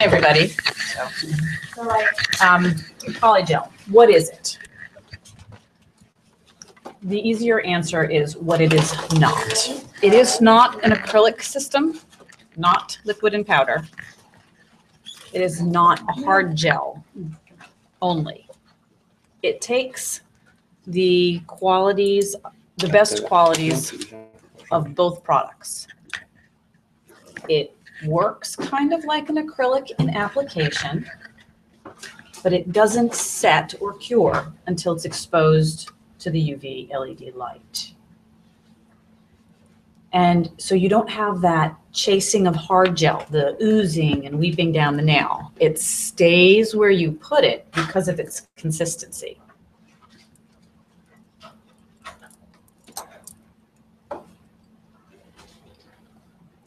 everybody. Polygel, what is it? The easier answer is what it is not. It is not an acrylic system, not liquid and powder. It is not a hard gel only. It takes the qualities, the best qualities of both products. It works kind of like an acrylic in application, but it doesn't set or cure until it's exposed to the UV LED light. And so you don't have that chasing of hard gel, the oozing and weeping down the nail. It stays where you put it because of its consistency.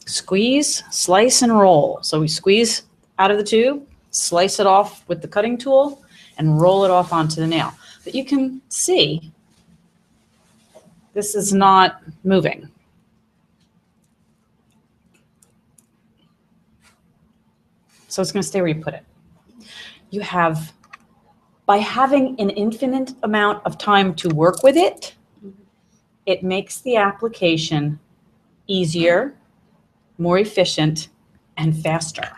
Squeeze, slice, and roll. So we squeeze out of the tube, slice it off with the cutting tool, and roll it off onto the nail. But you can see this is not moving. So it's going to stay where you put it. You have, by having an infinite amount of time to work with it, it makes the application easier, more efficient, and faster.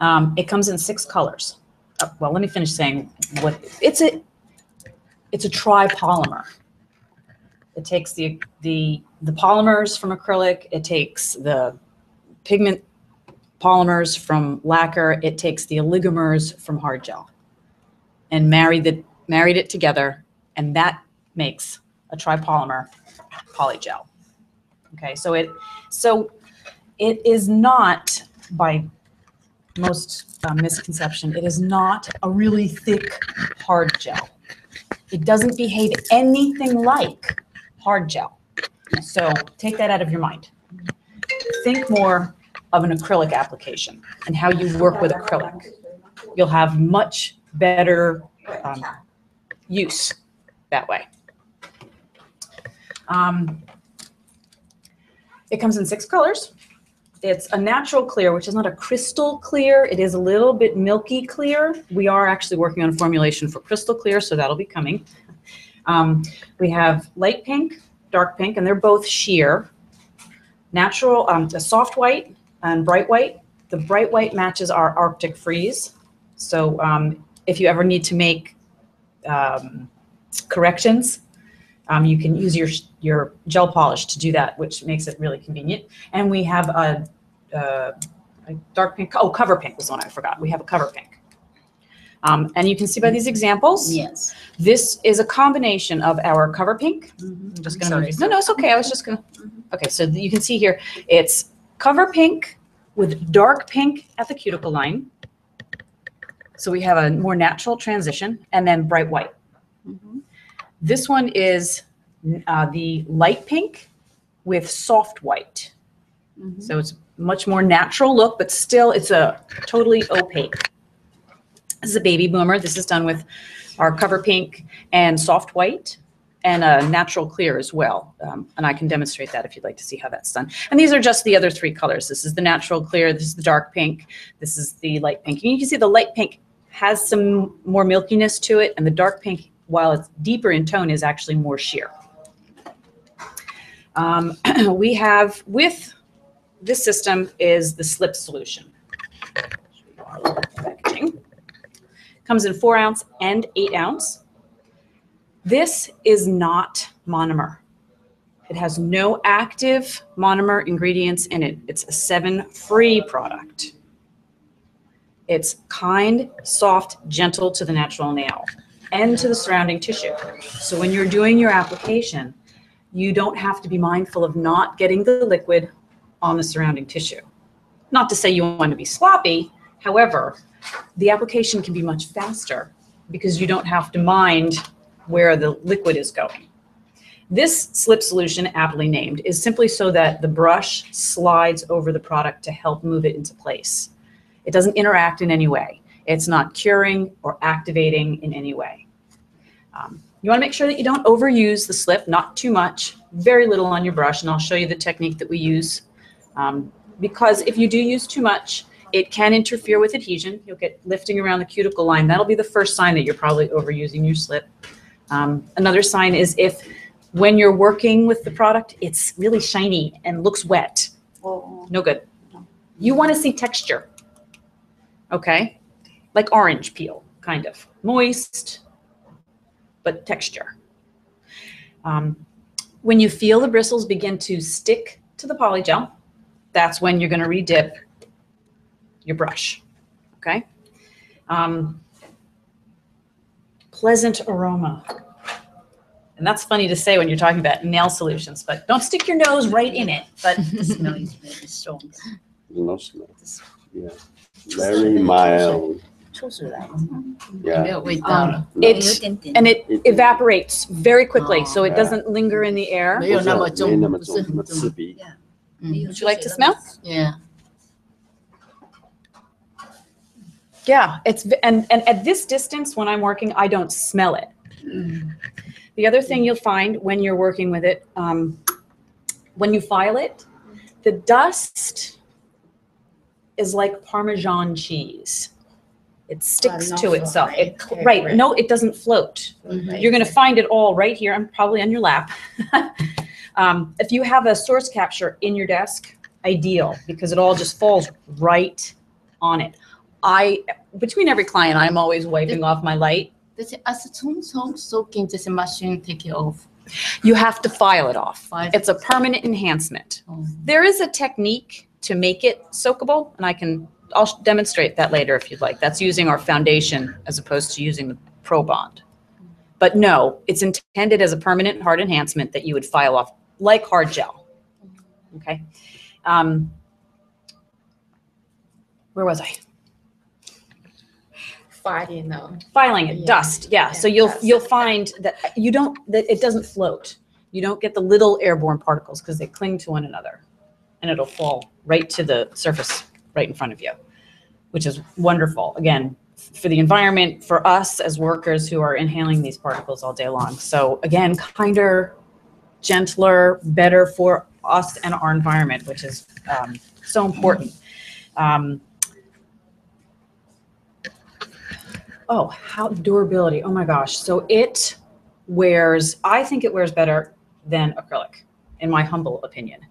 It comes in 6 colors. Well, let me finish saying what it's a tri-polymer. It takes the polymers from acrylic. It takes the pigment polymers from lacquer. It takes the oligomers from hard gel, and married it together, and that makes a tri-polymer polygel. Okay, so it is not, by most misconception, it is not a really thick hard gel. It doesn't behave anything like hard gel. So take that out of your mind. Think more of an acrylic application and how you work with acrylic. You'll have much better use that way. It comes in 6 colors. It's a natural clear, which is not a crystal clear. It is a little bit milky clear. We are actually working on a formulation for crystal clear, so that'll be coming. We have light pink, dark pink, and they're both sheer. Natural, a soft white and bright white. The bright white matches our Arctic freeze. So if you ever need to make corrections, you can use your gel polish to do that, which makes it really convenient. And we have a dark pink. Oh, cover pink was the one I forgot. We have a cover pink. And you can see by these examples, yes, this is a combination of our cover pink. I'm just gonna move. No, it's okay. I was just gonna. Okay, so you can see here, it's cover pink with dark pink at the cuticle line. So we have a more natural transition, and then bright white. This one is the light pink with soft white. So it's much more natural look, but still it's a totally opaque. This is a baby boomer. This is done with our cover pink and soft white and a natural clear as well. And I can demonstrate that if you'd like to see how that's done. And these are just the other 3 colors. This is the natural clear. This is the dark pink. This is the light pink. And you can see the light pink has some more milkiness to it, and the dark pink, while it's deeper in tone, is actually more sheer. We have, with this system, is the slip solution. Packaging. Comes in 4 ounce and 8 ounce. This is not monomer. It has no active monomer ingredients in it. It's a 7-free product. It's kind, soft, gentle to the natural nail and to the surrounding tissue. So when you're doing your application, you don't have to be mindful of not getting the liquid on the surrounding tissue. Not to say you want to be sloppy, however, the application can be much faster because you don't have to mind where the liquid is going. This slip solution, aptly named, is simply so that the brush slides over the product to help move it into place. It doesn't interact in any way. It's not curing or activating in any way. You want to make sure that you don't overuse the slip, not too much, very little on your brush, and I'll show you the technique that we use. Because if you do use too much, It can interfere with adhesion. You'll get lifting around the cuticle line. That'll be the first sign that you're probably overusing your slip. Another sign is if when you're working with the product, it's really shiny and looks wet. Oh. No good. You want to see texture. Okay? Like orange peel, kind of. Moist, but texture. When you feel the bristles begin to stick to the polygel, that's when you're going to redip your brush. Okay? Pleasant aroma. And that's funny to say when you're talking about nail solutions, but don't stick your nose right in it. But The smell is very strong. No smell. Yeah. Very mild. Yeah. it evaporates very quickly, so it doesn't linger in the air. 没有那么重，没那么不是重，很重。刺鼻。 Would you like to smell? Yeah. Yeah, and at this distance when I'm working, I don't smell it. The other thing you'll find when you're working with it, when you file it, the dust is like Parmesan cheese. It sticks to itself. Right. No, it doesn't float. You're going to find it all right here. I'm probably on your lap. If you have a source capture in your desk, ideal, because it all just falls right on it. Between every client, I'm always wiping off my light. So can this machine take it off? You have to file it off. It's a permanent enhancement. There is a technique to make it soakable, and I'll demonstrate that later if you'd like. That's using our foundation as opposed to using the Pro Bond. But no, it's intended as a permanent hard enhancement that you would file off like hard gel. Okay. Where was I? Filing it, dust. Yeah. So you'll find that that it doesn't float. You don't get the little airborne particles because they cling to one another, and it'll fall right to the surface right in front of you, which is wonderful. Again, for the environment, for us as workers who are inhaling these particles all day long. So again, kinder, gentler, better for us and our environment, which is so important. Oh, how durability. Oh my gosh. So I think it wears better than acrylic, in my humble opinion.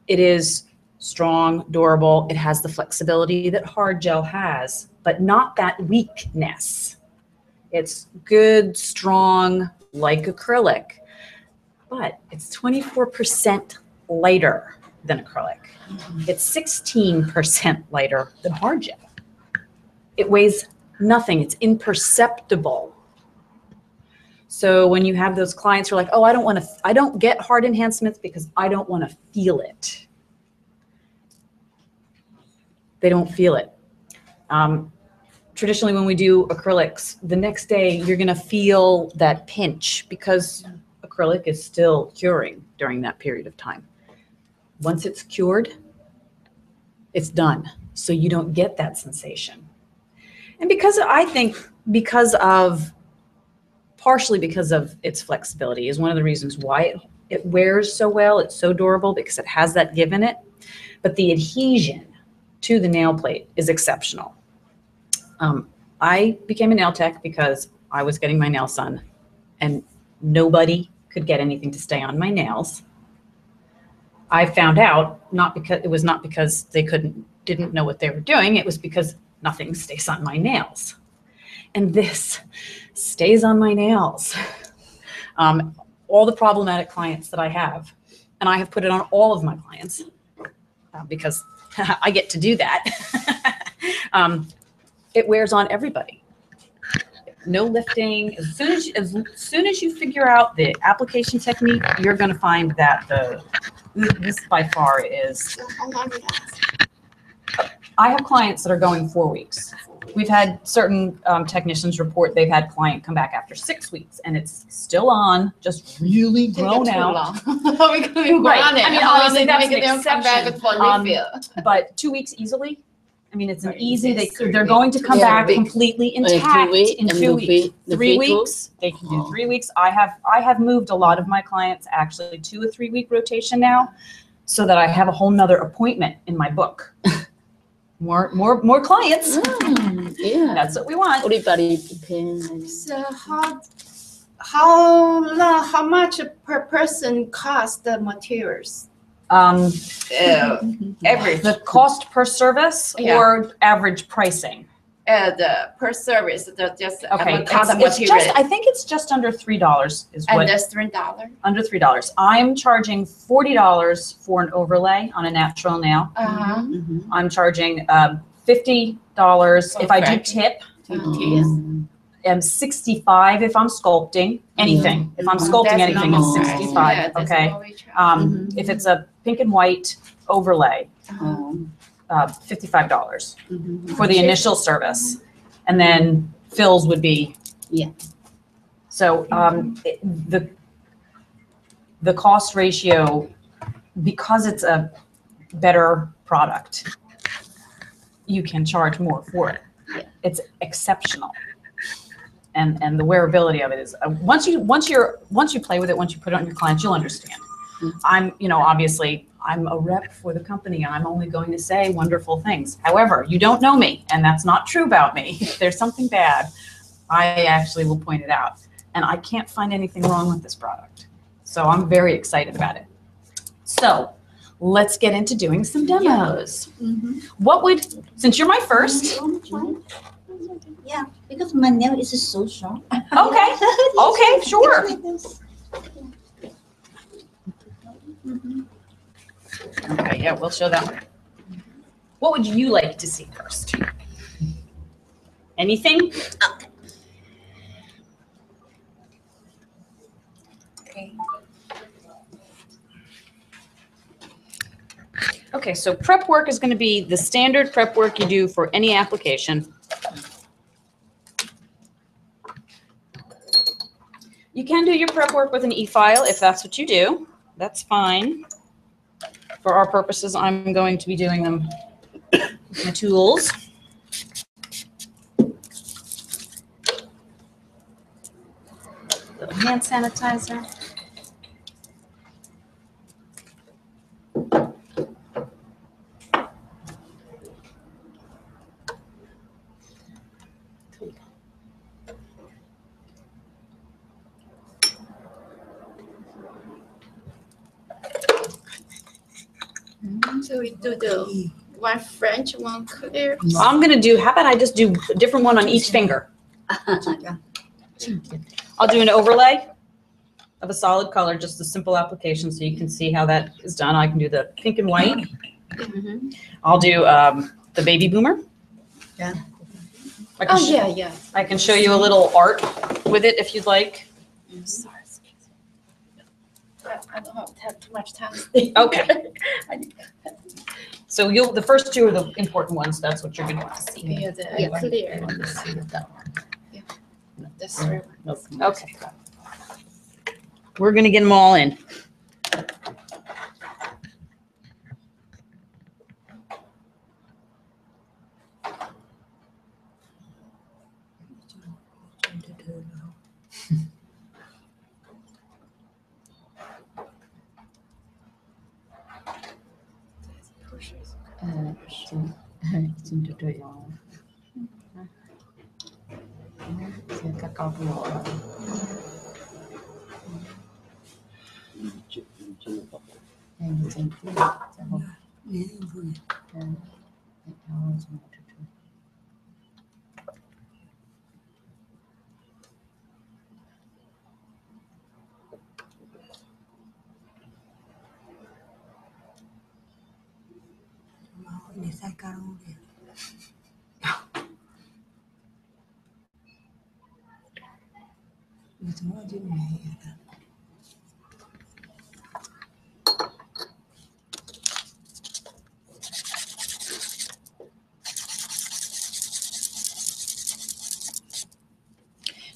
It is strong, durable. It has the flexibility that hard gel has, but not that weakness. It's good, strong, like acrylic, but it's 24% lighter than acrylic. It's 16% lighter than hard gel. It weighs nothing. It's imperceptible. So when you have those clients who are like, oh, I don't get hard enhancements because I don't want to feel it. They don't feel it. Traditionally, when we do acrylics, the next day you're going to feel that pinch because acrylic is still curing during that period of time. Once it's cured, it's done. So you don't get that sensation. And I think partially because of its flexibility is one of the reasons why it wears so well. It's so durable because it has that give in it. But the adhesion to the nail plate is exceptional. I became a nail tech because I was getting my nails done and nobody could get anything to stay on my nails. I found out it was not because they didn't know what they were doing. It was because nothing stays on my nails. And this stays on my nails. All the problematic clients that I have, and I have put it on all of my clients because I get to do that. It wears on everybody. No lifting. As soon as you figure out the application technique, you're going to find that this by far is. I have clients that are going 4 weeks. We've had certain technicians report they've had client come back after 6 weeks and it's still on, just really grown out. Right. I mean, obviously that's an exception. But 2 weeks easily. I mean, it's an easy. They're going to come back completely intact in 2 weeks. 3 weeks. They can do 3 weeks. I have moved a lot of my clients actually to a 3 week rotation now, so that I have a whole nother appointment in my book. More clients. Yeah. That's what we want. Everybody depends. So how much per person cost the materials? Average. The cost per service Yeah. or average pricing? The per service, just Okay, avocado it's material. just, I think it's just under $3 is And what, that's $3. under $3. I'm charging $40 for an overlay on a natural nail. Uh-huh. I'm charging $50 if I do Perfect. tip, Mm-hmm. 65 if I'm sculpting anything. If I'm sculpting That's anything, it's normal price. 65. Yeah, that's Okay. what we charge. If it's a pink and white overlay, $55 for the initial service, and then fills would be. Yeah. So the cost ratio, because it's a better product, you can charge more for it. Yeah. It's exceptional, and the wearability of it is once you play with it, once you put it on your clients, you'll understand. I'm obviously I'm a rep for the company, and I'm only going to say wonderful things. However, you don't know me, and that's not true about me. If there's something bad, I actually will point it out, and I can't find anything wrong with this product. So I'm very excited about it. So let's get into doing some demos. What would, since you're my first, You want to try? Yeah, because my nail is so sharp. okay, okay, sure. Okay, yeah, we'll show that one. What would you like to see first? Anything? Okay. Okay, so prep work is going to be the standard prep work you do for any application. You can do your prep work with an e-file if that's what you do. That's fine. For our purposes, I'm going to be doing them with my tools. Little hand sanitizer. So we do the one French, one clear. I'm going to do, how about I just do a different one on each finger? I'll do an overlay of a solid color, just a simple application so you can see how that is done. I can do the pink and white. I'll do the baby boomer. Yeah. I can Yeah. I can show you a little art with it if you'd like. Sorry. I don't have too much time. Okay. So the first two are the important ones. That's what you're going to want to see. Yeah, the clear. Yeah. That's right. Okay. We're going to get them all in. Để sai caro để chúng nó trên này.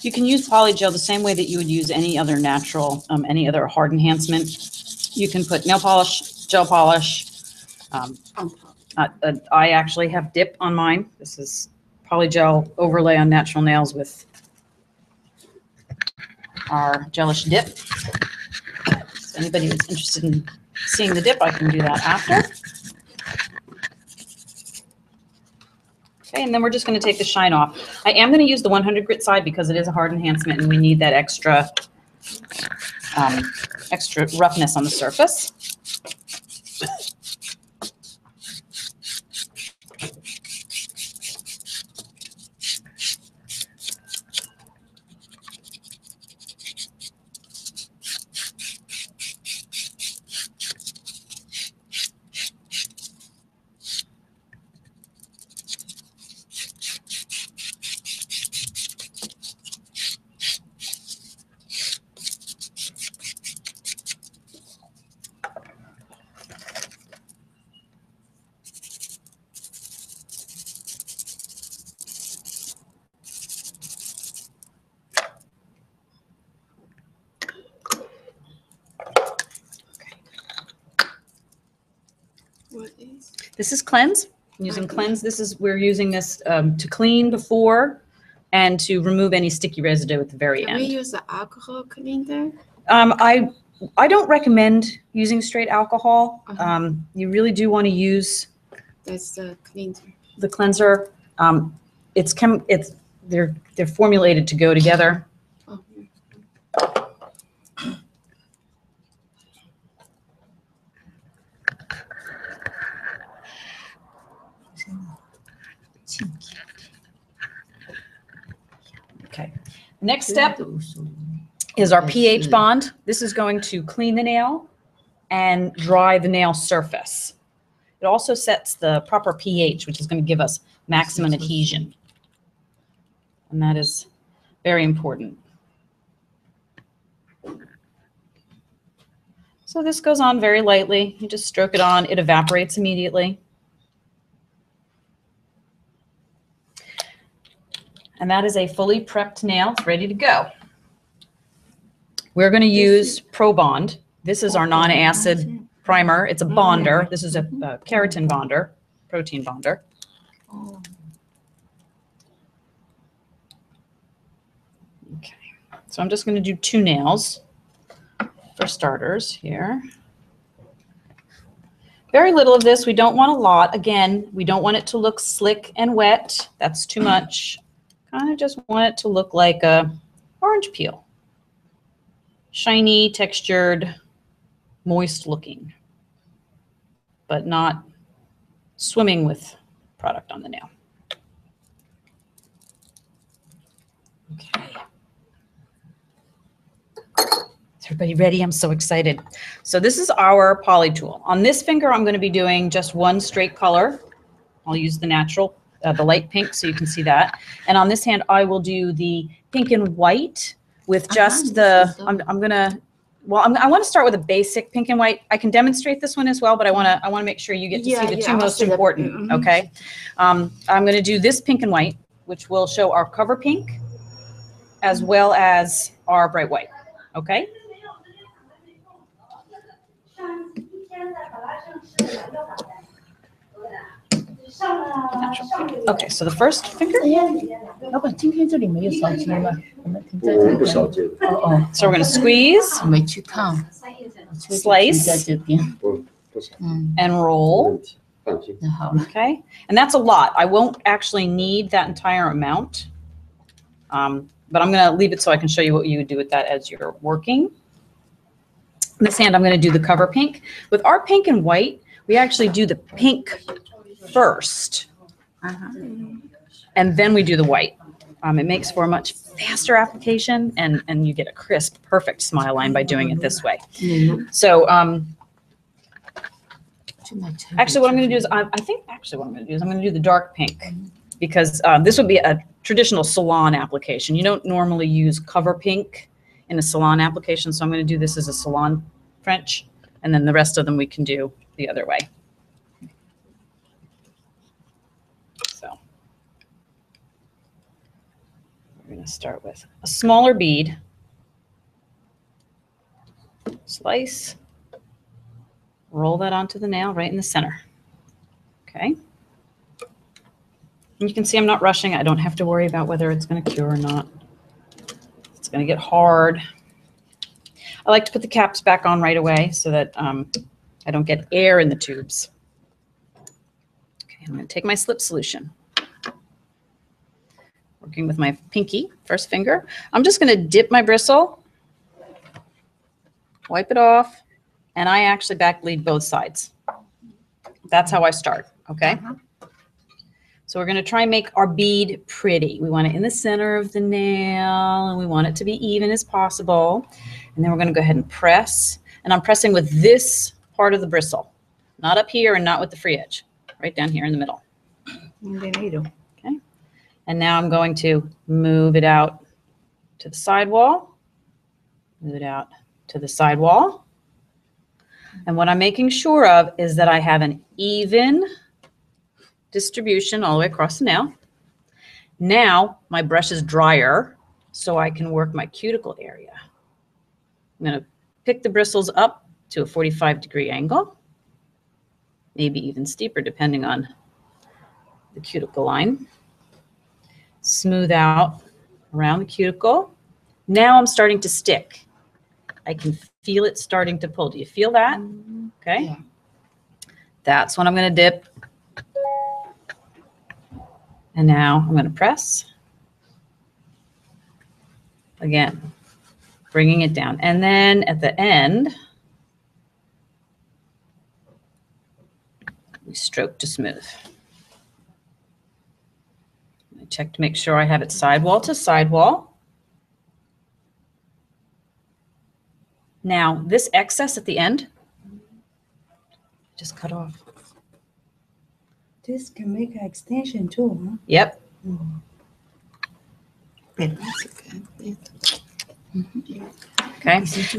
You can use Polygel the same way that you would use any other natural, any other hard enhancement. You can put nail polish, gel polish. I actually have dip on mine. This is Polygel overlay on natural nails with our gelish dip. So anybody who's interested in seeing the dip, I can do that after. Okay, and then we're just going to take the shine off. I am going to use the 100 grit side because it is a hard enhancement and we need that extra extra roughness on the surface. What is? This is cleanse. I'm using cleanse. We're using this to clean before and to remove any sticky residue at the very Can we end. use the alcohol cleaner? I don't recommend using straight alcohol. You really do want to use That's the cleanser. the cleanser. They're formulated to go together. Oh, Okay. Next step is our pH bond. This is going to clean the nail and dry the nail surface. It also sets the proper pH, which is going to give us maximum adhesion. And that is very important. So this goes on very lightly. You just stroke it on. It evaporates immediately. And that is a fully prepped nail. It's ready to go. We're going to use Pro Bond. This is our non-acid primer. It's a bonder. This is a keratin bonder, protein bonder. Okay, so I'm just going to do 2 nails for starters here. Very little of this. We don't want a lot. Again, we don't want it to look slick and wet. That's too much. Kind of just want it to look like a orange peel. Shiny, textured, moist looking, but not swimming with product on the nail. Okay. Is everybody ready? I'm so excited. So this is our poly tool. On this finger, I'm going to be doing just one straight color. I'll use the natural, the light pink, so you can see that. And on this hand, I will do the pink and white with just the, I'm going to, well, I want to start with a basic pink and white. I can demonstrate this one as well, but I want to make sure you get to see the 2 most important, okay? I'm going to do this pink and white, which will show our cover pink as well as our bright white, okay? Okay, so the first finger. So we're going to squeeze, slice, and roll. Okay, and that's a lot. I won't actually need that entire amount, but I'm going to leave it so I can show you what you would do with that as you're working. In this hand, I'm going to do the cover pink. With our pink and white, we actually do the pink first, and then we do the white. It makes for a much faster application, and you get a crisp, perfect smile line by doing it this way. So actually what I'm going to do is, I'm going to do the dark pink, because this would be a traditional salon application. You don't normally use cover pink in a salon application, so I'm going to do this as a salon French, and then the rest of them we can do the other way. So we're going to start with a smaller bead, slice, roll that onto the nail right in the center. Okay. And you can see I'm not rushing. I don't have to worry about whether it's going to cure or not. It's going to get hard. I like to put the caps back on right away so that I don't get air in the tubes. Okay, I'm going to take my slip solution. working with my pinky, first finger. I'm just going to dip my bristle, wipe it off, and I actually back bleed both sides. That's how I start, okay? So we're going to try and make our bead pretty. We want it in the center of the nail, and we want it to be even as possible. And then we're going to go ahead and press. And I'm pressing with this part of the bristle, not up here and not with the free edge, right down here in the middle. Okay. And now I'm going to move it out to the side wall, move it out to the side wall. And what I'm making sure of is that I have an even distribution all the way across the nail. Now my brush is drier, so I can work my cuticle area. I'm going to pick the bristles up to a 45-degree angle, maybe even steeper depending on the cuticle line. Smooth out around the cuticle. Now I'm starting to stick. I can feel it starting to pull. Do you feel that? Okay. Yeah. That's when I'm going to dip. And now I'm going to press. Again, bringing it down. And then at the end, we stroke to smooth. I check to make sure I have it sidewall to sidewall. Now, this excess at the end, just cut off. This can make an extension too, huh? Yep. Okay.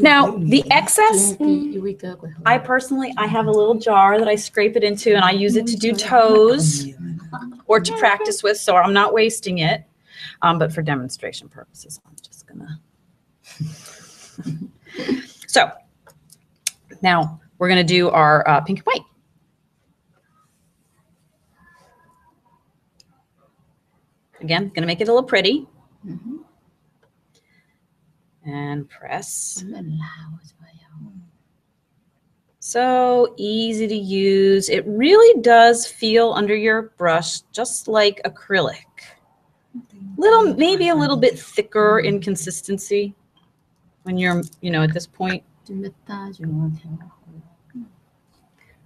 Now, the excess, I personally have a little jar that I scrape it into, and I use it to do toes or to practice with, so I'm not wasting it. But for demonstration purposes, I'm just gonna. So now we're gonna do our pink and white. Again, gonna make it a little pretty. And press. So easy to use. It really does feel under your brush just like acrylic. Maybe a little bit thicker in consistency when you're, at this point.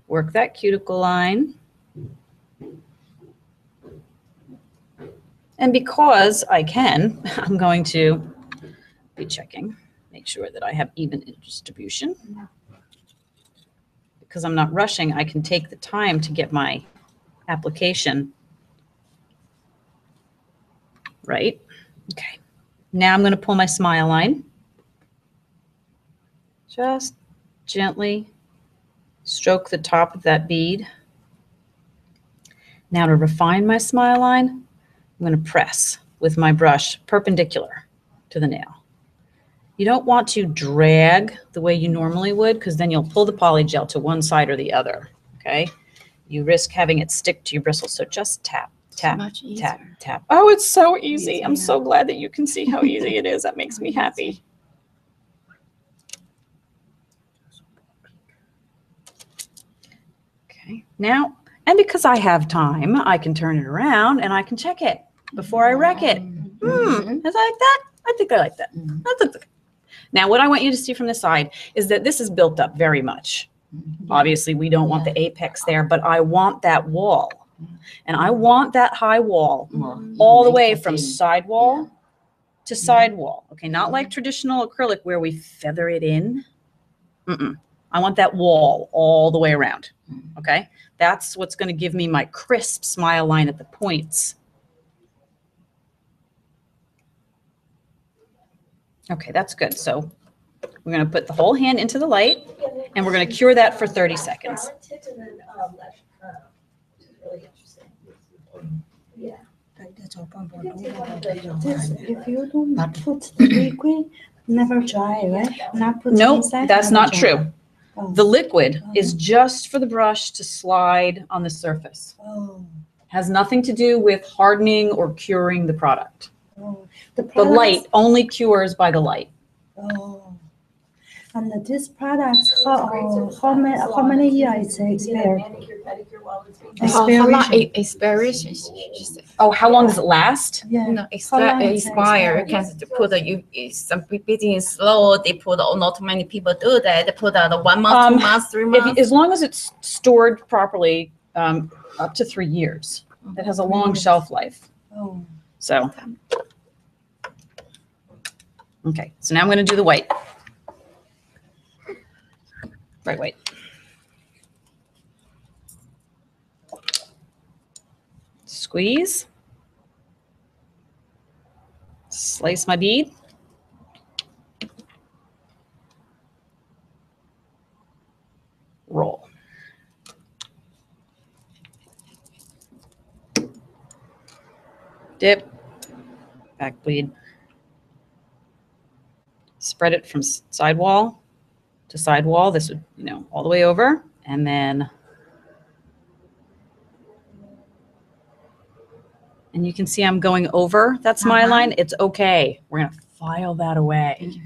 Work that cuticle line. And because I can, I'm going to be checking, make sure that I have even distribution. Because I'm not rushing, I can take the time to get my application right. Okay. Now I'm going to pull my smile line. Just gently stroke the top of that bead. Now to refine my smile line, I'm going to press with my brush perpendicular to the nail. You don't want to drag the way you normally would, because then you'll pull the polygel to one side or the other, okay? You risk having it stick to your bristles, so just tap, tap, tap, tap. Oh, it's so easy. I'm so glad that you can see how easy it is. That makes me happy. Okay, now, and because I have time, I can turn it around and I can check it before I wreck it. Is I like that? I think I like that. That looks good. Now, what I want you to see from the side is that this is built up very much. Obviously, we don't want the apex there, but I want that wall. And I want that high wall all the way from sidewall to sidewall. Okay, not like traditional acrylic where we feather it in. I want that wall all the way around. Okay, that's what's going to give me my crisp smile line at the points. Okay, that's good. So we're going to put the whole hand into the light, and we're going to cure that for 30 seconds. If you don't put the liquid, never dry, right? Not put No, inside, that's never not dry. true. The liquid is just for the brush to slide on the surface. Has nothing to do with hardening or curing the product. The light only cures by the light. And this product, how many years it's expired? How long expiration? She said. Oh, how long does it last? Yeah. No, How long expire. it's Can put some business slow. They put not many people do that. They put 1 month, 2 months, 3 months. As long as it's stored properly, up to 3 years. It has a long shelf life. Oh. So, okay. So now I'm going to do the white. Bright white. Squeeze. Slice my bead. Roll. Dip. Back bleed. Spread it from side wall to side wall. This would, all the way over. And then, and you can see I'm going over that smile line. It's okay. We're going to file that away.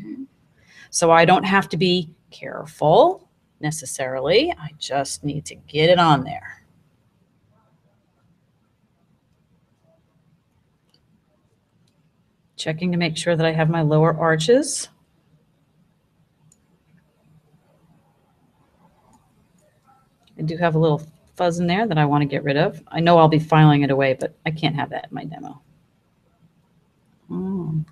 So I don't have to be careful necessarily. I just need to get it on there. Checking to make sure that I have my lower arches. I do have a little fuzz in there that I want to get rid of. I know I'll be filing it away, but I can't have that in my demo. Can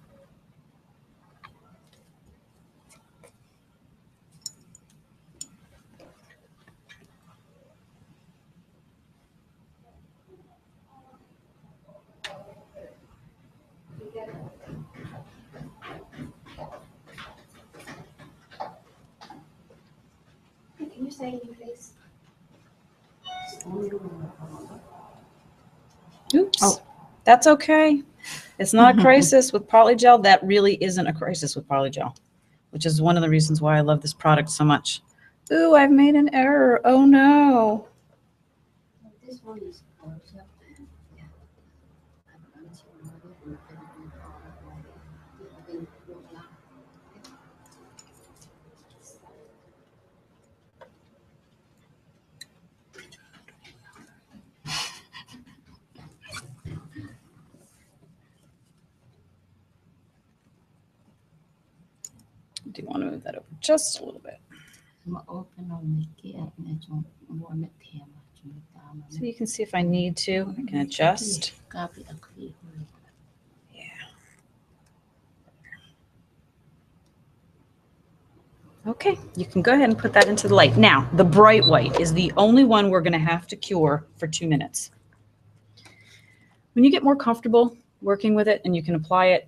you say it in place? Oops. Oh, that's okay. It's not a crisis with Polygel. That really isn't a crisis with Polygel, which is one of the reasons why I love this product so much. Ooh, I've made an error. Oh no. This one is I do want to move that over just a little bit. So you can see if I need to, I can adjust. Yeah. Okay, you can go ahead and put that into the light. Now, the bright white is the only one we're going to have to cure for 2 minutes. When you get more comfortable working with it and you can apply it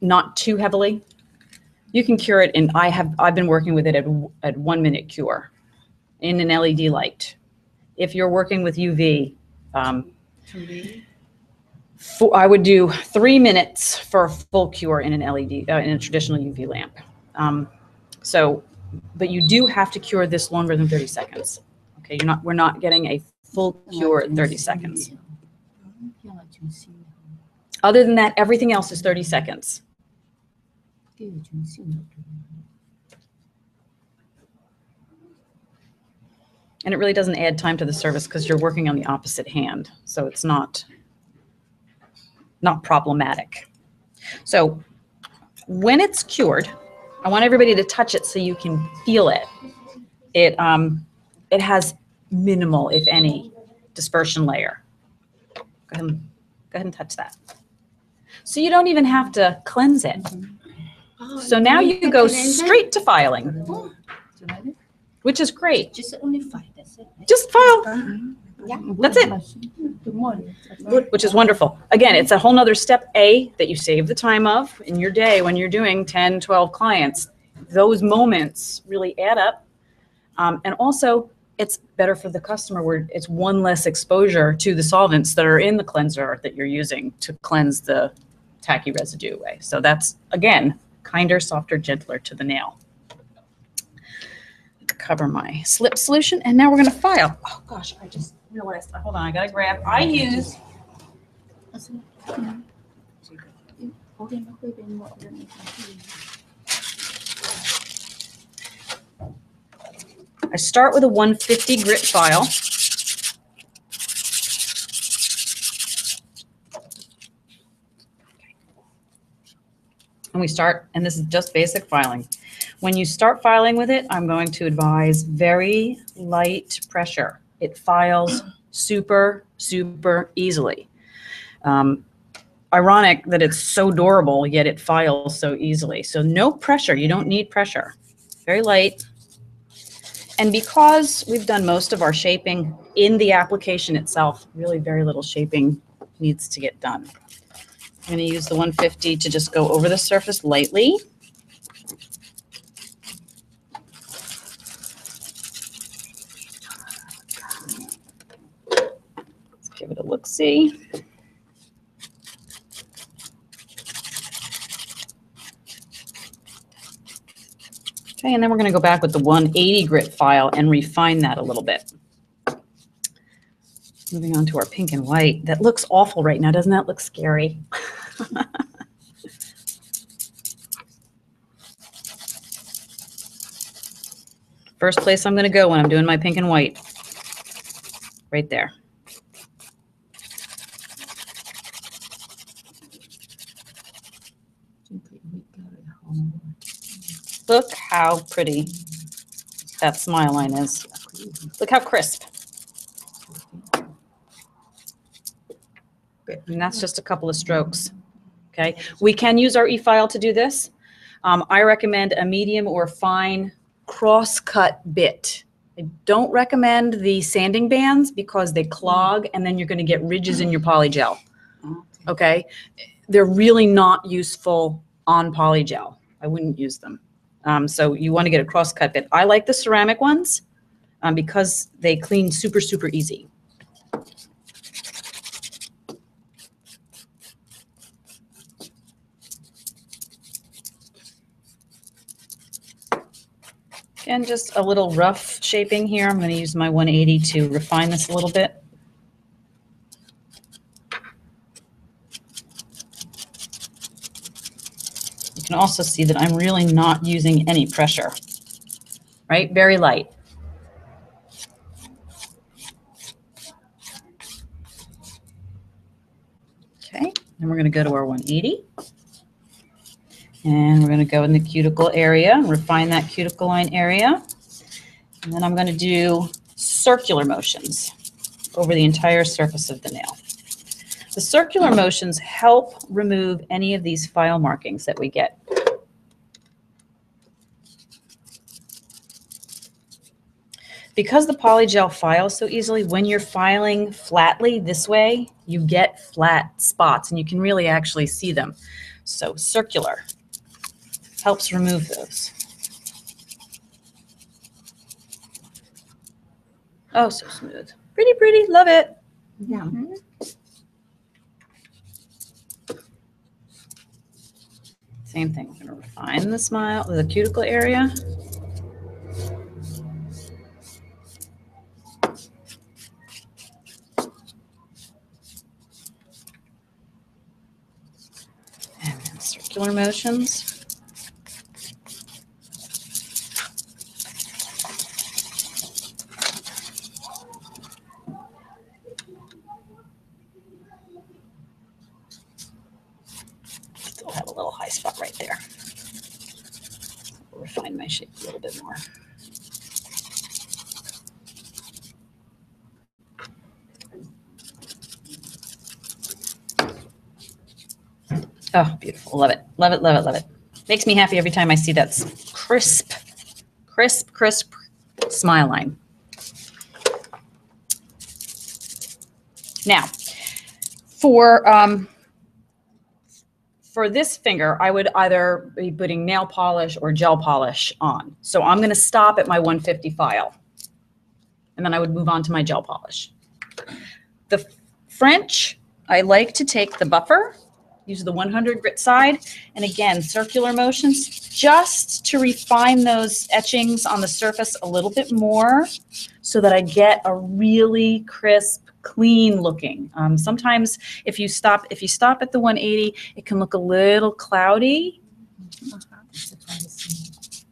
not too heavily, you can cure it. And I've been working with it at 1 minute cure in an LED light. If you're working with UV, I would do 3 minutes for a full cure in an LED, in a traditional UV lamp. But you do have to cure this longer than 30 seconds. Okay, we're not getting a full cure at 30 seconds. Other than that, everything else is 30 seconds. And it really doesn't add time to the service because you're working on the opposite hand. So it's not problematic. So when it's cured, I want everybody to touch it so you can feel it. It has minimal, if any, dispersion layer. Go ahead and touch that. So you don't even have to cleanse it. So now you go straight to filing, which is great. just only 5. That's it. Just file. Yeah. That's it. Which is wonderful. Again, it's a whole nother step that you save the time of in your day when you're doing 10, 12 clients. Those moments really add up. And also, it's better for the customer where it's one less exposure to the solvents that are in the cleanser that you're using to cleanse the tacky residue away. So that's, again, kinder, softer, gentler to the nail. Cover my slip solution, and now we're going to file. Oh gosh, I just realized. Hold on, I got to grab. I use I start with a 150 grit file. And we start, and this is just basic filing. When you start filing with it, I'm going to advise very light pressure. It files super, super easily. Ironic that it's so durable, yet it files so easily. So no pressure, you don't need pressure. Very light. And because we've done most of our shaping in the application itself, really very little shaping needs to get done. I'm going to use the 150 to just go over the surface lightly. Let's give it a look-see. Okay, and then we're going to go back with the 180 grit file and refine that a little bit. Moving on to our pink and white. That looks awful right now. Doesn't that look scary? First place I'm going to go when I'm doing my pink and white. Right there. Look how pretty that smile line is. Look how crisp. And that's just a couple of strokes. Okay. We can use our e-file to do this. I recommend a medium or fine cross-cut bit. I don't recommend the sanding bands because they clog and then you're going to get ridges in your polygel. Okay. They're really not useful on polygel. I wouldn't use them. So you want to get a cross-cut bit. I like the ceramic ones because they clean super, super easy. And just a little rough shaping here. I'm going to use my 180 to refine this a little bit. You can also see that I'm really not using any pressure, right? Very light. Okay, and we're going to go to our 180. And we're going to go in the cuticle area, refine that cuticle line area. And then I'm going to do circular motions over the entire surface of the nail. The circular motions help remove any of these file markings that we get. Because the polygel files so easily, when you're filing flatly this way, you get flat spots and you can really actually see them. So circular helps remove those. Oh, so smooth. Pretty, pretty. Love it. Yeah. Same thing. We're going to refine the smile, the cuticle area. And then circular motions. Still have a little high spot right there. I'll refine my shape a little bit more. Oh, beautiful. Love it. Love it, love it, love it. Makes me happy every time I see that crisp, crisp, crisp smile line. Now, for this finger, I would either be putting nail polish or gel polish on. So I'm going to stop at my 150 file, and then I would move on to my gel polish. The French, I like to take the buffer, use the 100 grit side, and again, circular motions just to refine those etchings on the surface a little bit more so that I get a really crisp, clean looking. Sometimes if you stop at the 180, it can look a little cloudy.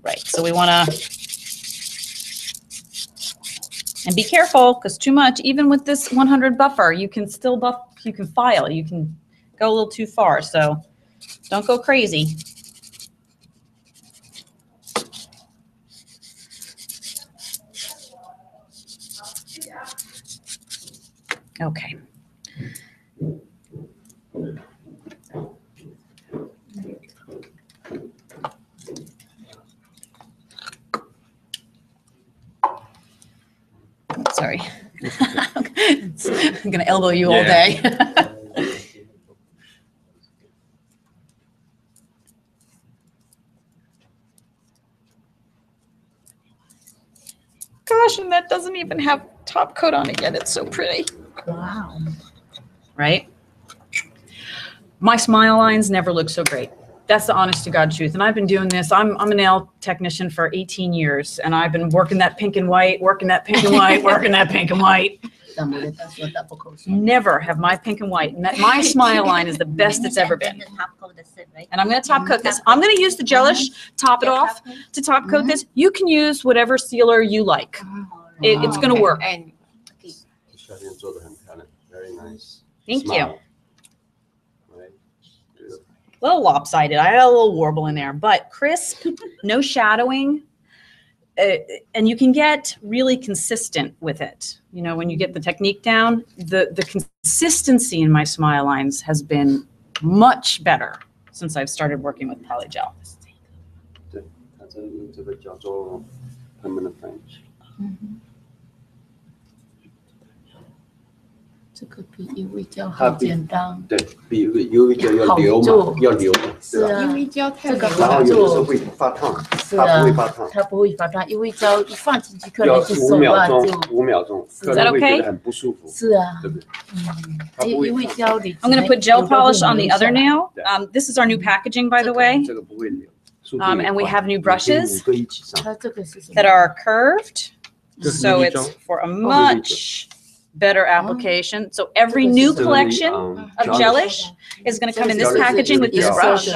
Right, so we want to And be careful, because too much, even with this 100 buffer, you can still you can file, you can go a little too far. So don't go crazy. Okay. Sorry. I'm going to elbow you all day. Gosh, and that doesn't even have top coat on it yet. It's so pretty. Wow. Right? My smile lines never look so great. That's the honest to God truth. And I've been doing this. I'm a nail technician for 18 years, and I've been working that pink and white, working that pink and white, working that pink and white. Never have my pink and white. My smile line is the best it's ever been. And I'm going to top coat this. I'm going to use the gelish, top it off to top coat this. You can use whatever sealer you like. It's going to work. Very nice. Thank Smile. you. A little lopsided. I had a little warble in there, but crisp, no shadowing. And you can get really consistent with it. You know, when you get the technique down, the consistency in my smile lines has been much better since I've started working with Polygel. 对，它这个叫做 permanent French。这个比 UV 胶好简单。对，比 UV 胶要流嘛，要流，对吧？ UV 胶太这个然后好做有的时候会发烫，是啊它不会发烫，它不会发烫，UV 胶一放进去，客人要5就手秒钟啊就，5秒钟，客 Is that 人会觉 okay? 得很不舒服，是啊，对不对？它不会 UV 胶里 I'm going to put gel polish on the other nail. Yeah. This is our new packaging, by the way. 这个不会流。速度也 And we 快 have new brushes 5个一起上。它这个是什么 that are curved. 这是 So UV it's 胶 for a much better application. So every new 这个 collection 嗯 of gelish is going to come in this Gelish packaging with this is brush.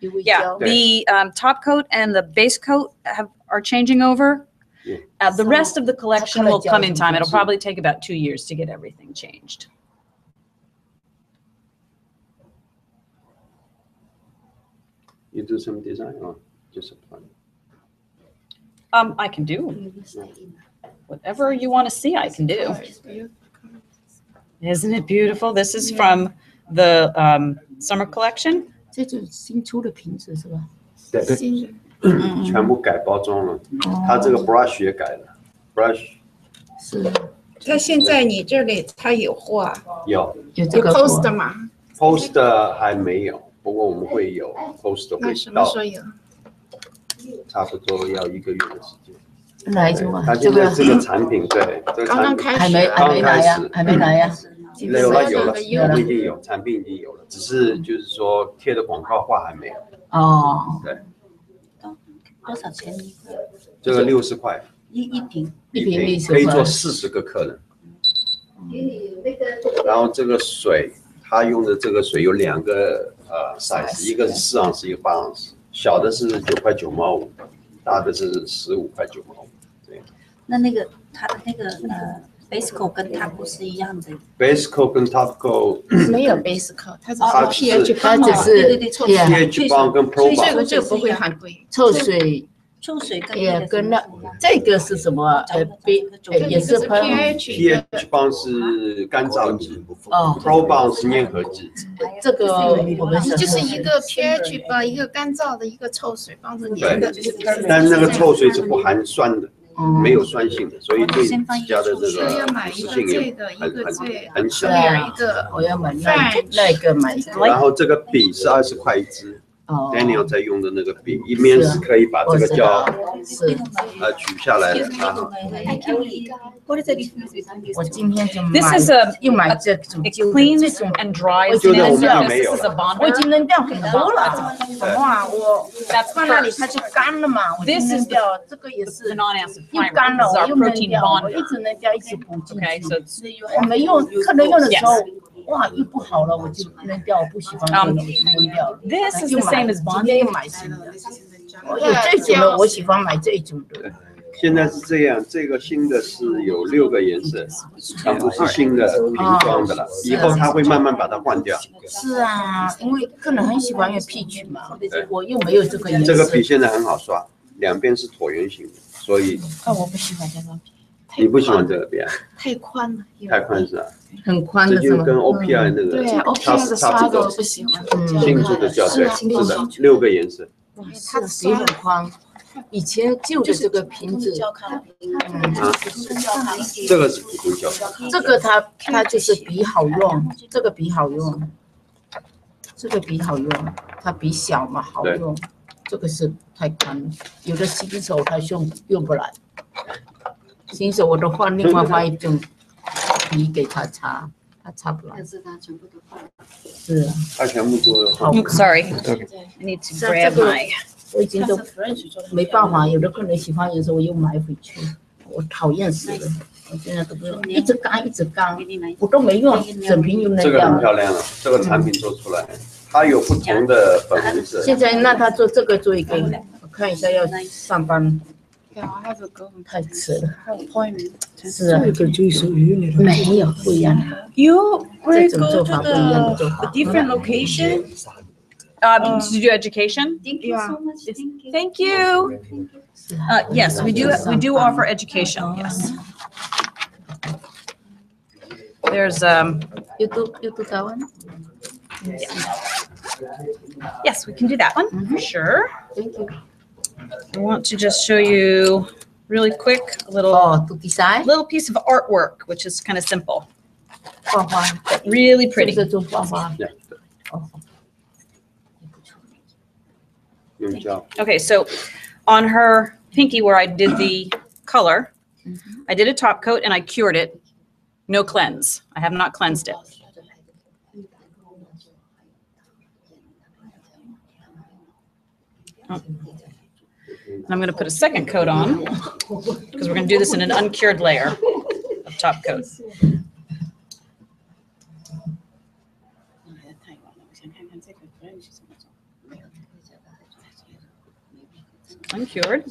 UV Yeah, 胶 the top coat and the base coat are changing over. Yeah. The rest of the collection will come in time. It'll Color probably take about 2 years to get everything changed. You do some design or just apply? I can do whatever you want to see. I can do. Isn't it beautiful? This is from the summer collection. 这种新出的瓶子是吧？对，全部改包装了。它这个 brush 也改了 ，brush 是它现在你这里它有画，有有有这个 post 吗？ ，poster 还没有，不过我们会有 poster 那会到什么时候，有？差不多要1个月的时间。哪一种啊？它这个现在这个产品，对，这个刚刚产品还开始，没来呀刚开始，还没来呀。有了，有了我们已经有产品已经有了，只是就是说贴的广告画还没有。哦，对，多少钱一个？这个60块一瓶？一瓶60可以做块40个客人。然后这个水，它用的这个水有2个size，一个是4盎司，一个8盎司，小的是9块9毛5，大的是15块9毛5。这样。那个它的那个base coat 跟它不是一样的。base coat 跟 top coat 没有 base coat，它只它是 pH 它帮只是对，臭 pH 棒跟 pro 所以棒，这个不会很贵。臭水臭水跟也跟那这个是什么？也是喷 pH pH 棒是干燥剂哦， ，pro 棒是粘合剂。这个我们就是一个 pH 棒，一个干燥的，一个臭水帮着粘的。但是那个臭水是不含酸的，嗯没有酸性的，所以对指甲的这所以要个买一个湿性也这个，一个这很小。上面有一个我要买那个买一个然后这个笔是20块一支哦， ，Daniel 在用的那个笔，一面是可以把这个胶是取下来的，然后我今天就 This 买 is a 又买这种 it cleans and dries 就 the 是我们 nails. 并没 This 有 is a 了。我已 bonder. 经扔掉很多了，什么啊？我 That's 放那里 first. 它就干了嘛，我就 This 扔 is 掉。这个也 The 是 non-acid 又 primer. 干了， This is 我 our 又扔 protein 掉，我 bonder. 一直扔掉，一直补进 Okay, 去 so。it's 我没用，客人用的时候，哇，又不好了，我就扔掉，我不喜欢用的，我就扔掉了。 this is 又 the 买 same as 今天 bonding. 又买新的，我有这种的，我喜欢买这种的。现在是这样，这个新的是有6个颜色，它不是新的瓶装的了，以后它会慢慢把它换掉。是啊，因为个人很喜欢用 peach 嘛，我又没有这个颜色。这个笔现在很好刷，两边是椭圆形的，所以。我不喜欢这张笔。你不喜欢这个笔啊？太宽了，太宽是吧？很宽的是吗？这就跟 OPI 那个对，OPI 的刷的我不喜欢。新出的校对，是的，6个颜色。它的笔很宽。以前旧的这个瓶子，这个是普通胶，这个它就是笔好用，这个笔好用，这个笔好用，它笔小嘛好用，这个是太宽了，有的新手他用不来，新手我都换另外换一种笔给他擦，他擦不来。是啊，它全部都好。Sorry, I need to grab my. 我已经都没办法，有的客人喜欢颜色，我又买回去，我讨厌死了。我现在都不用，一直干，我都没用，整瓶用那这个很样。漂亮了，这个产品做出来，它有不同的粉红色。现在让他做这个做一个，我看一下要上班。太迟了。是啊，这个就属于那种没有不一样。 You 这 will 种 go 做 to 法不一样的做 the 法。 different location to do education. Thank you so much. Thank you. Yes, we do offer education. Yes. There's You do that one? yes, we can do that one for sure. Thank you. I want to just show you really quick a To design? little piece of artwork, which is kind of simple, 画画， but really pretty. 这种画画。哦。 用胶。 Okay, so on her pinky where I did the color, I did a top coat and I cured it. No cleanse. I have not cleansed it. Oh. And I'm going to put a second coat on because we're going to do this in an uncured layer of top coat. Uncured.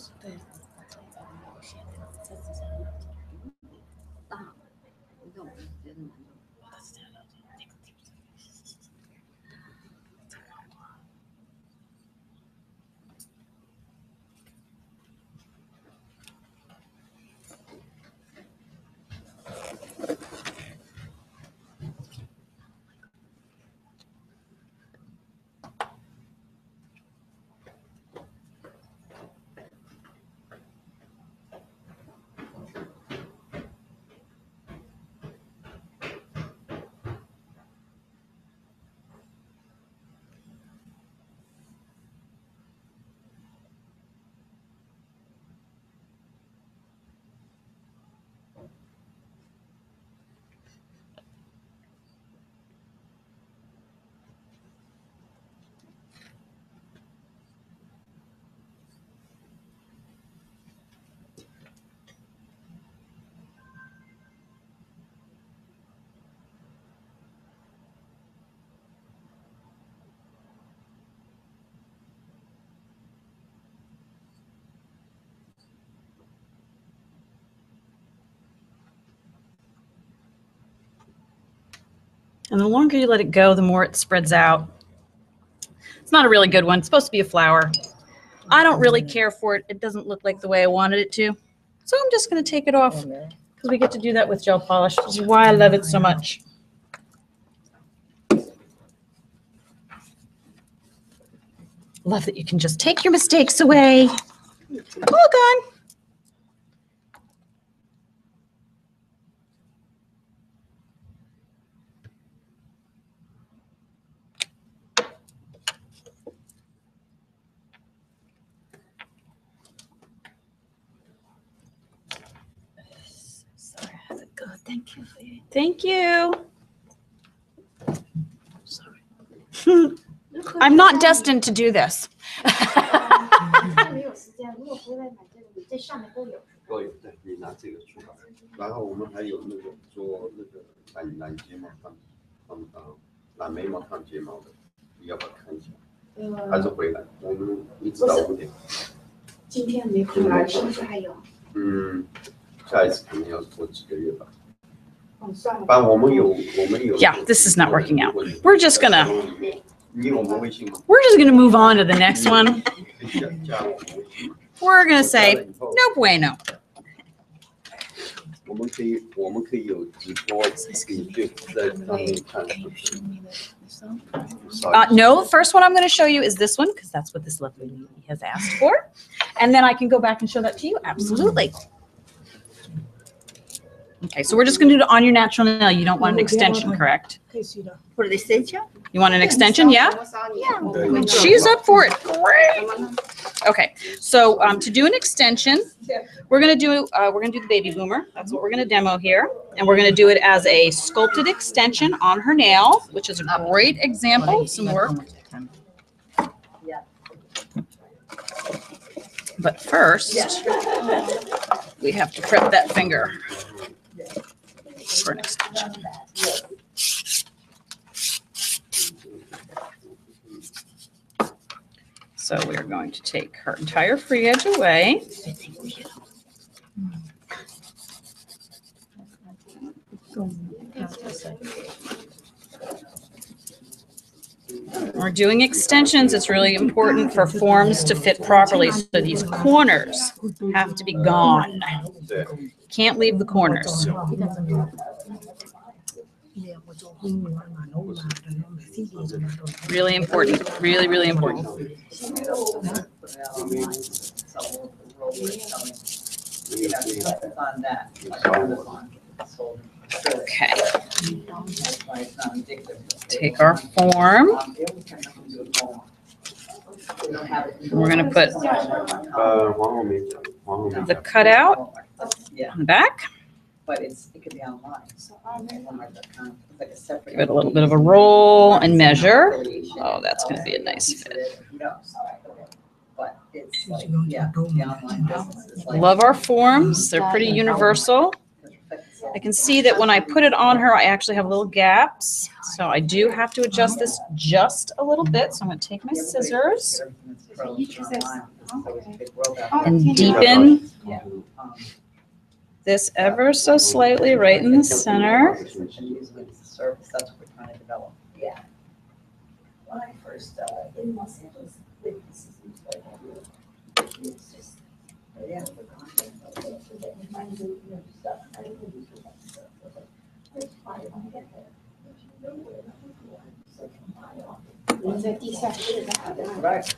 And the longer you let it go, the more it spreads out. It's not a really good one. It's supposed to be a flower. I don't really care for it. It doesn't look like the way I wanted it to. So I'm just going to take it off because we get to do that with gel polish, which is why I love it so much. Love that you can just take your mistakes away. All gone. Thank you for your. Thank you. Sorry. I'm not destined to do this. 没有时间，如果回来买这个，你这上面都有。都有，对，你拿这个出来。然后我们还有那个做那个染睫毛染眉毛烫睫毛的，你要不要看一下？还是回来？我们一直到5点。今天没回来，是不是还有？下一次可能要拖几个月吧。但我们有 Yeah, this is not working out. We're just gonna 你有我们微信吗？ we're just gonna move on to the next one. 可以加我们微信吗？ We're gonna say no bueno. 我们可以有直播，你就在上面看。No, the first one I'm going to show you is this one because that's what this lovely lady has asked for. And then I can go back and show that to you. Absolutely. Okay, so we're just going to do it on your natural nail. You don't want an extension, correct? For the extension? You want an extension, yeah? She's up for it. Great. Okay, so to do an extension, we're gonna do the baby boomer. That's what we're gonna demo here, and we're gonna do it as a sculpted extension on her nail, which is a great example of some work. But first, we have to prep that finger for an extension. So we are going to take her entire free edge away. We're doing extensions. It's really important for forms to fit properly. So these corners have to be gone. Can't leave the corners. Really important. Really, really important. Okay. Take our form. We're going to put the cutout on the back. But it could be online. Give it a little bit of a roll and measure. Oh, that's going to be a nice fit. Love our forms. They're pretty universal. I can see that when I put it on her, I actually have little gaps. So I do have to adjust this just a little bit. So I'm going to take my scissors and deepen this ever so slightly right in the center. That's what we're trying to develop. Yeah. When I first in Los Angeles, right.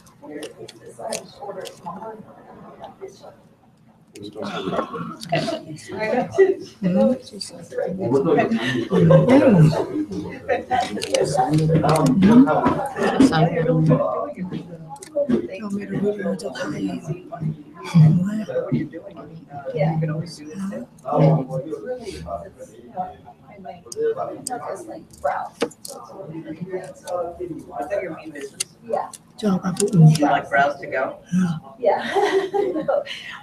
Do you like brows to go? Yeah.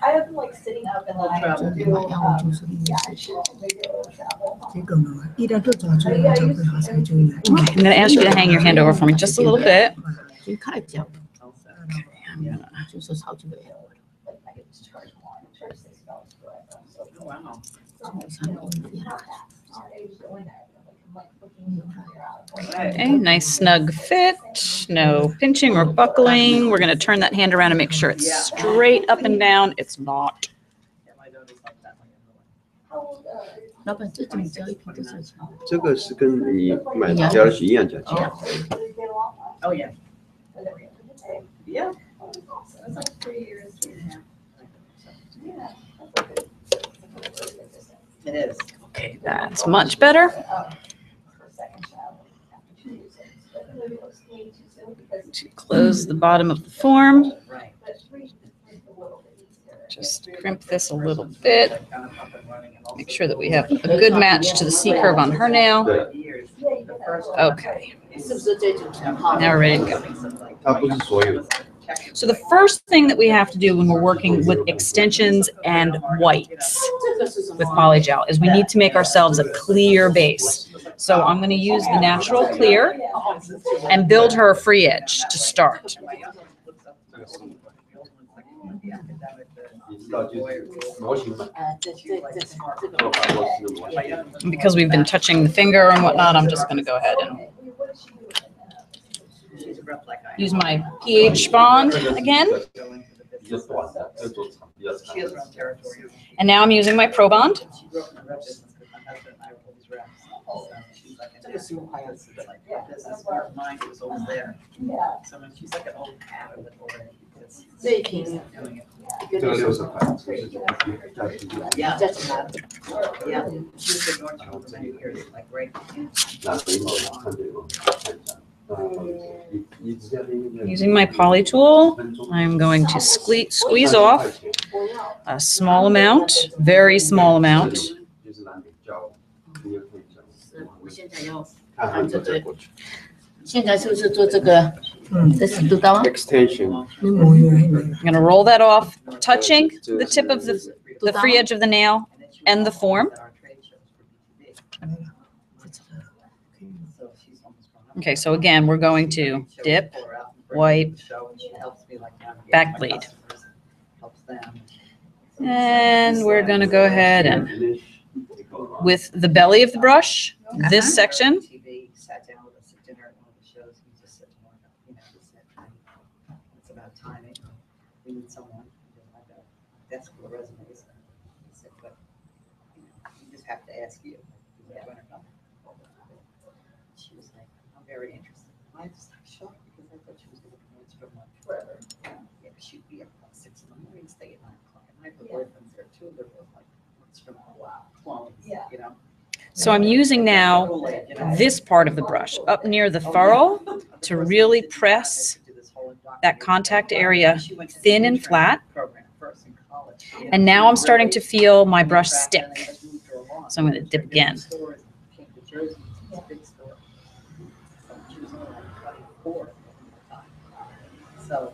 I have them like sitting up and then I have to do, I'm going to ask you to hang your hand over for me just a little bit. Okay, nice snug fit, no pinching or buckling. We're going to turn that hand around and make sure it's straight up and down. It's not. Oh, yeah. Yeah. It's like 3 years. It is. Okay, that's much better. To close the bottom of the form, just crimp this a little bit. Make sure that we have a good match to the C curve on her nail. Okay. Now we're ready to go. So the first thing that we have to do when we're working with extensions and whites with Polygel is we need to make ourselves a clear base. So I'm going to use the natural clear and build her a free edge to start. 道就是模型嘛，做法都是模型。 Because we've been touching the finger and whatnot, I'm just going to go ahead and use my pH bond again. 比较短的，要做长比较长 She has her own territory. And now I'm using my Pro Bond. She grew up in the rep business because my husband and I were always reps. So she's like, this is like business where mine was always there. So when she's like an old hat of it already. Because 这一瓶 doing it. 这个60块，99，Yeah. 这是哪？ Yeah. She was in North for many years, like right. 拿眉毛看这个，看一下。你直接那个 Using my poly tool, I'm going to squeeze off a small amount, very small amount. 就是拿眉胶，你也可以这样。我现在要看看这个过去。现在是不是做这个？这是知道吗？ Extension， I'm going to roll that off, touching the tip of the free edge of the nail and the form. Okay, so again, we're going to dip, wipe, back bleed. And we're going to go ahead and, with the belly of the brush, this section, Sat down with us at dinner at one of the shows. He just said to Mark, he said, it's about timing. We need someone. I've got a desk full of resumes. He said, but you just have to ask you. She was like, I'm very interested. I was like shocked because I thought she was going to come from like forever. Yeah, she'd be up about 6 in the morning, stay at 9 o'clock at night. Her boyfriend's there too. They're both like, what's from clones, you know? so I'm using now this part of the brush up near the furrow to really press that contact area thin and flat. And now I'm starting to feel my brush stick. So I'm going to dip again. So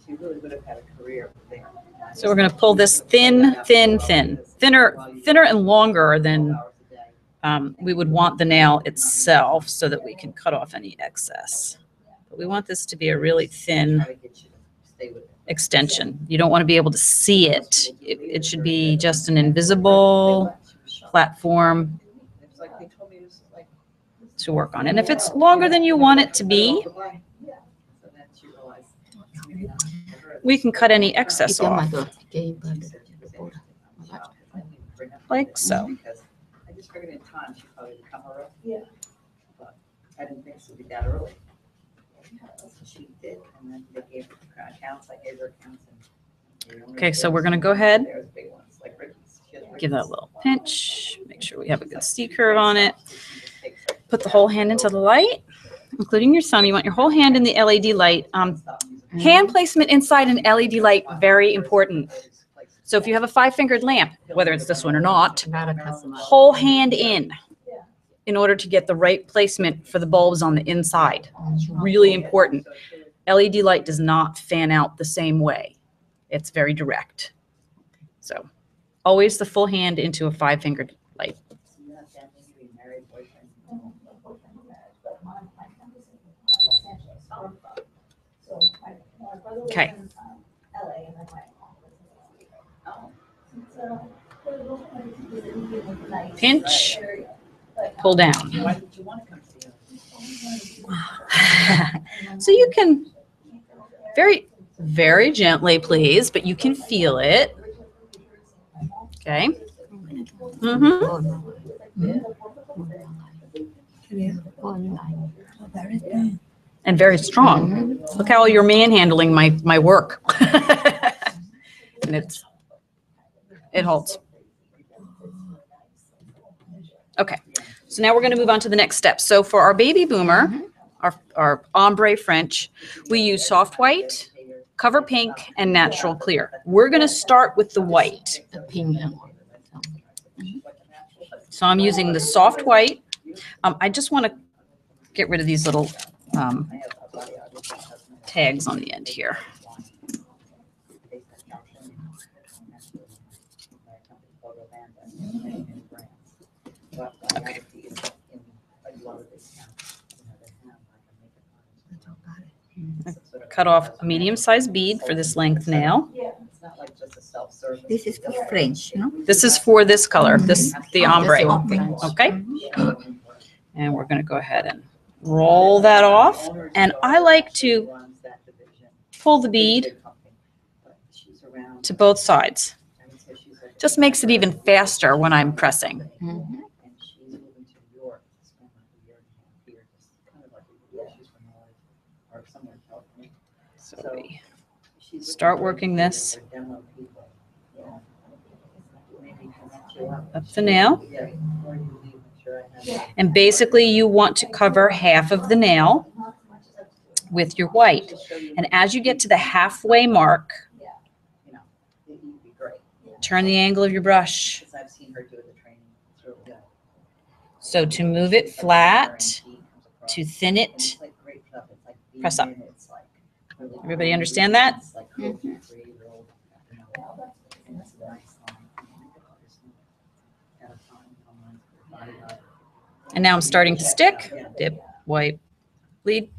she really would have had a career there. So we're going to pull this thin, thin, thin, thinner and longer than we would want the nail itself so that we can cut off any excess. But we want this to be a really thin extension. You don't want to be able to see it. It should be just an invisible platform to work on. And if it's longer than you want it to be, we can cut any excess off, like so. I just figured in time she'd probably become a rep. Yeah. But I didn't think it would be that early. So she did, and then they gave her accounts, I gave her accounts. Okay, so we're going to go ahead, There's big ones, like Ricky's. She has give that a Ricky's. little pinch, make sure we have a good C curve on it. Put the whole hand into the light, including your thumb. You want your whole hand in the LED light. Hand placement inside an LED light, very important. So if you have a 5-fingered lamp, whether it's this one or not, whole hand in order to get the right placement for the bulbs on the inside. It's really important. LED light does not fan out the same way. It's very direct. So always the full hand into a 5-fingered light. Okay. Pinch, pull down. Why did you want to come see us? So you can very, very gently, please, but you can feel it. Okay. And very strong. Look how you're manhandling my work. And it holds. Okay, so now we're going to move on to the next step. So for our baby boomer, our ombre French, we use soft white, cover pink, and natural clear. We're going to start with the white. So I'm using the soft white. I just want to get rid of these little tags on the end here. Okay. Cut off a medium-sized bead for this length nail. It's not like just a self-service. This is for French, no? This is for this color, the ombre. Okay. Okay. And we're going to go ahead and roll that off. And I like to pull the bead to both sides. Just makes it even faster when I'm pressing. Mhm. So we start working this up the nail. And basically you want to cover half of the nail with your white. And as you get to the halfway mark, turn the angle of your brush. So to move it flat, to thin it, press up. Everybody understand that? And now I'm starting to stick. Dip, wipe, bleed.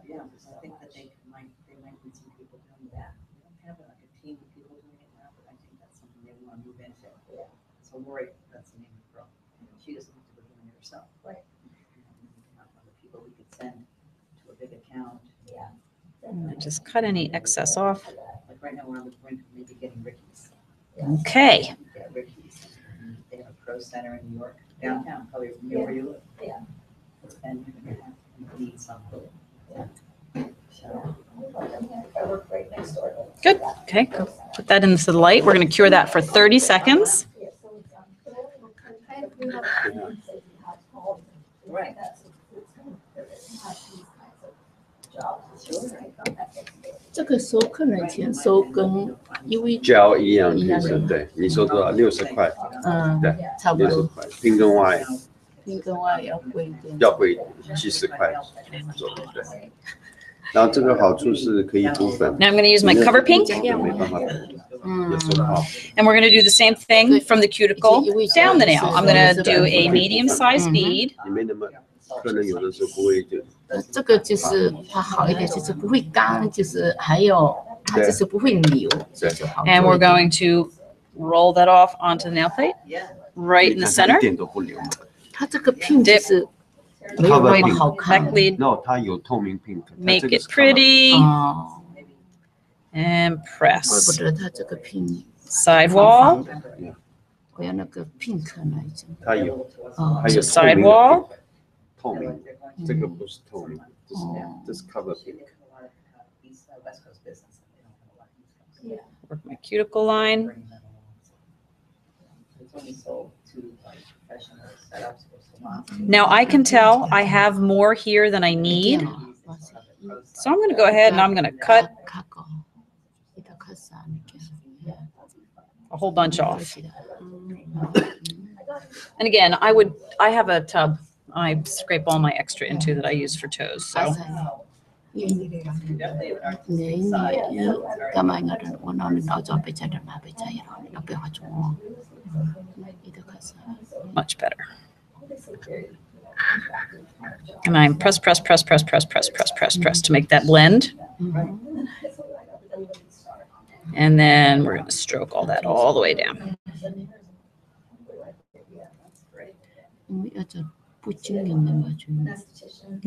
Yeah, because I think that they might need some people doing that. We don't have like a team of people doing it now, but I think that's something they want to move into. So Lori, that's the name of the girl. She doesn't have to go doing it herself. Right. Other people we could send to a big account. And just cut any excess off. Like right now, we're on the brink of maybe getting Ricky's. Okay. Yeah, Ricky's. They have a pro center in New York, downtown, probably near where you live. Yeah. And you're gonna have to need something. Good. Okay. Go put that into the light. We're going to cure that for 30 seconds. Right.这个收客人钱收跟因为胶一样其实对，你说多少？60块，对，差不多60块，拼跟外拼跟外要贵一点。要贵70块左右，对。然后这个好处是可以补粉。 Now I'm going to use my cover pink. 没办法补，有时候好。 And we're going to do the same thing from the cuticle down the nail. I'm going to do a medium-sized bead. 你没那么，客人有的时候不会就。这个就是它好一点，就是不会干，就是还有它就是不会扭，这就好。 And we're going to roll that off onto the nail plate, right in the center. 一点都不流。它这个 pink 就是没有那么好 Back 看。 bleed. No， 它有透明 pink。 Make it pretty 哦， and 怪 press. 不得它这个 pink Side wall, 我要那个 pink 那一种。它有，哦还有 side wall. 透明，这个不是透明，这是 cover pink。 Work my cuticle line. Now I can tell I have more here than I need. So I'm going to go ahead and I'm going to cut a whole bunch off. And again, I have a tub I scrape all my extra into that I use for toes. So much better. And I'm press to make that blend. And then we're going to stroke all that all the way down.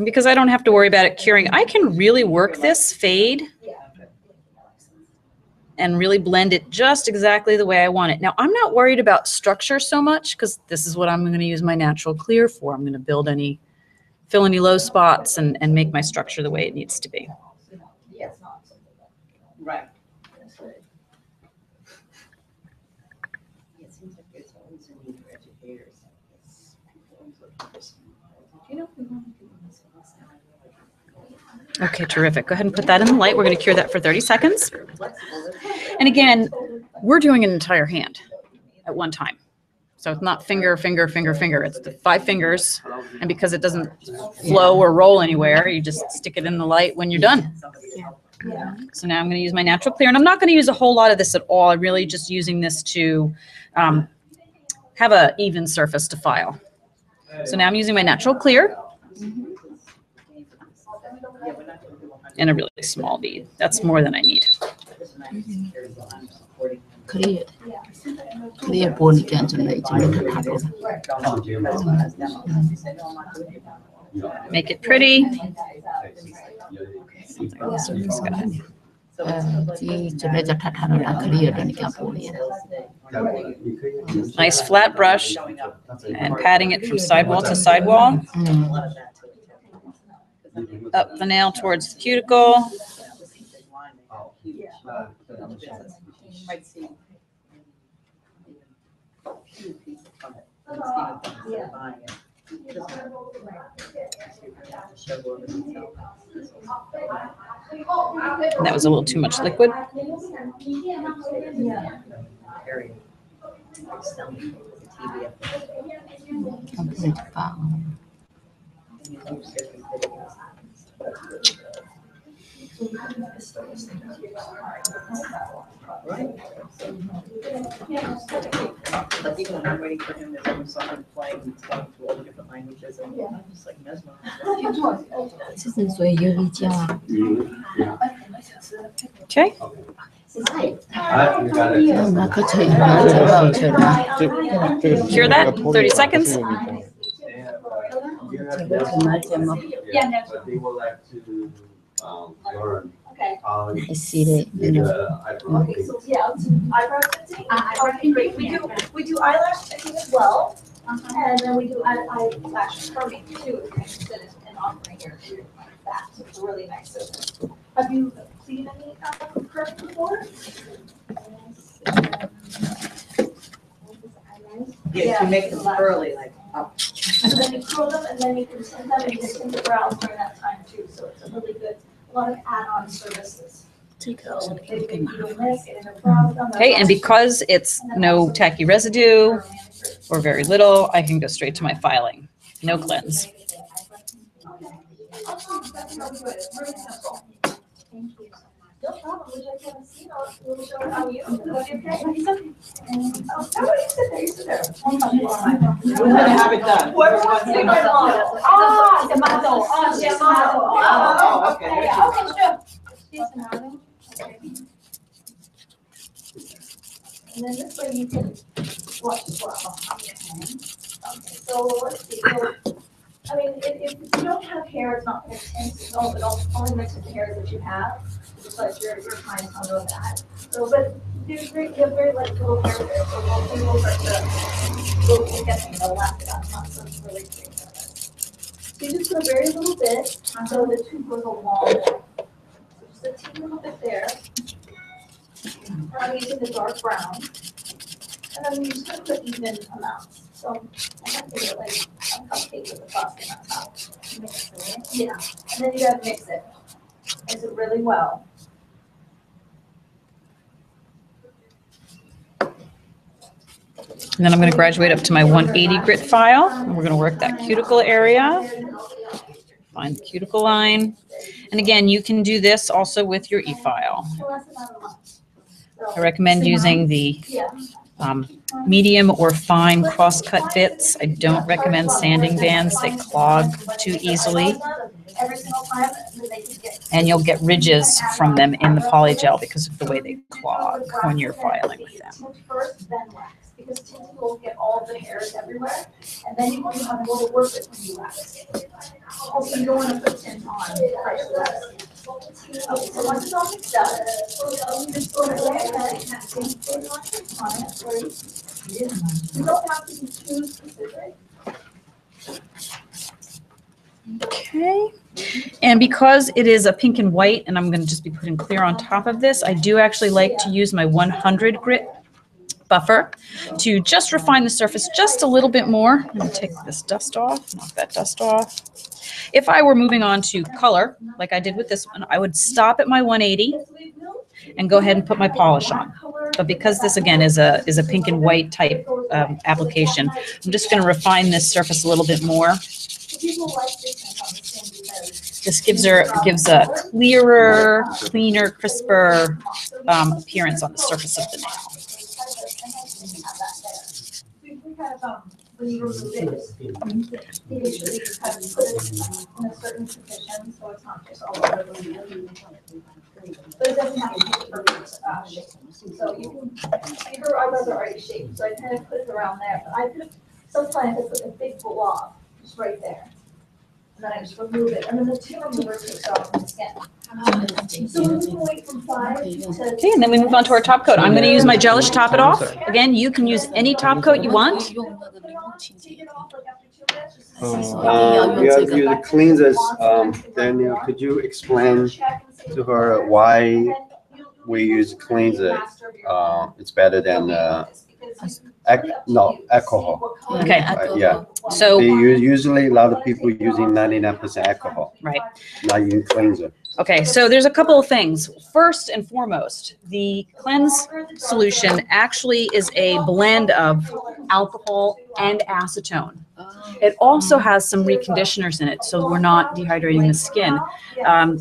Because I don't have to worry about it curing, I can really work this fade and really blend it just exactly the way I want it. Now, I'm not worried about structure so much because this is what I'm going to use my natural clear for. I'm going to fill any low spots and make my structure the way it needs to be. Right. It seems like there's always a need for educators. People always looking for some. You know, we want to do this. Okay, terrific. Go ahead and put that in the light. We're going to cure that for 30 seconds. And again, we're doing an entire hand at one time. So it's not finger, finger, finger, finger. It's the 5 fingers. And because it doesn't flow or roll anywhere, you just stick it in the light when you're done. So now I'm going to use my natural clear. And I'm not going to use a whole lot of this at all. I'm really just using this to have an even surface to file. So now I'm using my natural clear. And a really small bead. That's more than I need. 클리어 보니까 좀 다르다. Make it pretty. 이 전에저 다르다. 클리어니까 보니. Nice flat brush and patting it from sidewall to sidewall. Up the nail towards the cuticle. That was a little too much liquid. Like even when I'm waiting for him, there's always someone playing, he's talking to all the different languages, and I'm just like mesmerized. 这是属于有比较。 Okay. Cure that, 30 seconds. But they would like to learn how I see it. the eyebrow Okay, so yeah, eyebrow tinting. Great. We do eyelash tinting as well, and then we do eyelash perming too. If you're interested in offering your that, so it's a really nice service. Have you seen any perm before? Yeah, you make them curly, like up. And then you curl them, and then you can tint them, and you can tint the brows during that time too. So it's a really good, a lot of add-on services. Okay, and because it's no tacky residue or very little, I can go straight to my filing. No cleanse. No problem. Would you like to have a seat? We'll show it on you. Would that be okay? Oh, you sit there, you sit there. We're gonna have it done. Whoever wants to take my model. Ah, the model. Oh, the model. Oh, okay. Yeah, okay, sure. Here's the model. Okay. And then this way you can watch as well. Okay, so let's see. So, I mean, if you don't have hair, it's not going to tint. It'll only mix with the hairs that you have. It's like your clients don't know that. So, but you have very like little hair there, so we'll start to we'll get them to last about months. So it's really great. So you just do a very little bit so the tube goes along. So just a teeny little bit there. And I'm using the dark brown. And then you just going to put even amounts. So I have to get like a cupcake with the frosting on top. Mix it. Yeah. And then you gotta mix it. Mix it really well. And then I'm going to graduate up to my 180 grit file. And we're going to work that cuticle area. Find the cuticle line. And again, you can do this also with your e-file. I recommend using the medium or fine cross-cut bits. I don't recommend sanding bands. They clog too easily. And you'll get ridges from them in the polygel because of the way they clog when you're filing with them. First, then wax. Because tinting will get all the hairs everywhere, and then you have more to work with when you wax. Also, you don't want to put tint on fresh wax. Okay, so once it's all mixed up, you just go ahead and on it. You don't have to be too specific. Okay. And because it is a pink and white, and I'm going to just be putting clear on top of this, I do actually like to use my 100 grit buffer to just refine the surface just a little bit more. I'm going to take this dust off, knock that dust off. If I were moving on to color, like I did with this one, I would stop at my 180 and go ahead and put my polish on. But because this, again, is a pink and white type application, I'm just going to refine this surface a little bit more. This gives a clearer, cleaner, crisper appearance on the surface of the nail. When you remove it, just make sure you kind of put it in a certain position so it's not just all over the but it doesn't have to be perfect shape. So you can, see her eyebrows are already shaped, so I kind of put it around there. But I put, sometimes I put a big blob just right there. And then I just remove it, and then the tint remover takes it off from the skin. So we can wait from 5 to. Okay, and then we move on to our top coat. I'm going to use my gelish to top it off. Again, you can use any top coat you want. We are using cleansers. Daniel, could you explain to her why we use cleanser? It's better than alcohol. Okay. Yeah. So, Usually a lot of people using 99% alcohol, right. not using cleanser. Okay, so there's a couple of things. First and foremost, the cleanse solution actually is a blend of alcohol and acetone. It also has some reconditioners in it, so we're not dehydrating the skin.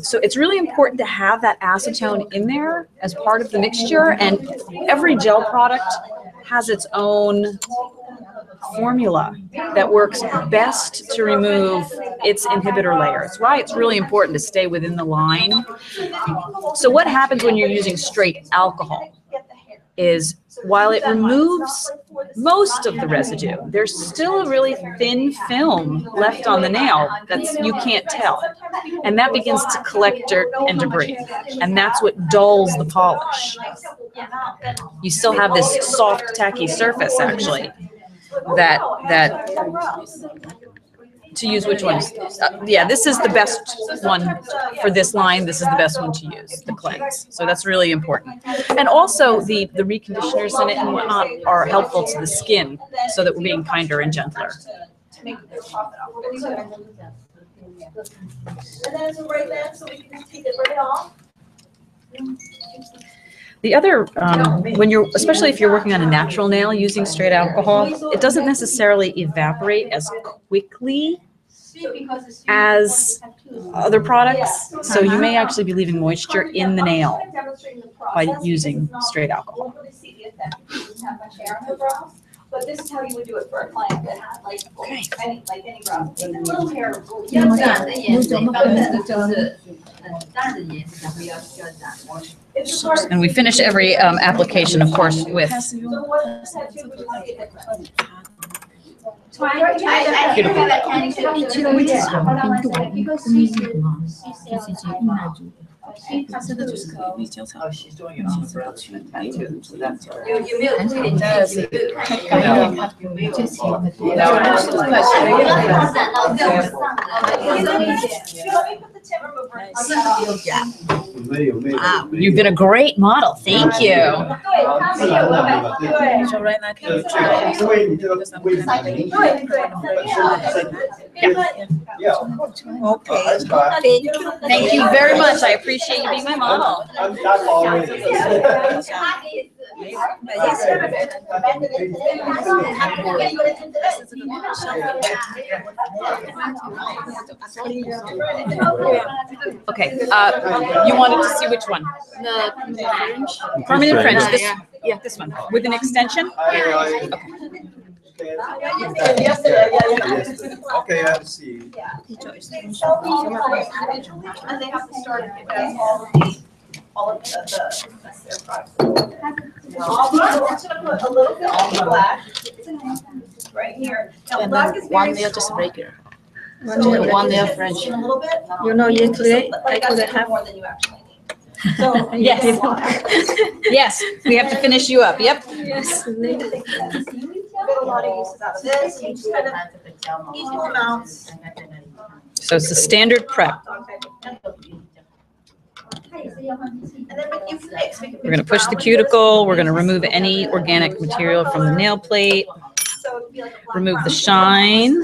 So it's really important to have that acetone in there as part of the mixture, and every gel product has its own formula that works best to remove its inhibitor layer. It's why it's really important to stay within the line. So what happens when you're using straight alcohol is while it removes most of the residue, there's still a really thin film left on the nail that's you can't tell. And that begins to collect dirt and debris. And that's what dulls the polish. You still have this soft, tacky surface, actually, that to use which ones? Yeah, this is the best one for this line. This is the best one to use, the cleanse. So that's really important. And also the reconditioners in it and whatnot are helpful to the skin so that we're being kinder and gentler. And then so right then, so we can just take it right off. The other, when you're, especially if you're working on a natural nail using straight alcohol, it doesn't necessarily evaporate as quickly as other products. So you may actually be leaving moisture in the nail by using straight alcohol. But this is how you would do it for a client that had like any brows. Even little hair. And we finish every application, of course, with Oh, she's doing it on the brow tattoo, so that's all right. Wow, you've been a great model. Thank you. Thank you very much. I appreciate you being my model. Okay, you wanted to see which one? The permanent fringe. This, yeah, this one with an extension. Okay. Okay, I see. And they have to start all of the products. I'm just gonna put a little bit of black right here. Now, black is One very nail just strong. regular. So One nail French. a little bit. You know, yesterday Like I could that's have. more than you actually need. So Yes. Yes, we have to finish you up. Yep. Yes. get a lot of uses out of this. You just kind of equal amounts. So it's the standard prep. And then when you fix, we can We're going to push the cuticle. We're going to remove any organic material from the nail plate. So it'd be like a black Remove the brown. shine.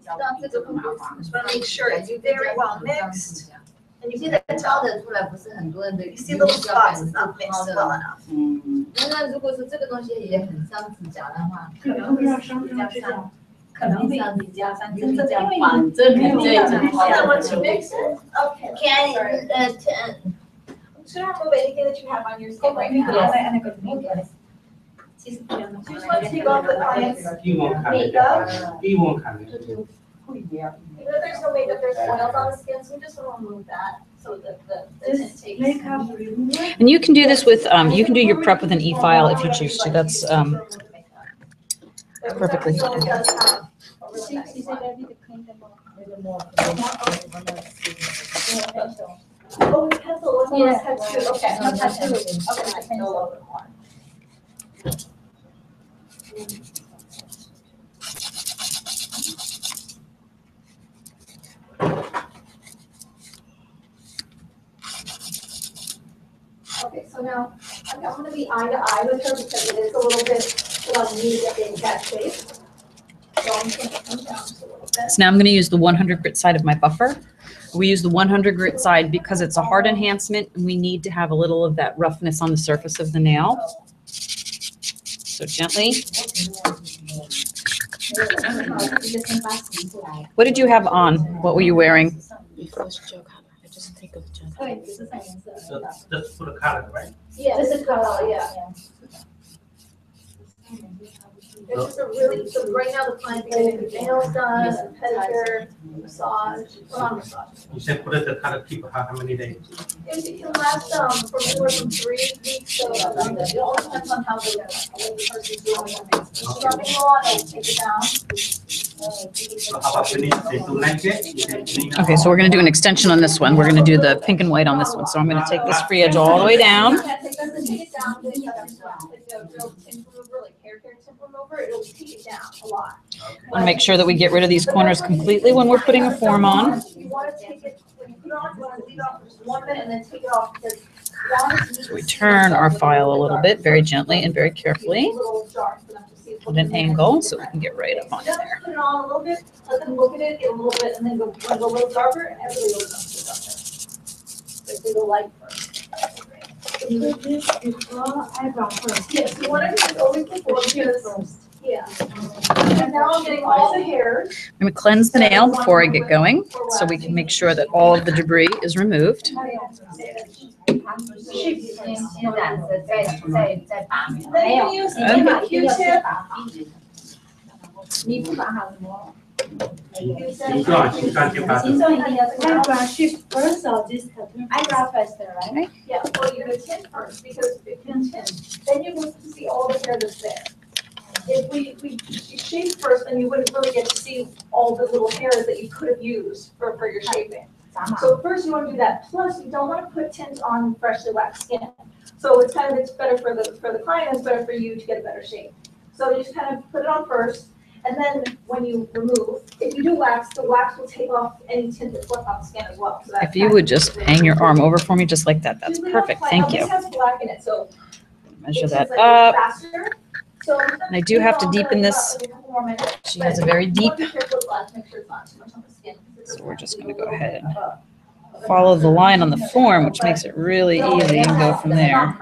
Just want to make sure it's very well mixed. And you see that you see little spots, it's not mixed well enough. And then once you mix it, okay. I'm just gonna remove anything that you have on your skin right now. You just want to take off the client's makeup. Even if there's no makeup, there's oils on the skin, so we just want to remove that so that the tint This takes. makeup remover. And you can do this with, you can do your prep with an e-file if you choose to. That's perfectly fine. It does have a really nice She's one. ready to clean them all. Oh, pencil, what's on Yeah. this tattoo? Okay, no tattoo. Okay, I can go a little bit more. Okay, so now I'm gonna be eye to eye with her because it is a little bit, well, me to get in that shape. So I'm just gonna come down just a little bit. So now I'm going to use the 100 grit side of my buffer. We use the 100 grit side because it's a hard enhancement and we need to have a little of that roughness on the surface of the nail. So gently. What did you have on? What were you wearing? I just take a gel. 对，只是三颜色。 Just for the color, right? Yeah, this is color, yeah. It's just a really, so right now the client's getting the nails done, pedicure, massage, well, not massage. You said put it the color keep how many days? It can last, from anywhere from 3 weeks, so it all depends on how the person's doing. If it's rubbing a lot, I'll take it down. So how about finish say 2 nights yet? You can clean up. Okay, so we're going to do an extension on this one. We're going to do the pink and white on this one. So I'm going to take this free edge all the way down. Yeah, take it down, then you have to, real tint remover, like hair care tint remover, it'll take it down a lot. Okay. I want to make sure that we get rid of these corners completely when we're putting a form on. You want to take it, when you put it on, you want to leave it off for just 1 minute and then take it off because. So we turn our file a little bit, very gently and very carefully. At an angle so we can get right up on Just there. put it on a little bit, let them look at it, get a little bit, and then go a little darker, and everybody will come to darker. Like, do the light first. So this before eyebrow first. Yes, you want everything always before because, yeah. And now I'm getting all the hairs. I'm going to cleanse the nail before I get going so we can make sure that all of the debris is removed. Then you use the Q-tip. 你不把它什么？形状形状就把形状一定要 eyebrow shape first or this tattoo? Eyebrow first, right? Yeah, well, you go tint first because if you tint, then you get to see all the hair that's there. If we shape first, then you wouldn't really get to see all the little hairs that you could have used for your shaping. So first you want to do that. Plus, you don't want to put tint on freshly waxed skin. So it's better for the client, it's better for you to get a better shape. So you just kind of put it on first, and then when you remove, if you do wax, the wax will take off any tint that's left on the skin as well. So that's If you would just hang your arm over for me just like that, that's usually not perfect. quite- Thank This you. has black in it, so Measure it's that just, like, up. faster. So And I do have to deepen this. a couple more minutes, She but has a very you deep, wanna be careful with black, make sure it's not too much on the skin. so we're just going to go ahead and follow the line on the form, which makes it really easy, and go from there.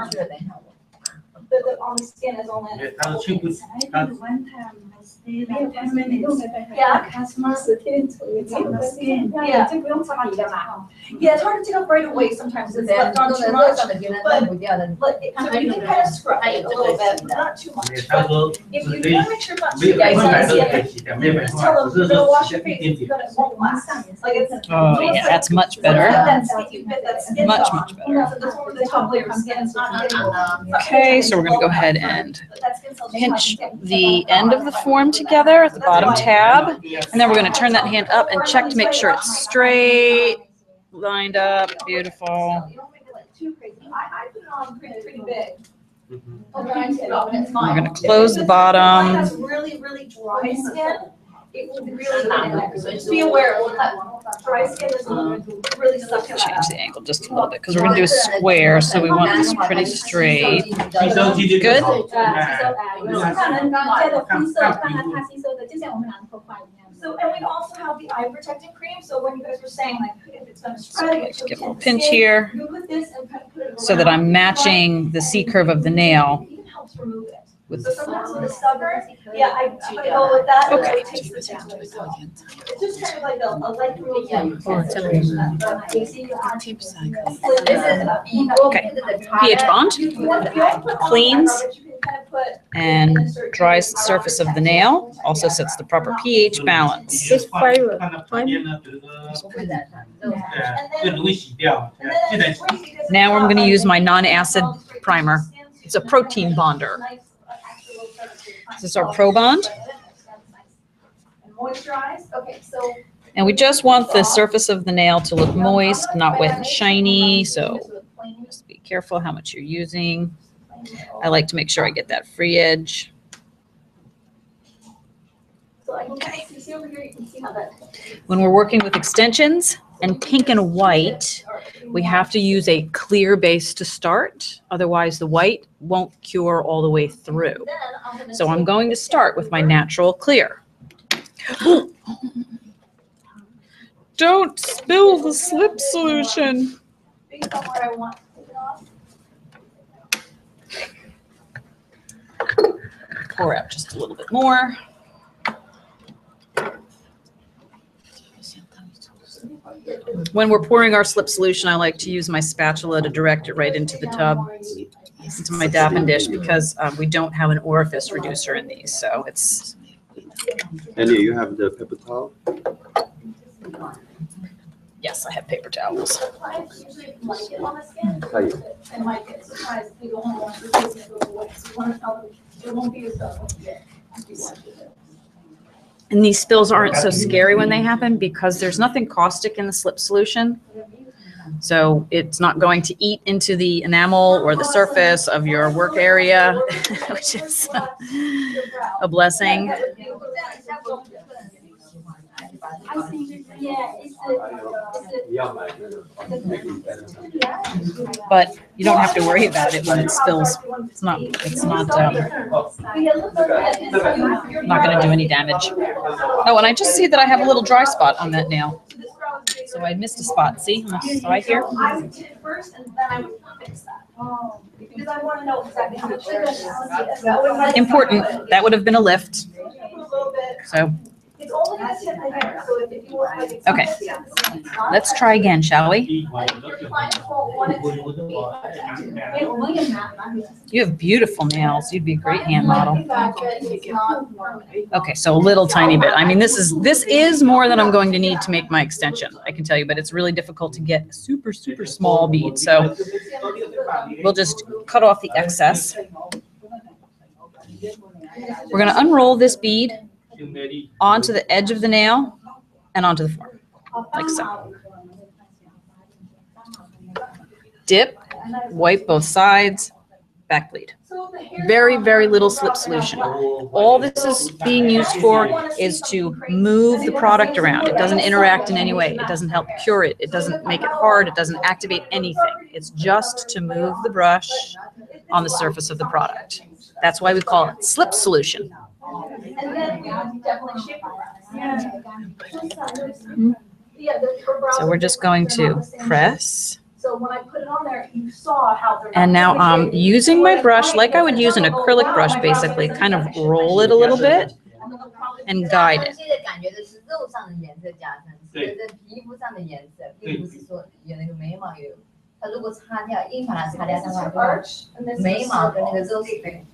The on the skin is only. Yeah, 它的去不 I did one time, I stayed like 10 minutes. Yeah. Customer on the skin. Yeah. Yeah, it's hard to take off right away sometimes, it's left on too much, but you can kind of scrub it a little bit, not too much. 差不多 If 是 you 可以 want to make sure it's not 没 too 有百分百 guys 都 on 可以 the 洗掉，没有百 just 分 tell 百， them 只 you're 是 gonna 说 wash 洗 your 一 face, 点点。 but it won't last. Like it's. Oh, yeah, that's much better. That skin, you bit that skin Much, off. much better. So this one with the top layer of skin is not getting. Okay, so we're going to go ahead and That skin cell just pinch like- the end of the form together at the bottom tab. And then we're going to turn that hand up and check to make sure it's straight, lined up, beautiful. You don't make it like too crazy. I put it on pretty big. Mhm. And then I take it off and it's We're fine. going to close the If the client bottom. has really, really dry skin, it will really get in there. So just be aware, it will cut. Dry skin is really suck it Change out. the angle just a little bit because we're going to do a square, so we want this pretty straight. 吸收肌就 Good. 好哎 So, and we also have the eye protecting cream, so when you guys were saying like, if it's gonna So spread. I like it's to give a gonna little pinch skin, here You put this and kind of put it so that around. I'm matching the C curve of the nail It even helps remove it. with So sometimes with the stubborn, yeah, I'm gonna go with that, and Okay. it takes the tint away as well. It's just kind of like a light removal. Okay. pH bond, You want to put all the cleans, eyebrow, but you can kind and dries the surface of the nail. Also sets the proper pH balance. It's fiber. Now I'm going to use my non-acid primer. It's a protein bonder. This is our Pro Bond. And we just want the surface of the nail to look moist, not wet and shiny. So just be careful how much you're using. I like to make sure I get that free edge. Okay. When we're working with extensions and pink and white, we have to use a clear base to start. Otherwise, the white won't cure all the way through. So I'm going to start with my natural clear. Don't spill the slip solution. Pour out just a little bit more. When we're pouring our slip solution, I like to use my spatula to direct it right into the tub, into my dappen dish, because we don't have an orifice reducer in these, so it's... Ellie, you have the paper towel? Yes, I have paper towels. And these spills aren't so scary when they happen because there's nothing caustic in the slip solution. So it's not going to eat into the enamel or the surface of your work area, which is a blessing. But you don't have to worry about it when it spills. It's not going to do any damage. Oh, and I just see that I have a little dry spot on that nail. So I missed a spot. See, on the side here. I would tint first and then I would fix that. Oh, because I want to know exactly how much there is. Important. That would have been a lift. So. It's only going to tint my hair, so if you want to Okay, let's try again, shall we? You have beautiful nails. You'd be a great hand model. Okay, so a little tiny bit. I mean, this is more than I'm going to need to make my extension, I can tell you, but it's really difficult to get a super, super small bead. So we'll just cut off the excess. We're going to unroll this bead onto the edge of the nail and onto the form, like so. Dip, wipe both sides, back bleed. Very, very little slip solution. All this is being used for is to move the product around. It doesn't interact in any way. It doesn't help cure it. It doesn't make it hard. It doesn't activate anything. It's just to move the brush on the surface of the product. That's why we call it slip solution. And then definitely shape So we're just going to press. So when I put it on there, you saw how they're and now I'm using my brush like I would use an acrylic brush, basically, kind of roll it a little bit and guide it.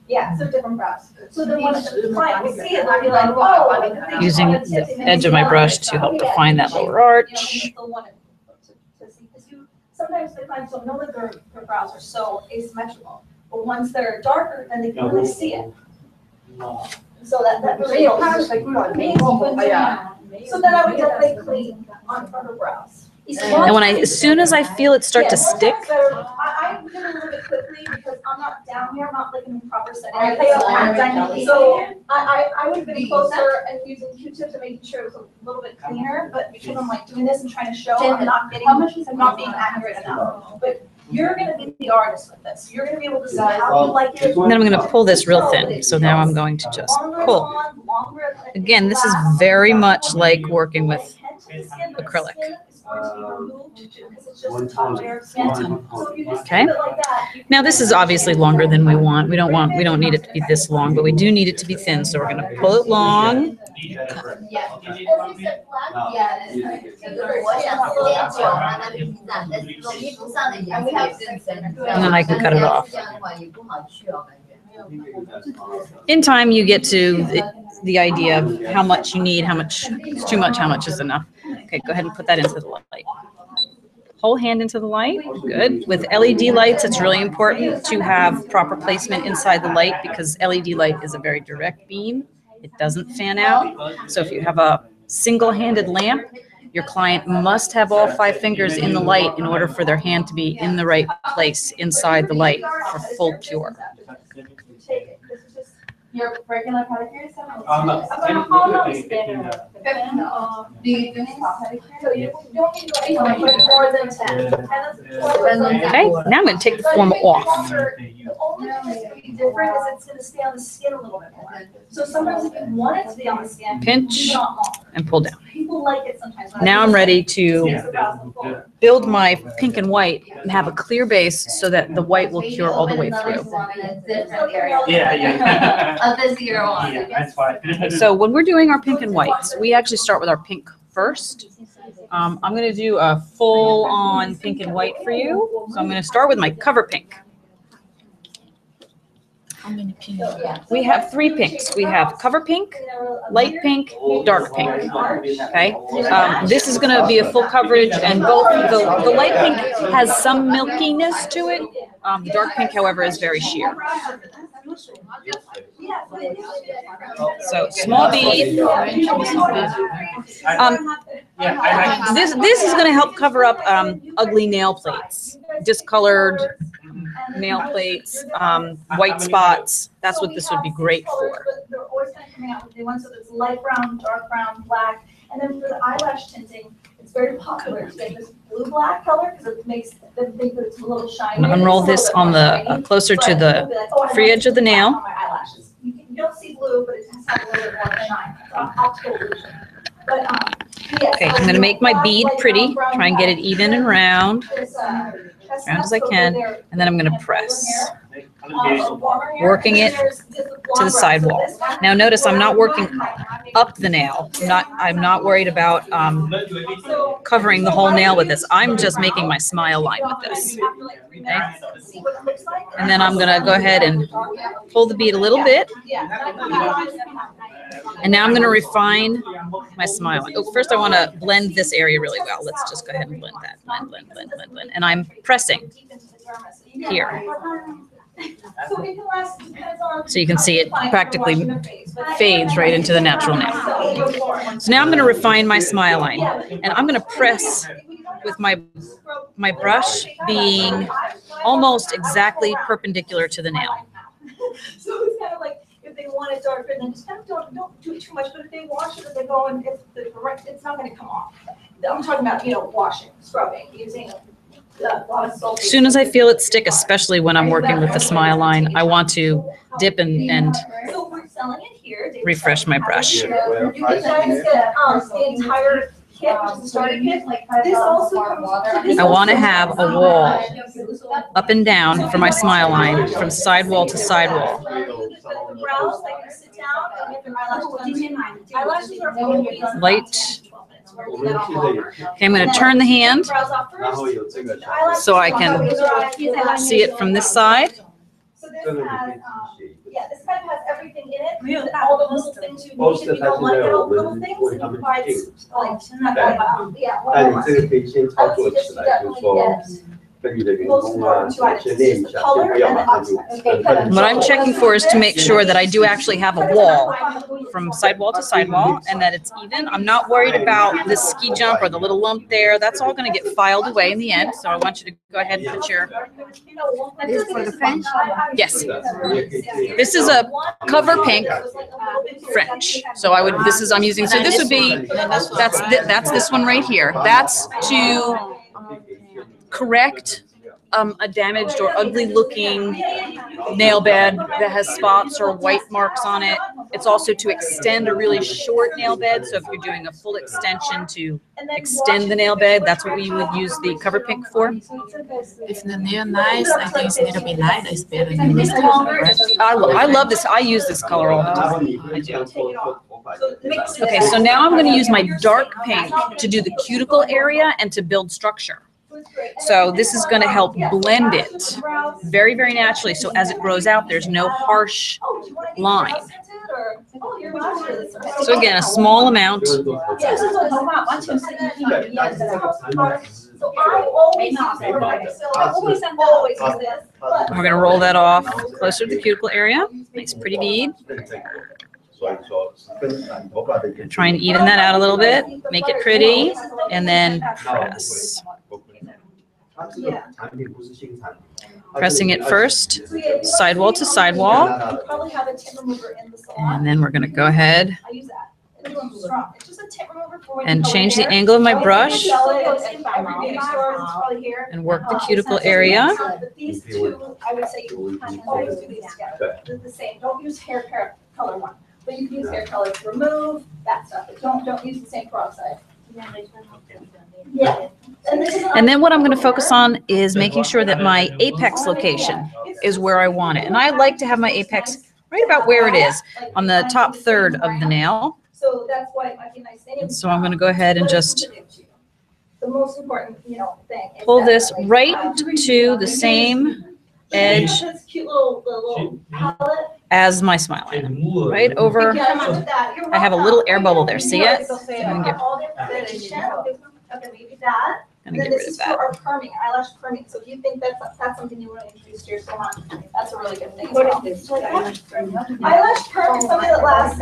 Yeah, so different brows. So then when the client will see it, they'll be like, oh. Using the edge of my brush to help define that lower arch. Sometimes the clients don't know that their brows are so asymmetrical, but once they're darker, then they can really see it. So that real so then I would definitely clean on her brows. And as soon as I feel it start to stick. I do it a little bit quickly because I'm not down here, I'm not like in the proper setting. So I would have been closer and using Q-tips and making sure it was a little bit cleaner, but because I'm like doing this and trying to show, I'm not being accurate enough. But you're going to be the artist with this. You're going to be able to see how you like it. And then I'm going to pull this real thin. So now I'm going to just pull. Again, this is very much like working with acrylic. Okay. Now this is obviously longer than we want. We don't need it to be this long, but we do need it to be thin. So we're going to pull it long. And then I can cut it off. In time, you get to the idea of how much you need, how much is too much, how much is enough. Okay, go ahead and put that into the light. Whole hand into the light, good. With LED lights, it's really important to have proper placement inside the light because LED light is a very direct beam. It doesn't fan out. So if you have a single-handed lamp, your client must have all 5 fingers in the light in order for their hand to be in the right place inside the light for full cure. Your regular pedicure? No. Do you do pedicure? So you don't need to like more than 10. Okay, now I'm going to take the form off. The only thing that's going to be different is it's going to stay on the skin a little bit more. So sometimes if you want it to be on the skin, Pinch and pull down. people like it sometimes. Now I'm ready to build my pink and white and have a clear base so that the white will cure all the way through. Yeah. A busier one. Yeah, that's fine. So when we're doing our pink and whites, we actually start with our pink first. I'm going to do a full-on pink and white for you. So I'm going to start with my cover pink. How many pink? We have 3 pinks. We have cover pink, light pink, dark pink. Okay, this is going to be a full coverage, and both the light pink has some milkiness to it. The dark pink, however, is very sheer. So small bead. This is going to help cover up ugly nail plates, discolored nail plates, white spots. That's what this would be great for. They're always kind of coming out with new ones, so there's light brown, dark brown, black, and then for the eyelash tinting, it's very popular to get this blue-black color because it makes them think that it's a little shiny. I'm going to unroll this on the closer to the free edge of the nail. You don't see blue, but it has a little bit more shine. It's an optical illusion. But, Okay, I'm going to make my bead pretty, try and get it even and round, round as I can, and then I'm going to press, working it to the sidewall. Now notice I'm not working up the nail. I'm not worried about covering the whole nail with this. I'm just making my smile line with this. Okay? And then I'm going to go ahead and pull the bead a little bit. And now I'm going to refine my smile line. Oh, first I want to blend this area really well. Let's just go ahead and blend that. Blend. And I'm pressing here. So you can see it practically fades right into the natural nail. So now I'm going to refine my smile line. And I'm going to press with my brush being almost exactly perpendicular to the nail. So it's kind of like, if they want it darker, then just kind of don't do it too much. But if they wash it, if they go and if the correct, it's not going to come off. I'm talking about, washing, scrubbing, using a lot of soap. As soon as I feel it stick, especially when I'm working with the smile line, I want to dip and So we're selling it here. refresh my brush. You can guys get the entire kit, which is the starter kit. This also comes. I want to have a wall up and down for my smile line from sidewall to sidewall. Brows, like you sit down and get your eyelashes done. Eyelashes are always Light. Okay, I'm going to turn the hand so I can see it from this side. So this has, this kind of has everything in it, all the little things you need. If you don't like all the little things, it provides like, yeah. 但你这个可以先操作起来，就是说跟你的员工啊，先练一下，先不要马上就。 What I'm checking for is to make sure that I do actually have a wall from sidewall to sidewall and that it's even. I'm not worried about this ski jump or the little lump there. That's all going to get filed away in the end. So I want you to go ahead and put your. This is for the French? Yes. This is a cover pink French. So I'm using, so this would be, that's this one right here. That's to correct a damaged or ugly looking nail bed that has spots or white marks on it. It's also to extend a really short nail bed. So if you're doing a full extension to extend the nail bed, that's what we would use the cover pink for. If the nail nice, I think it's a little bit light. It's better than this color. I love this. I use this color all the time. I do. Okay, so now I'm going to use my dark pink to do the cuticle area and to build structure. So this is going to help blend it very, very naturally. So as it grows out, there's no harsh line. So again, a small amount. We're going to roll that off closer to the cuticle area. Nice pretty bead. Try and even that out a little bit, make it pretty, and then press. Pressing it first, sidewall to sidewall. And then we're going to go ahead and change the angle of my brush and work the cuticle area. These two, I would say you kind of always do these together. They're the same. Don't use hair color one, but you can use hair color to remove that stuff. But don't use the same peroxide. Yeah. And then what I'm going to focus on is making sure that my apex location is where I want it. And I like to have my apex right about where it is, on the top third of the nail. So that's why it might be nice. And so I'm going to go ahead and just the most important, thing. pull this right to the same edge as my smile line, right over. I have a little air bubble there. See it? I'm going to get rid of that. Our perming, eyelash perming. So if you think that's something you want to introduce to your salon, that's a really good thing. Eyelash perm is something that lasts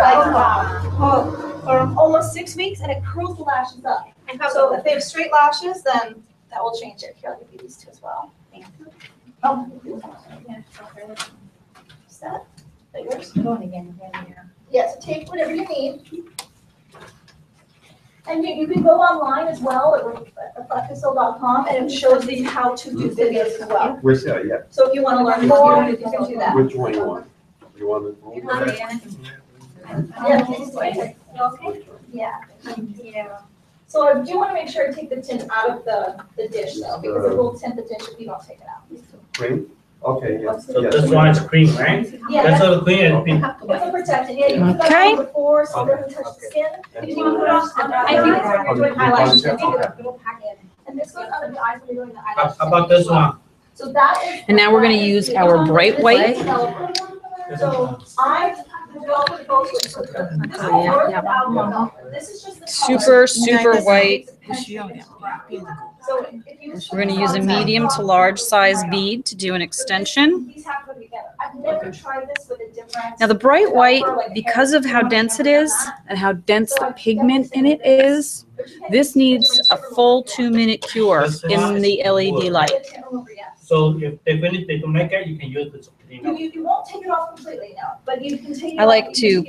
almost 6 weeks, and it curls the lashes up. So if they have straight lashes, then that will change it. Here, I'll give you these two as well. Oh. Is that yours? Yes, take whatever you need. And you can go online as well at refectcoil.com, and it shows you how to do videos as well. Where's that? Yeah. So if you want to learn more, you can do that. Which one you want? You want it? Yeah. So I do want to make sure to take the tint out of the dish though, because it will tint the dish if you don't take it out. Cream? Okay, yeah. So this one is cream, right? Yeah, That's all the cream and pink. it's a protectant. Yeah, you put that Okay. on before so it doesn't touch the skin. If you want to put it on when you're doing eyelashes. And this goes under the eyes when you're doing the eyelashes. How about this one? So that is. And now we're going to use our bright white. So I developed both. This is just the Super, super white. So if you. We're going to use a medium to large size bead to do an extension. These have to go together. I've never tried this with a different. Now the bright white, because of how dense it is and how dense the pigment in it is, this needs a full 2-minute cure in the LED light. So if they finish, they don't make it, you can use this. You won't take it off completely now, but you can take it. I like to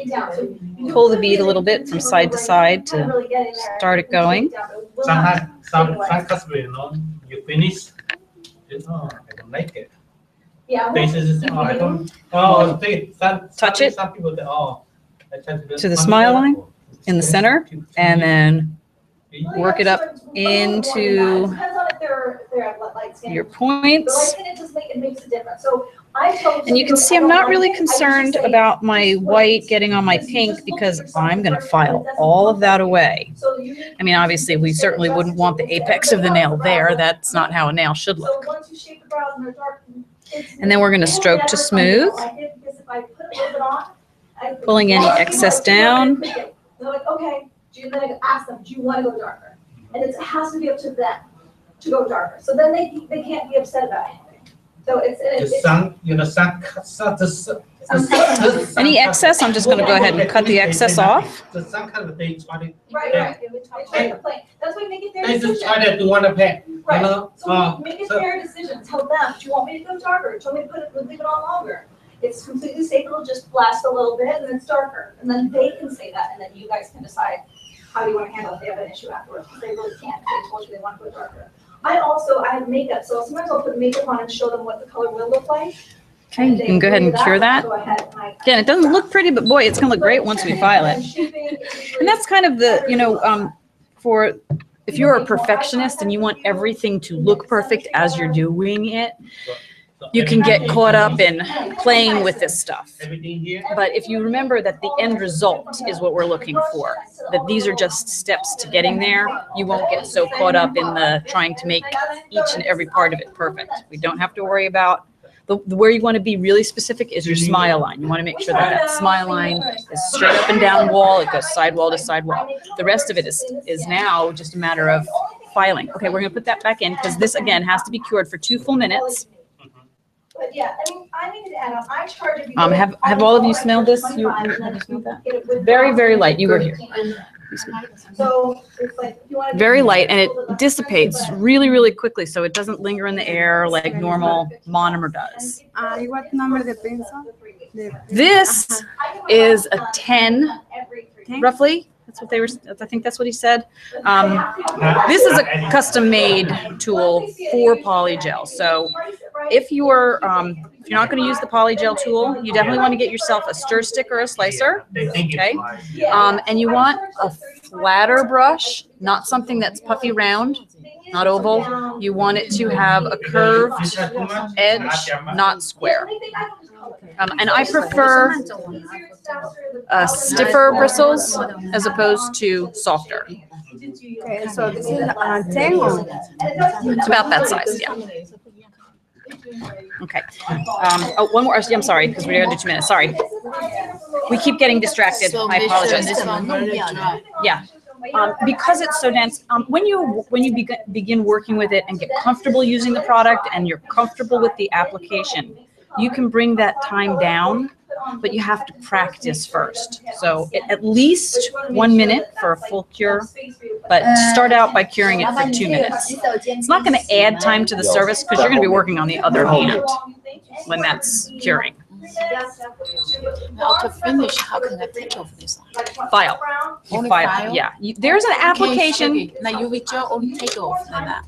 pull the bead a little bit from side to side to start it going. Some customers, you finish, I don't like it. Yeah. This is, I don't, Touch it. Some people, I try to do To the smile line in the center, and then work it up into your points. And you can see I'm not really concerned about my white getting on my pink because I'm going to file all of that away. I mean, obviously, we certainly wouldn't want the apex of the nail there. That's not how a nail should look. And then we're going to stroke to smooth, pulling any excess down. They're like, okay, then I ask them, do you want to go darker? And it has to be up to them to go darker. So then they can't be upset about anything. So it's Any excess, I'm just going to go ahead and cut the excess off. The sun kind of thing, right. That's why make it their they just decision. try to want to pay. Right. So make it their decision. Tell them, do you want me to go darker? Do you want me to leave it on longer? It's completely safe. It'll just blast a little bit and then it's darker. And then they can say that, and then you guys can decide how you want to handle it if they have an issue afterwards. Because they really can't. They told you they want to go darker. I have makeup, so sometimes I'll put makeup on and show them what the color will look like. Okay, you can go ahead and cure that. Again, it doesn't look pretty, but boy, it's going to look great once we file it. And that's kind of the, for if you're a perfectionist and you want everything to look perfect as you're doing it, you can get caught up in playing with this stuff. Everything here. But if you remember that the end result is what we're looking for, that these are just steps to getting there, you won't get so caught up in the trying to make each and every part of it perfect. We don't have to worry about where you want to be really specific is your smile line. You want to make sure that that smile line is straight up and down wall. It goes sidewall to sidewall. The rest of it is now just a matter of filing. Okay, we're going to put that back in because this, again, has to be cured for 2 full minutes. But yeah, I mean, I needed to add on, I charge if you. Have all of you smelled this? Have you smelled that? Very, very light. You were here. So it's like, you want to. Very light, and it dissipates really, really quickly, so it doesn't linger in the air like normal monomer does. What number the pencil? This is a 10, roughly. That's what they were. I think that's what he said. This is a custom-made tool for Polygel. So if you're not going to use the Polygel tool, you definitely want to get yourself a stir stick or a slicer. Okay, and you want a flatter brush, not something that's puffy round, not oval. You want it to have a curved edge, not square. And I prefer stiffer bristles as opposed to softer. Okay, so this is 10 or? It's about that size, yeah. Okay. Oh, one more. I'm sorry, because we're going to do 2 minutes. Sorry. We keep getting distracted. I apologize. Yeah. Because it's so dense, when you begin working with it and get comfortable using the product and you're comfortable with the application, you can bring that time down, but you have to practice first. So at least 1 minute for a full cure, but start out by curing it for 2 minutes. It's not going to add time to the service because you're going to be working on the other hand when that's curing. Now to finish, how can I take off this one? File. You Only file. file? Yeah. There's an application. Now UV gel only take off like that.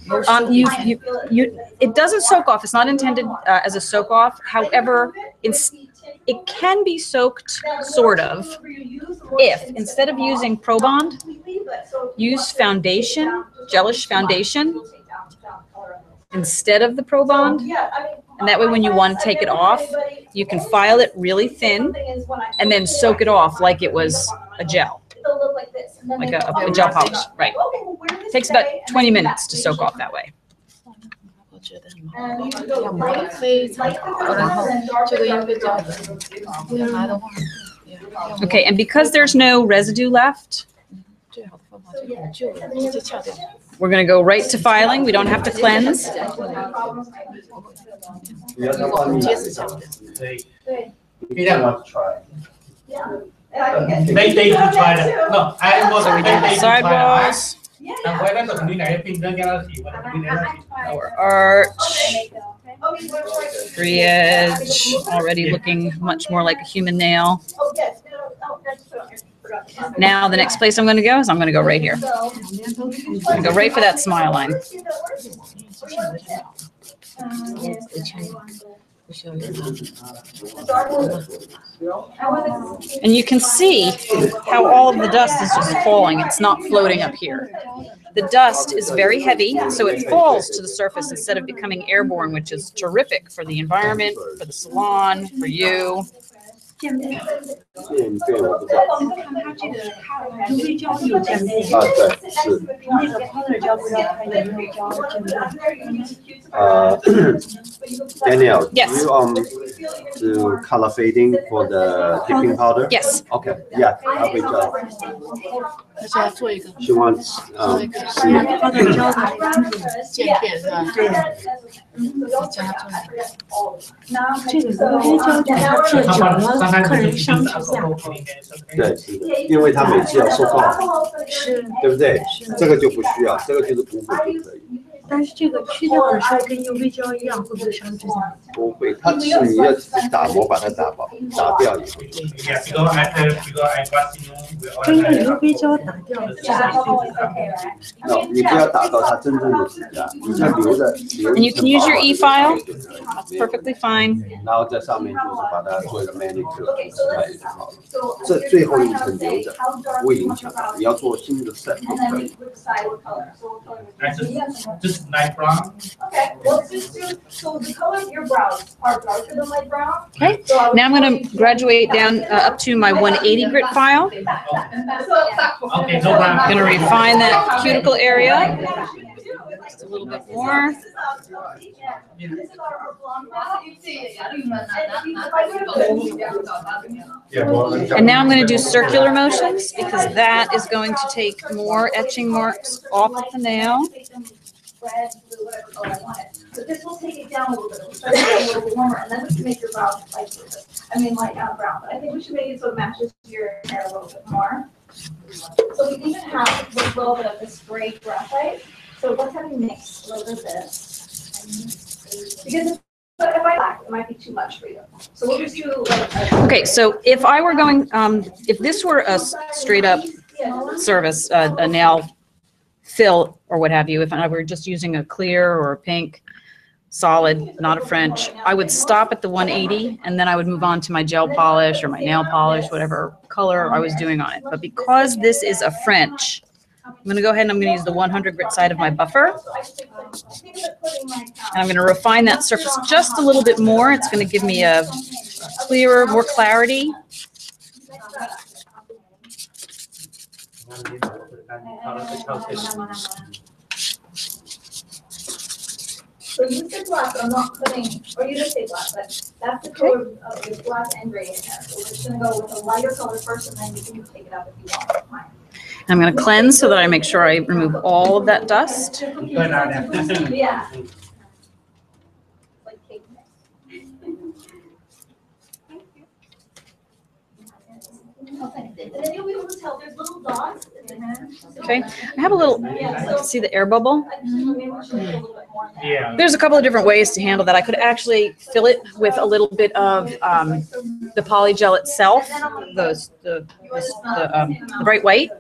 It doesn't soak off. It's not intended as a soak off. However, it can be soaked, sort of, if instead of using Pro Bond, use foundation, gelish foundation, instead of the Pro Bond. And that way, when you want to take it off, you can file it really thin and then soak it off like it was a gel, like a gel polish. Right. It takes about 20 minutes to soak off that way. Okay, and because there's no residue left, we're going to go right to filing. We don't have to cleanse. Make day to try that. No, I was a day to try Sidewalls. Lower arch. Free edge. Already looking much more like a human nail. Now the next place I'm going to go is I'm going to go right here. I'm going to go right for that smile line. And you can see how all of the dust is just falling. It's not floating up here. The dust is very heavy, so it falls to the surface instead of becoming airborne, which is terrific for the environment, for the salon, for you. 渐变我不知道。它这个UV胶有渐变。啊，对，是。那个 color 胶不知道它有没有胶渐变。Danielle, Yes. do you do color fading for the dipping powder? Yes. Okay. Yeah, I will just. 而且要做一个 She wants see. 它的胶的渐变是吧？对。加重。这个 UV 胶就是它贴久了，客人上指甲。对，是的，因为它每次要收购，是，对不对？这个就不需要，这个就是补补就可以。 但是这个去掉的时候跟 UV 胶一样，会不会伤指甲？不会，它只是你要打磨把它打掉以后。跟一个 UV 胶打掉指甲会不会？ No, 你不要打到它真正的指甲，你就留着。And you can use your e-file. That's perfectly fine. 然后在上面就是把它做一个 manicure， 就好了。这最后一层留着，不会影响。你要做新的 set 都可以。 Just night brown. Okay, well, just do, so the color of your brow brows are darker than light brown. Okay, So I would now I'm going to probably- graduate down up to my 180 grit file. Okay, no problem. I'm going to refine that cuticle area just a little bit more. This is our blonde brow. If I go to And now I'm going to do circular motions because that is going to take more etching marks off of the nail. red, blue, whatever color I want it. But this will take it down a little bit, it'll start to get a little bit warmer, and then we can make your brows light, light brown. But I think we should make it so it matches your hair a little bit more. So we even have a little bit of this gray graphite. So let's have you mix a little bit of this. Because if I black, it might be too much for you. So we'll just do like. Okay, so if I were going, if this were a straight up service, a nail fill or what have you, if I were just using a clear or a pink solid, not a French, I would stop at the 180 and then I would move on to my gel polish or my nail polish, whatever color I was doing on it. But because this is a French, I'm going to go ahead and I'm going to use the 100 grit side of my buffer. And I'm going to refine that surface just a little bit more. It's going to give me a clearer, more clarity. So you said black, but I'm not putting, or you didn't say black, but that's the color of your black and gray in there. So we're just gonna go with a lighter color first, and then you can take it up if you want. Fine. I'm going to cleanse so that I make sure I remove all of that dust. Yeah. Like cake mix. And then you'll be able to tell there's little dots in the hand. Okay, I have a little, you can see the air bubble. Yeah. There's a couple of different ways to handle that. I could actually fill it with a little bit of the polygel itself, the bright white.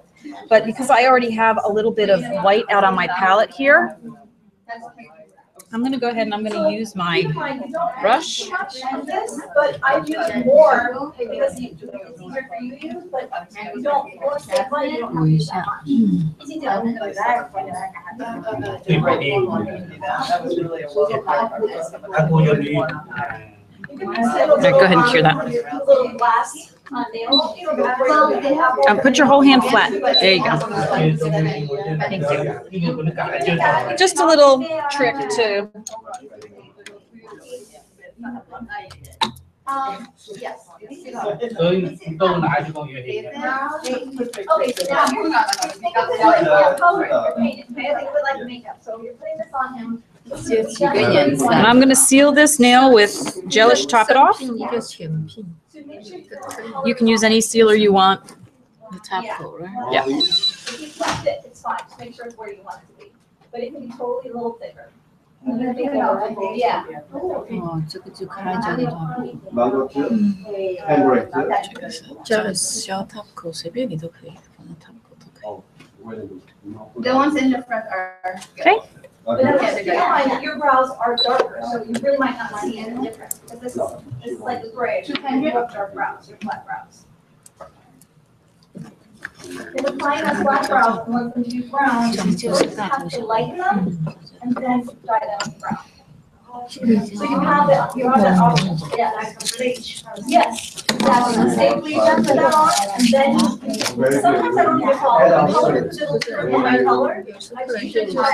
But because I already have a little bit of white out on my palette here, I'm going to go ahead and I'm going to use my brush. But I use more because it's easier for you to use, but you don't want to save money, you don't have to use that much. It's easier to do that. Go ahead and cure that. Put your whole hand flat. There you go. Thank you. Just a little trick to. Yes. So don't actually go here. Okay, so now you're not color your paint, like makeup. So you're putting this on him. And I'm going to seal this nail with gelish Top It Off. You can use any sealer you want. The top coat, right? Yeah. If you left it, it's fine. Just make sure it's where you want it to be. But it can be totally a little thicker. Yeah. 哦，这个就开这里头，这个小 top coat 随便你都可以，反正 top coat 都可以。 The ones in the front are good. Okay. But keep in mind that your brows are darker, so you really might not see any difference. Because this is like the gray. You have dark brows, your flat brows. If applying those black brows, and once you use brown, you first have to lighten them and then dye them brown. So you have that option. Yeah, that's bleach. Yes, exactly. Say bleach after that on, and then sometimes I don't even follow the color. It'll turn my color. I change it to my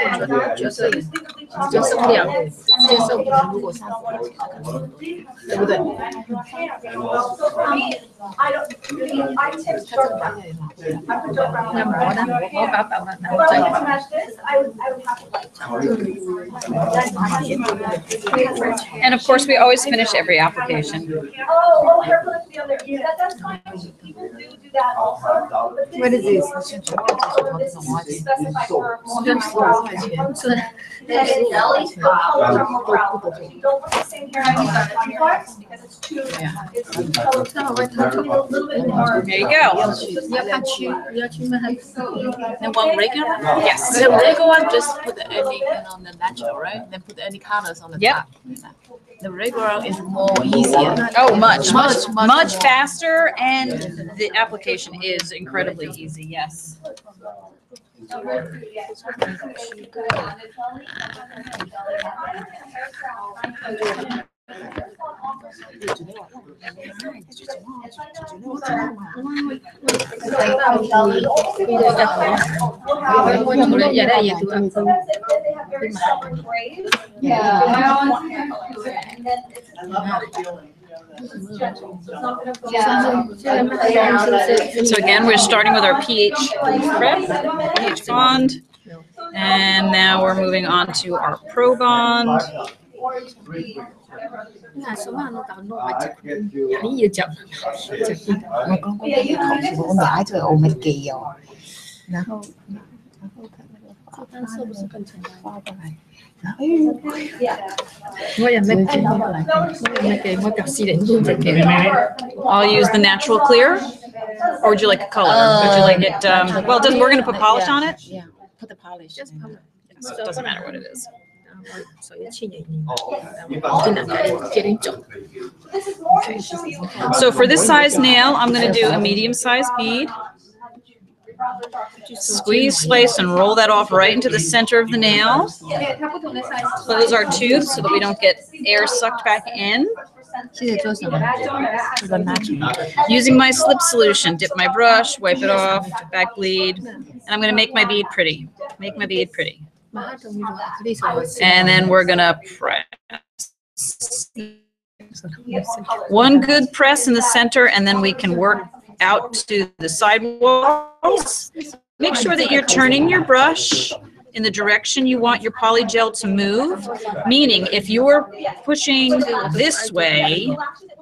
就是just stick the bleach on 就是不了解，and 接受 then 不 take it off. 了。如果上次我对不对 So for me, I don't, I tip dark brown. I put dark brown. 那磨呢？磨把把把 If I wanted to match this, I would have to light tone. And of course, we always finish every application. Oh, hair flip the other. That's fine. People do that also. But What is this? This is specified for brow. That is colors are more brown. You don't want the same hair on your parts because it's too. It's colors a little bit more. There you go. 要看区，要区吗？还是 And one regular? Yes. The regular one just put any on the natural, right? Then put any colors on the Yep. top. The regular is more easier. Oh, much Much faster, and the application is incredibly easy. Yes. So again, we're starting with our pH prep, pH bond, and now we're moving on to our pro bond. I'll use the natural clear, or would you like a color? Would you like it? Well, we're going to put polish on it. Yeah, put the polish. So it doesn't matter what it is. Okay. So for this size nail, I'm going to do a medium-sized bead. Squeeze, slice, and roll that off right into the center of the nail. Close our tubes so that we don't get air sucked back in. Using my slip solution, dip my brush, wipe it off, back bleed, and I'm going to make my bead pretty. Make my bead pretty. And then we're going to press. One good press in the center, and then we can work out to the side walls. Make sure that you're turning your brush in the direction you want your polygel to move, meaning if you're pushing this way,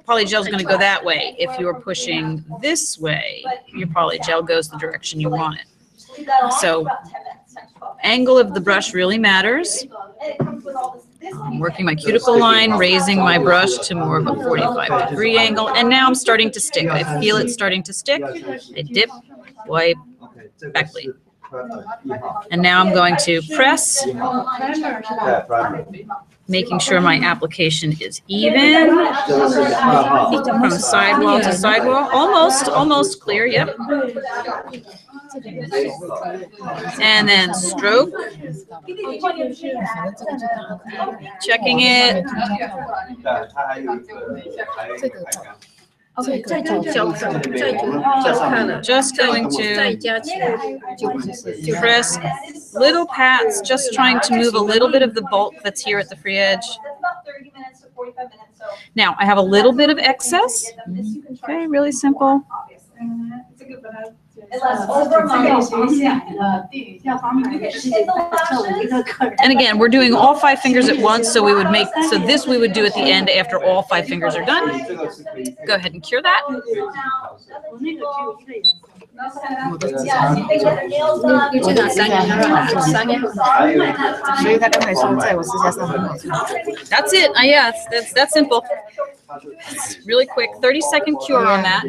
polygel is going to go that way. If you're pushing this way, your polygel goes the direction you want it. So angle of the brush really matters. I'm working my cuticle line, raising my brush to more of a 45-degree angle, and now I'm starting to stick. I feel it starting to stick. I dip, wipe, back bleed. And now I'm going to press, making sure my application is even from sidewall to sidewall. Almost clear, yep. And then stroke, checking it. Just going to press little pats, just trying to move a little bit of the bulk that's here at the free edge. Now, I have a little bit of excess. Okay, really simple. And again, we're doing all 5 fingers at once, so we would make, so this we would do at the end after all 5 fingers are done. Go ahead and cure that. That's it. Yeah, that's simple. It's really quick. 30-second cure on that.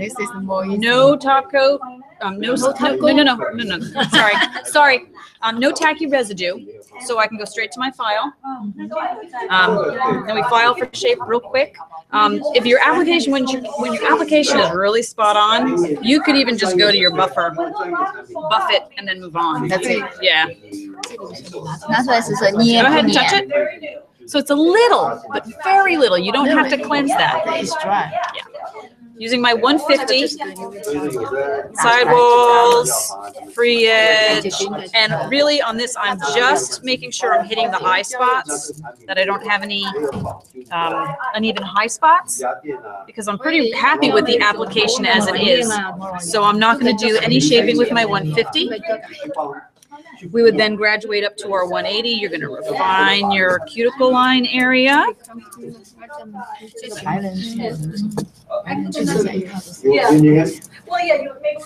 No top coat. No. Sorry. No tacky residue, so I can go straight to my file. Then we file for shape real quick. If your application, when your application is really spot on, you could even just go to your buffer, buff it, and then move on. That's it. Yeah. Go ahead and touch it. So it's a little, but very little. You don't have to cleanse that. It's dry. Yeah. Using my 150, sidewalls, free edge, and really on this, I'm just making sure I'm hitting the high spots, that I don't have any uneven high spots, because I'm pretty happy with the application as it is. So I'm not going to do any shaping with my 150. We would then graduate up to our 180. You're going to refine your cuticle line area.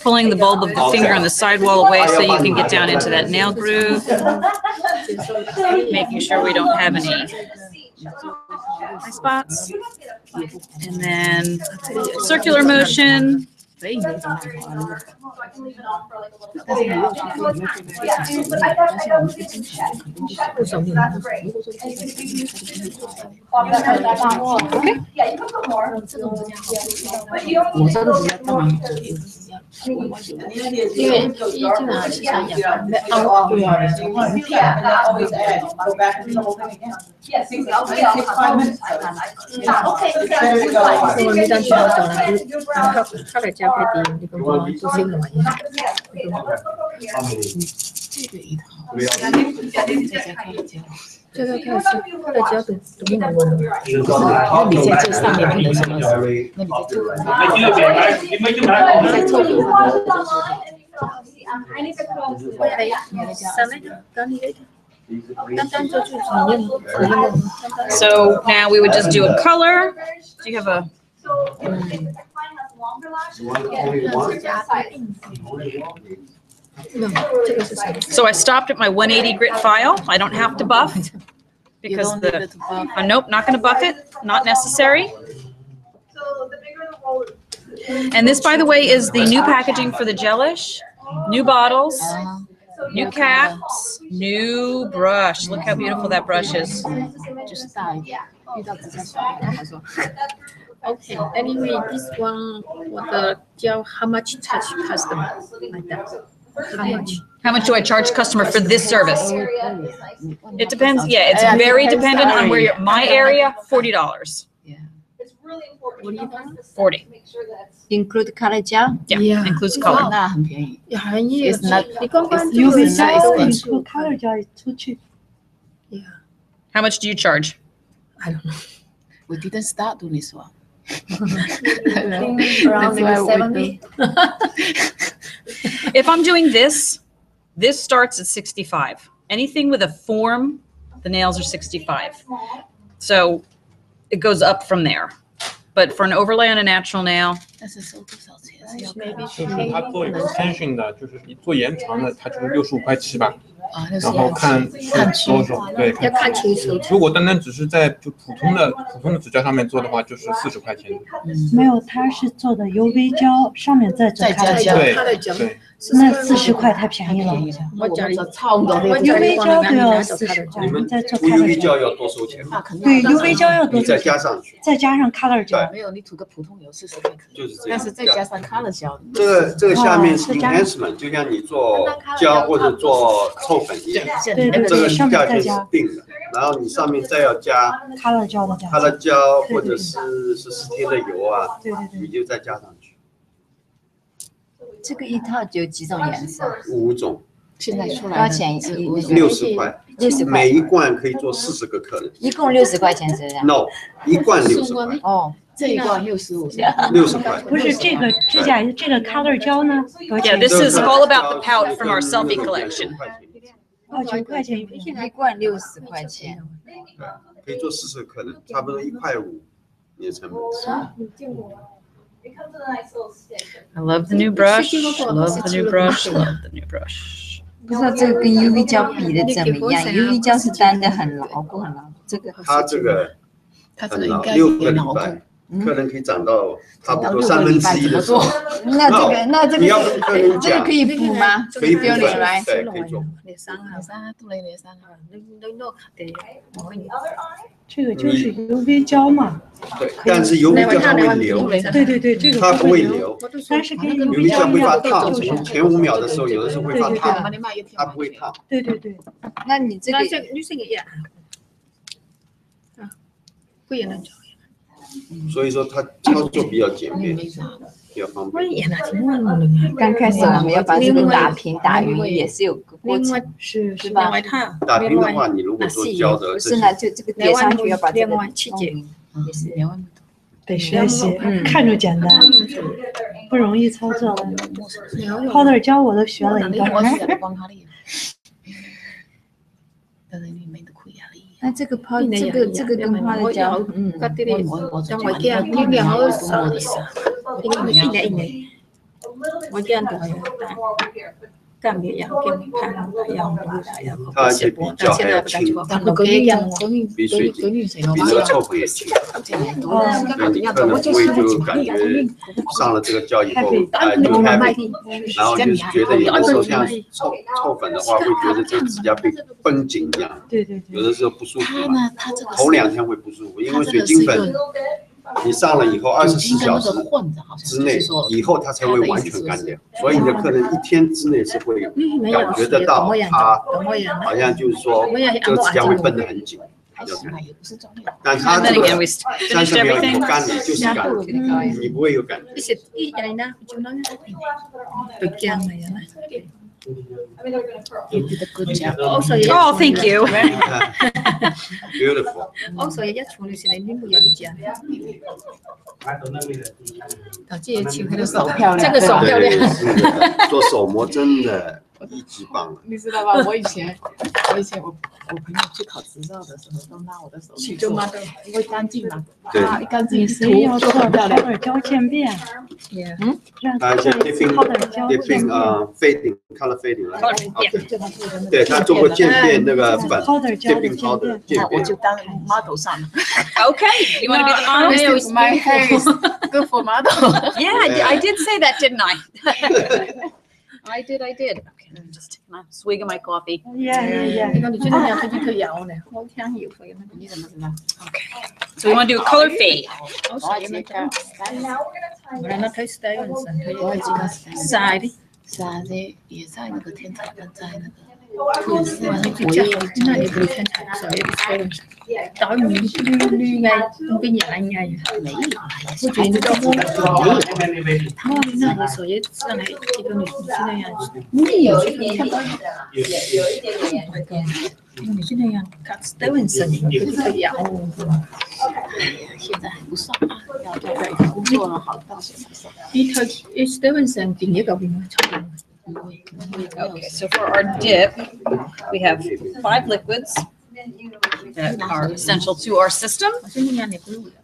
Pulling the bulb of the finger and the sidewall away so you can get down into that nail groove. Making sure we don't have any spots. And then circular motion. Okay. 因为基本上是想养的凹对啊， always add, go back and do the whole thing again. Yes, It I'll takes 5 minutes. Okay, It's better to go. 我们当时我找人他来交配的，你跟我做新的玩意。这个一套，这个开始他的交的怎么能玩？那你在这上面不能什么？那你在这个，在这里。 I need to close. 上面刚你的，单单做就怎么样？ So now we would just do a color. Do you have a? So if the client has longer lashes, So I stopped at my 180 grit file. I don't have to buff because the nope, not going to buff it. Not necessary. so the bigger the roller. And this, by the way, is the new packaging for the gelish. New bottles, new caps, new brush. Look how beautiful that brush is. 就是大一点，遇到指甲小他说 Okay, anyway, this one what the gel how much touch customer like that? How much? How much do I charge customer for this service? It depends. Yeah, it's very dependent on where you're. My area, $40. It's really important. 40. Make sure that's. Include color gel? Yeah, includes color. 那很便宜。便宜， It's not- 你刚刚 it's UV UV nice gel one. include color gel is too cheap. How much do you charge? I don't know. We didn't start doing this one. Around That's why we 70. If I'm doing this, this starts at 65. Anything with a form, the nails are 65. So it goes up from there. But for an overlay on a natural nail, 但是收多少钱是要看 Maybe 就是它做 extension 的，就是你做延长的，它就是65.7吧。啊，那是然后看是多少，对，要看清楚。如果单单只是在就普通的指甲上面做的话，就是40块钱。没有，它是做的 UV 胶，上面再做再加 color 胶 gel，对它的胶对，那40块太便宜了。我家里超多的，我家里 UV 胶都要40块，你们你再做涂 color UV 胶 gel，要多收钱吗？那肯定对 UV 胶要多你再做，加上去，再加上 color gel，没有你涂个普通油40块可以，就是这样。但是再加上 color 胶，这个下面是哦再加 enhancement，就像你做胶或者做臭粉一样，对对对，这个上面价钱是再加定的，然后你上面再要加 color gel 的价它的钱，胶或者是14天的油啊，对对对，你就再加上去这个一套有几种颜色？ 5种现在出多来少钱，60块， 60块，每一罐可以做40个客人。一共60块钱是不是？ No，一罐60块哦，这一罐65， ，60块。不是这个指甲这个 color 胶呢，多少 yeah, 钱？ this is all about the pout from our selfie collection. 哦，9块钱一瓶。一罐60块钱。可以做40个客人，差不多1.5块，你的成本。 It comes with a nice little stick. I love the new brush. Love the new brush. Love the new brush. 不知道这个跟 UV 胶比的怎么样？UV 胶是单的很牢固，很牢固。这个它这个它这个应很牢该，6个礼也牢固。拜，客人可以长到差不多长到6个礼拜1/3的时候。那这你要跟客人个这个讲可以补吗？可以补丢脸来。对，可以做。裂伤啊，脸上杜雷脸上这个就是 UV 胶嘛，对，但是 UV 胶它会流，对对对，这个它不会流。但是跟 UV UV 胶会胶一样，发烫，就是前5秒的时候，有的时候会发对对烫，对它不会烫。对对对，那你这个那这女生也会也能做。所以说它操作比较简便，比较方便。刚开始我们要把这个打平打匀，也是有个过程。是另外它，打平的话，你如果做胶的不这些，是呢，就这个叠上去要把这个另外7节，也是得学习，看着简单，不容易操作的。powder 胶我都学了一段。那这个泡这个跟花的胶，像我这样一两个少的少，一年，我这样都有干别样，给你看那样它而且比胶还要轻，比水晶，比这个臭粉也轻。所以你可能不会就感觉上了这个胶以后，就 happy， 然后就是觉得有的时候像臭粉的话，会觉得这个指甲被绷紧一样，对对对，有的时候不舒服嘛。它这个头2天会不舒服，因为水晶粉你上了以后24小时之内，以后它才会完全干掉。所以你的客人1天之内是会感觉得到它好像就是说这个指甲会绷得很紧。但它这个30秒以后干了就是干了，你不会有感觉。You did a good job. Oh, thank you. Beautiful. 这个手漂亮，这个手漂亮。做手模真的一级棒。你知道吧？我以前我朋友去考执照的时候，都拿我的手去做，因为干净嘛。对，一干净所以要做powder胶渐变。它是 dipping fading color fading 来。对，他做过渐变那个粉 dipping powder 渐变。我就当 model 上了。Okay, you want to be the honest? My hair is good for model. Yeah, I did say that, didn't I? I did. Okay, let me just take a swig of my coffee. Yeah. Okay, so we want to do a color fade. Side. 也在那个天才跟在那个。现在还不算啊，要在工作了好到现在。Okay, so for our dip, we have 5 liquids that are essential to our system.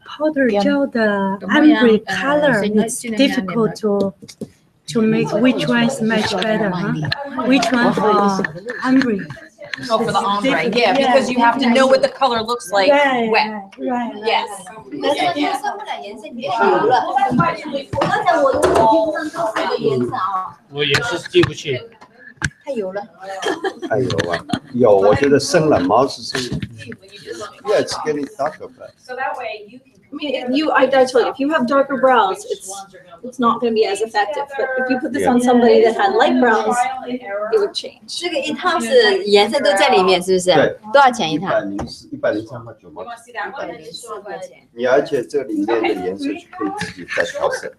Powder gel, the ombre color, it's difficult to make which one is much better, huh? Which one for ombre? Oh, for the ombre, yeah, because you have to know what the color looks like wet. Right. Yes. 我也是进不去。太油了。太油啊！有，我觉得生了毛是生。Yeah, it's getting darker, but. So that way you can. I mean, I told you, if you have darker brows, it's not going to be as effective. But if you put this on somebody that had light brows, it would change. 这个一套是颜色都在里面，是不是？对。多少钱一套103.9毛。你而且这里面的颜色是可以自己再调色。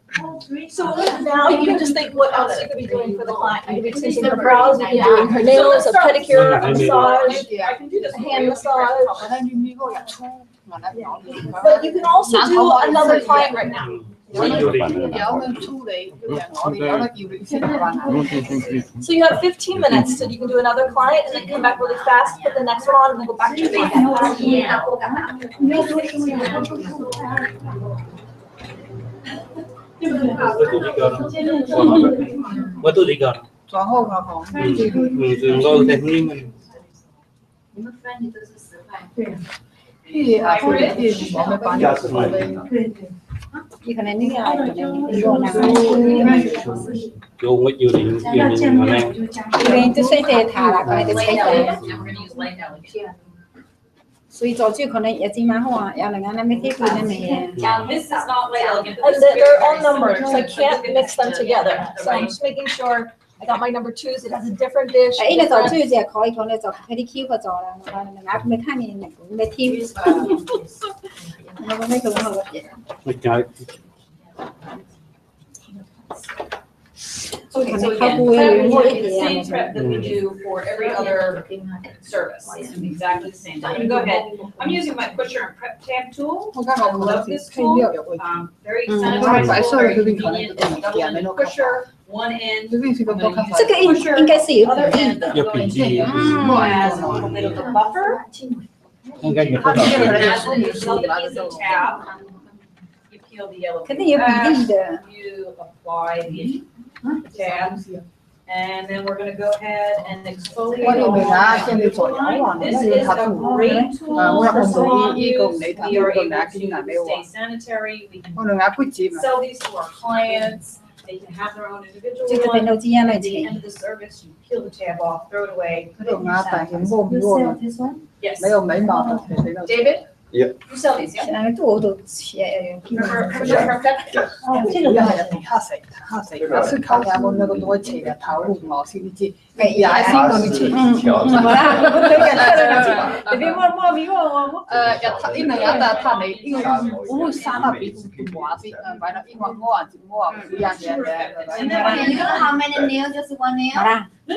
So now you can just think what else you could be doing for the client. You could be extending her brows, you could be doing her nails, a pedicure, a massage, a hand massage. But you can also do another client right now. So you have 15 minutes, so you can do another client and then come back really fast, put the next one on, and then go back to your我都理解。转后考考。我在婚姻。你们翻译都是10块。对。你可能那个有我有零因为都水在它那个的菜单，所以早就可能也真蛮好啊，要那个那没太贵的那些。This is not like they're all numbers, so I can't mix them together. So I'm just making sure. I got my number 2s. It has a different dish. 哎，那早就在考一考，那早pedicure早了，俺没看见那个没听。那个那个很好的。Okay, so again, the same prep that we do for every other service. Exactly the same. So I'm going to go ahead. I'm using my pusher and prep tab tool. I love this tool. Very sanitized, very convenient. Double-ended pusher. One end. 这个应该是有点 end. As a little bit of a buffer. 应该有。 You peel the yellow. 肯定有比例的。 You apply the tabs, and then we're going to go ahead and exfoliate. This is a great tool for salon use. We are able to stay sanitary. We can sell these to our clients. They can have their own individual one. At the end of the service, you peel the tab off, throw it away. Put it in your sanitizer. This one? Yes. David? Yeah. You sell these, yeah? 然后做都切用。For Refectcoil. 哦，这个係黑色，色頭嘅我那個多切嘅頭毛先至，也先嗰啲切。冇啦，我對嘅啦，特別我比我。因為有得睇你，因為我生得比話啲，反正因為我不一樣嘅。You know how many nails just one nail？好啦，你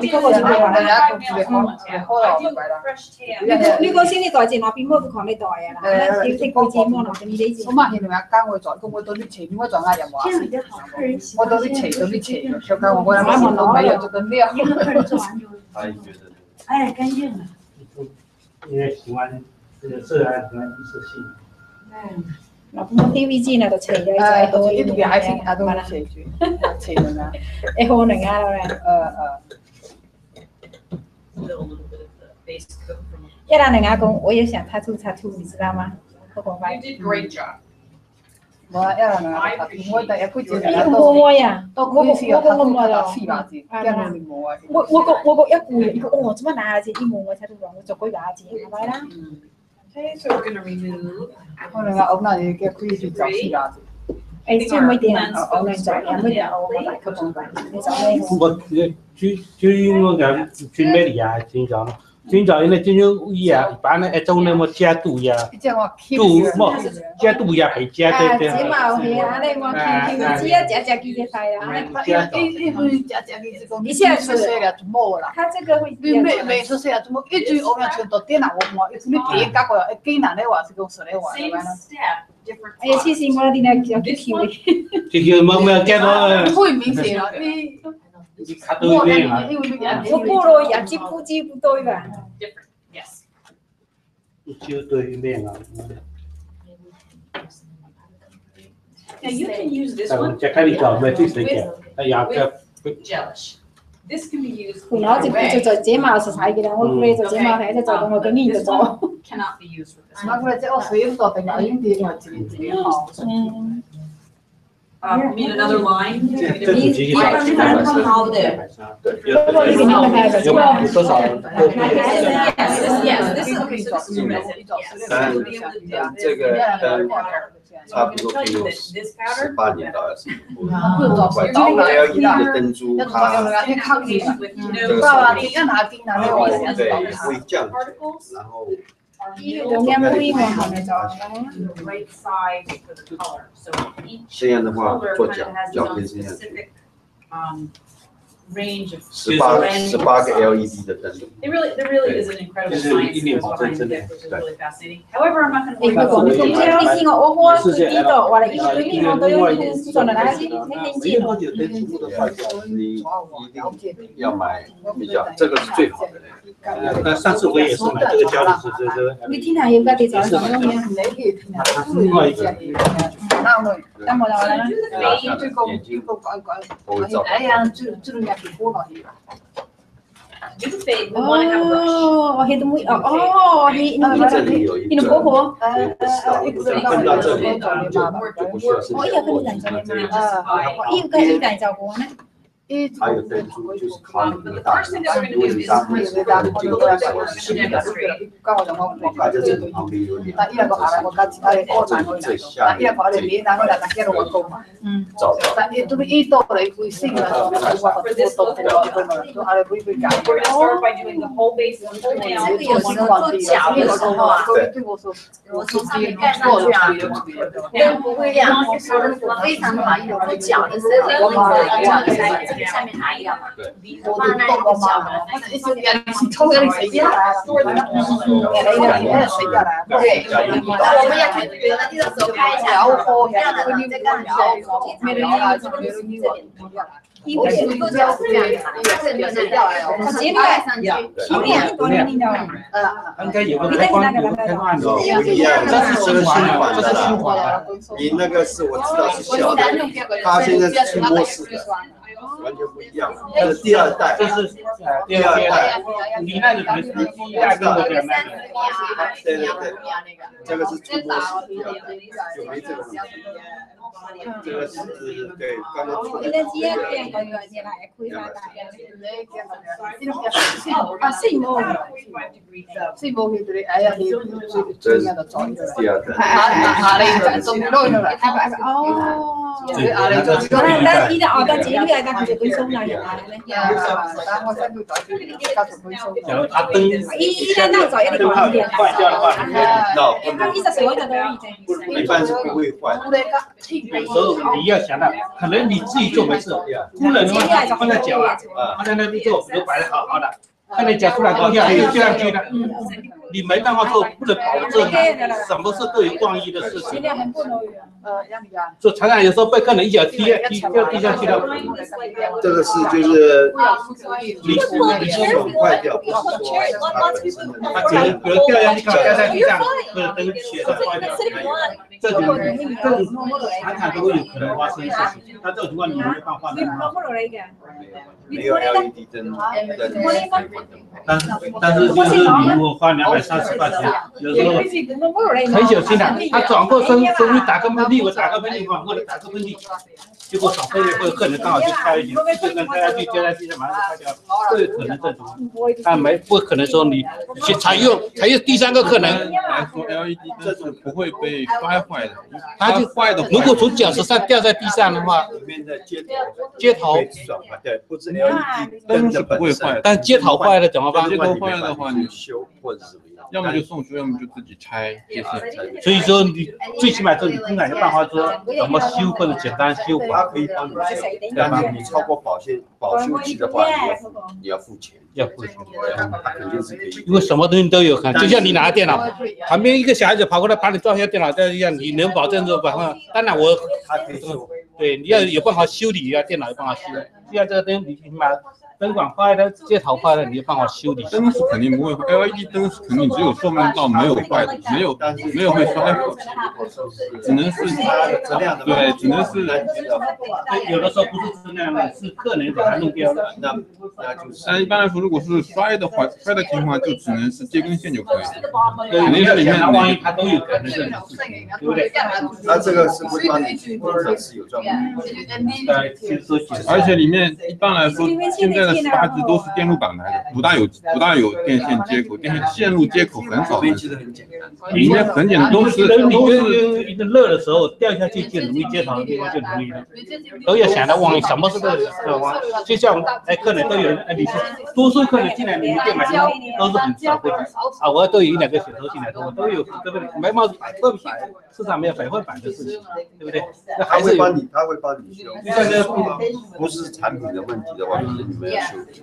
嗰個就係話你個先你袋錢，我邊個都講你袋啊啦，你個錢我攞你啲錢。我媽現在教我在，我到啲錢，我在嗌人話，我到啲錢，小教我媽媽都沒有這個料。哎，干净了。因為喜歡這個自然，喜歡藝術性。嗱，咁 TVG 呢就切咗，就係呢度嘅海鮮啊都切住，切咗啦。誒好能啊啦。一旦人家講，我也想tattoo，你知道嗎？我講翻。You did great job。我一人啊，我第一輩子嚟摸呀，我個摸到4把字，跟住摸啊。我個一顧，哦，做乜拿字？一摸我tattoo我做幾把字，係咪啦？ Okay, so we're gonna remove. 可能我嗱你嘅規矩就4把字。誒，即係每點我兩隻，每點我大級講緊，你就咩？我就我講轉咩嚟啊？轉咗。今朝因為今朝嘢，一般咧一種咧我加度呀，度麼加度呀係加對對。睫毛係啊，你我 Q 只加幾隻菜啊？一下子它這個會。沒說是啊，怎麼一句我們全都電腦我摸，你別搞過，幾難的話是講實的話。哎呀，其實我哋呢叫 Q 嘅。Q 冇見到。會明顯啦，你。 我過了也記不對吧 Yes. 就對面啊。Now you can use this 但 one 係只睇你做咩最識嘅，係有嘅。 gelish. This can be used. 我就做睫毛是睇嘅啦，我佢做睫毛係就做到我嘅面就做。Cannot be used with this. 我即係我水做定係應啲我自己好。Need another line? 這主機係好的。Yes, this is okay. So this is your method. Yes. 这个差不多可以用18年到20年。这个 LED 的灯珠，它对会降，然后。 Right side for the color. So each 这样的话 color 做 kind 角 of has 角 its 可 own 以这样子。 specific range of 18个 LED 的灯。 There really is an incredible science behind the gift, which is really fascinating. However, I'm not going to worry 你 about 講 it. 你先我佢呢度話你佢呢我都要做嚟啦，你聽住。你一定要買比較，這個是最好的。但上次我也是買這個膠的是你聽下要家啲就係咁樣。另外一個。 得冇啦啦。哎呀，這種嘢幾好落去啦。 Do the fade. We want to have a brush. 哦，佢都冇哦，你你婆婆。碰到這裡就不需要是。我依個跟人就係嘛，依個跟人就講咧。 還有燈珠就是考你的大小，如果你大拇指跟就會稍微細一點，它在這裡旁邊有點，最下面照到。 We're going to start by doing the whole base of the nail. 这个有时候做脚的时候啊，我从上面盖上去啊，灯不会亮，非常好用。做脚的时候，脚的时候，这个下面还一样嘛，放那个脚嘛，对，我们要去别的地方手开一下，这样的这个很没人要这个这点。 我做脚是这样子，这里是掉来哦，我直接盖上去，前面多年的，應該有個開關，有個開關的。不一樣，這是新款的啦。你那個是我知道是小的，它現在是觸摸式的，完全不一樣。這是第二代，這是第二代，你那個可能是第一代跟我講那個。對對對，這個是觸摸式的，就沒這個東西。這個是對，剛剛出的。啊，是冇。是无去对，哎呀，你这是第二个。但伊就后头自己你来当就分松啦，伊在闹早一点好一点。一般是不会坏。有时候你要想到，可能你自己做没事，工人的话放在脚啊，放在那边做，比如摆的好好的，看你脚出来高下，就这样去的。你没办法做，不能保证什么事都有万一的事情。就常常有时候被客人一脚踢就地下去了。这个是就是你手坏掉，不是说它本身的。它比如掉下去，掉在地上，或者灯血上坏掉，这种常常都会有可能发生的事情。那这种情况你没办法的。没有 LED 灯的但是就是你如果花230块钱，有时候很小心的，他转过身，终于打个喷嚏，我打个喷嚏，或者打个喷嚏，结果少分或者客人刚好就开一点，这个开下去掉在地上马上就坏掉了，都有可能这种。但不可能说你去采用第三个客人来说 LED 这种不会被摔坏的，它就坏的。如果从脚趾上掉在地上的话，里面的接头对，不是 LED 灯是不会坏，但接头坏了怎么办？接头坏了的话，你修或者是怎么样，要么就送修，要么就自己拆这些。所以说你最起码说你工厂有办法说怎么修或者简单修它可以帮你修，但是你超过保修期的话，你要付钱。要付钱，它肯定是可以。因为什么东西都有看，就像你拿电脑，旁边一个小孩子跑过来把你撞下电脑这样，你能保证这办法？当然它可以修。对，你要有办法修理，要电脑有办法修。就像这个灯，你起码灯管坏了、接头坏了，你有办法修理。灯是肯定不会坏 ，LED 灯是肯定只有寿命到没有坏的，没有会摔坏，只能是它的质量的。对，只能是有的时候不是质量的，是客人给他弄掉了。那就是。但一般来说，如果是摔的情况，就只能是接根线就可以了。对，肯定是里面万一它都有可能是，对不对？它这个是会帮你工程师有专门。而且里面一般来说，现在的18支都是电路板来的，不大有电线接口，线路接口很少。里面很简单，都是一个热的时候掉下去就容易接头，就容易了。都要想到万一什么事都有啊，就像客人都有，你说多数客人进来你们店买都是很少会啊，我都有1-2个血头进来的，我都有，对不对？没100%市场没有100%的事情，对不对？那还是他会帮你修。就像这不是产品的问题的话，就是你们要修理，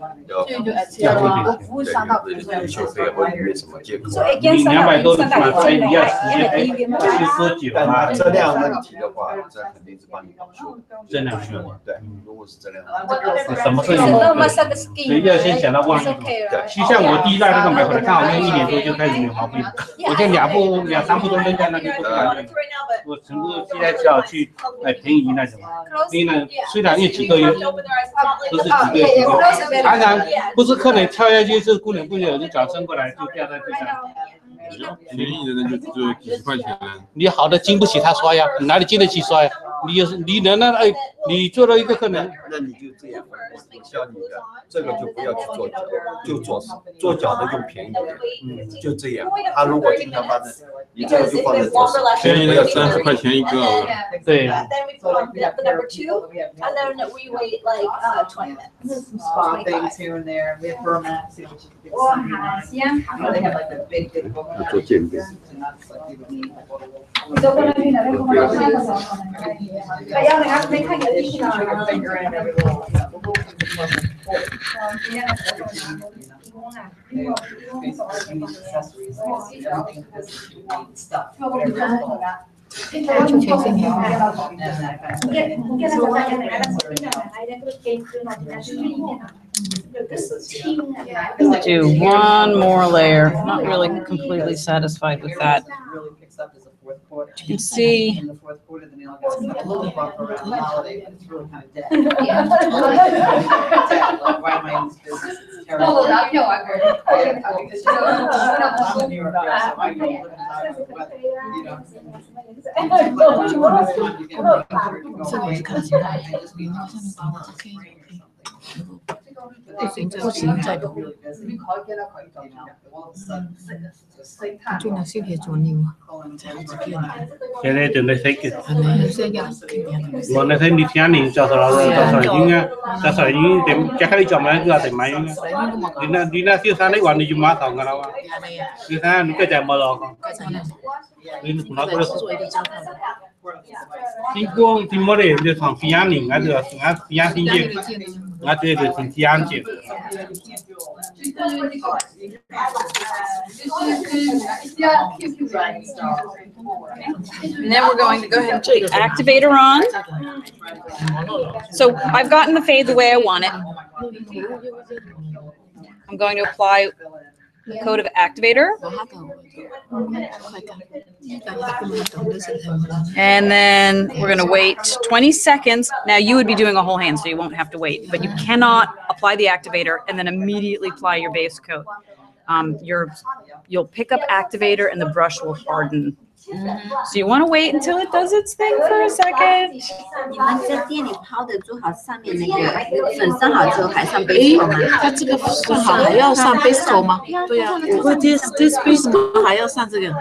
要服务商到修费或者什么接口。你200多的出来，你要时间去多久啊？质量问题的话，这肯定是帮你保修。质量修对，如果是质量，什么事情？你要先想到万一。就像我第一代那个买回来，刚好用1年多就开始有毛病，我就2-3部都扔在那边不干。我全部现在只好去便宜那种，因为呢，虽然用几个月，都是几个月，常常不是客人跳下去，是工人不有人脚伸过来就掉在地上。便宜的人就只有几十块钱。你好的经不起他刷呀，你哪里经得起刷呀？你能那你做了一个客人，那你就这样，我教你的，这个就不要去做脚，就做脚的用便宜的，就这样。他如果经常发生，你这个就放在做手，便宜的30块钱一个。对。做鉴定。Do one more layer. Not really completely satisfied with that. You can see. In the fourth quarter, the nail gets a little bump around the holiday, but it's really kind of dead. Like, why am I in this business? It's terrible. No, I heard it. I'm in New York, so I know living out of the weather, you know. 不行再补。最难是去做尿啊，现在正在设计。係先嘅。我那天你听你叫啥子？叫啥音啊？叫啥音？點即刻你做咩？叫定買音啊？你那小三你話你就馬上噶啦哇！你睇你個就冇咯。你拿過來。聽講聽冇咧，就從邊樣年啊？就從邊樣天節，我這就從邊樣節。And then we're going to go ahead and put the activator on. So I've gotten the fade the way I want it. I'm going to apply a coat of activator. And then we're going to wait 20 seconds. Now you would be doing a whole hand, so you won't have to wait. But you cannot apply the activator and then immediately apply your base coat. You'll pick up activator and the brush will harden. So you want to wait until it does its thing for a second. 你们在店里抛的做好上面那个粉上好之后还上 base coat 吗？它这个上好还要上 base coat 吗？对呀。What is this base coat 还要上这个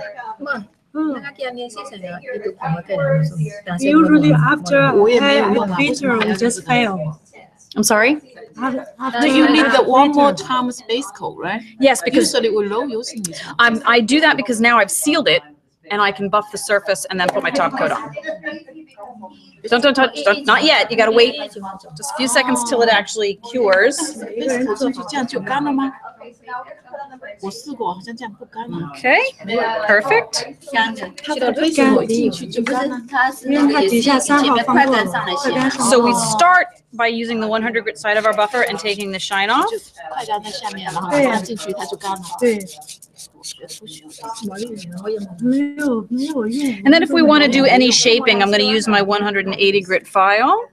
？Usually after activator we just fail. I'm sorry? Do you need the one more time base coat, right? Yes, because usually we low using it. I do that because now I've sealed it and I can buff the surface and then put my top coat on. Don't touch, not yet. You gotta wait just a few seconds till it actually cures. Okay, perfect. So we start by using the 100 grit side of our buffer and taking the shine off. And then if we want to do any shaping, I'm going to use my 180 grit file.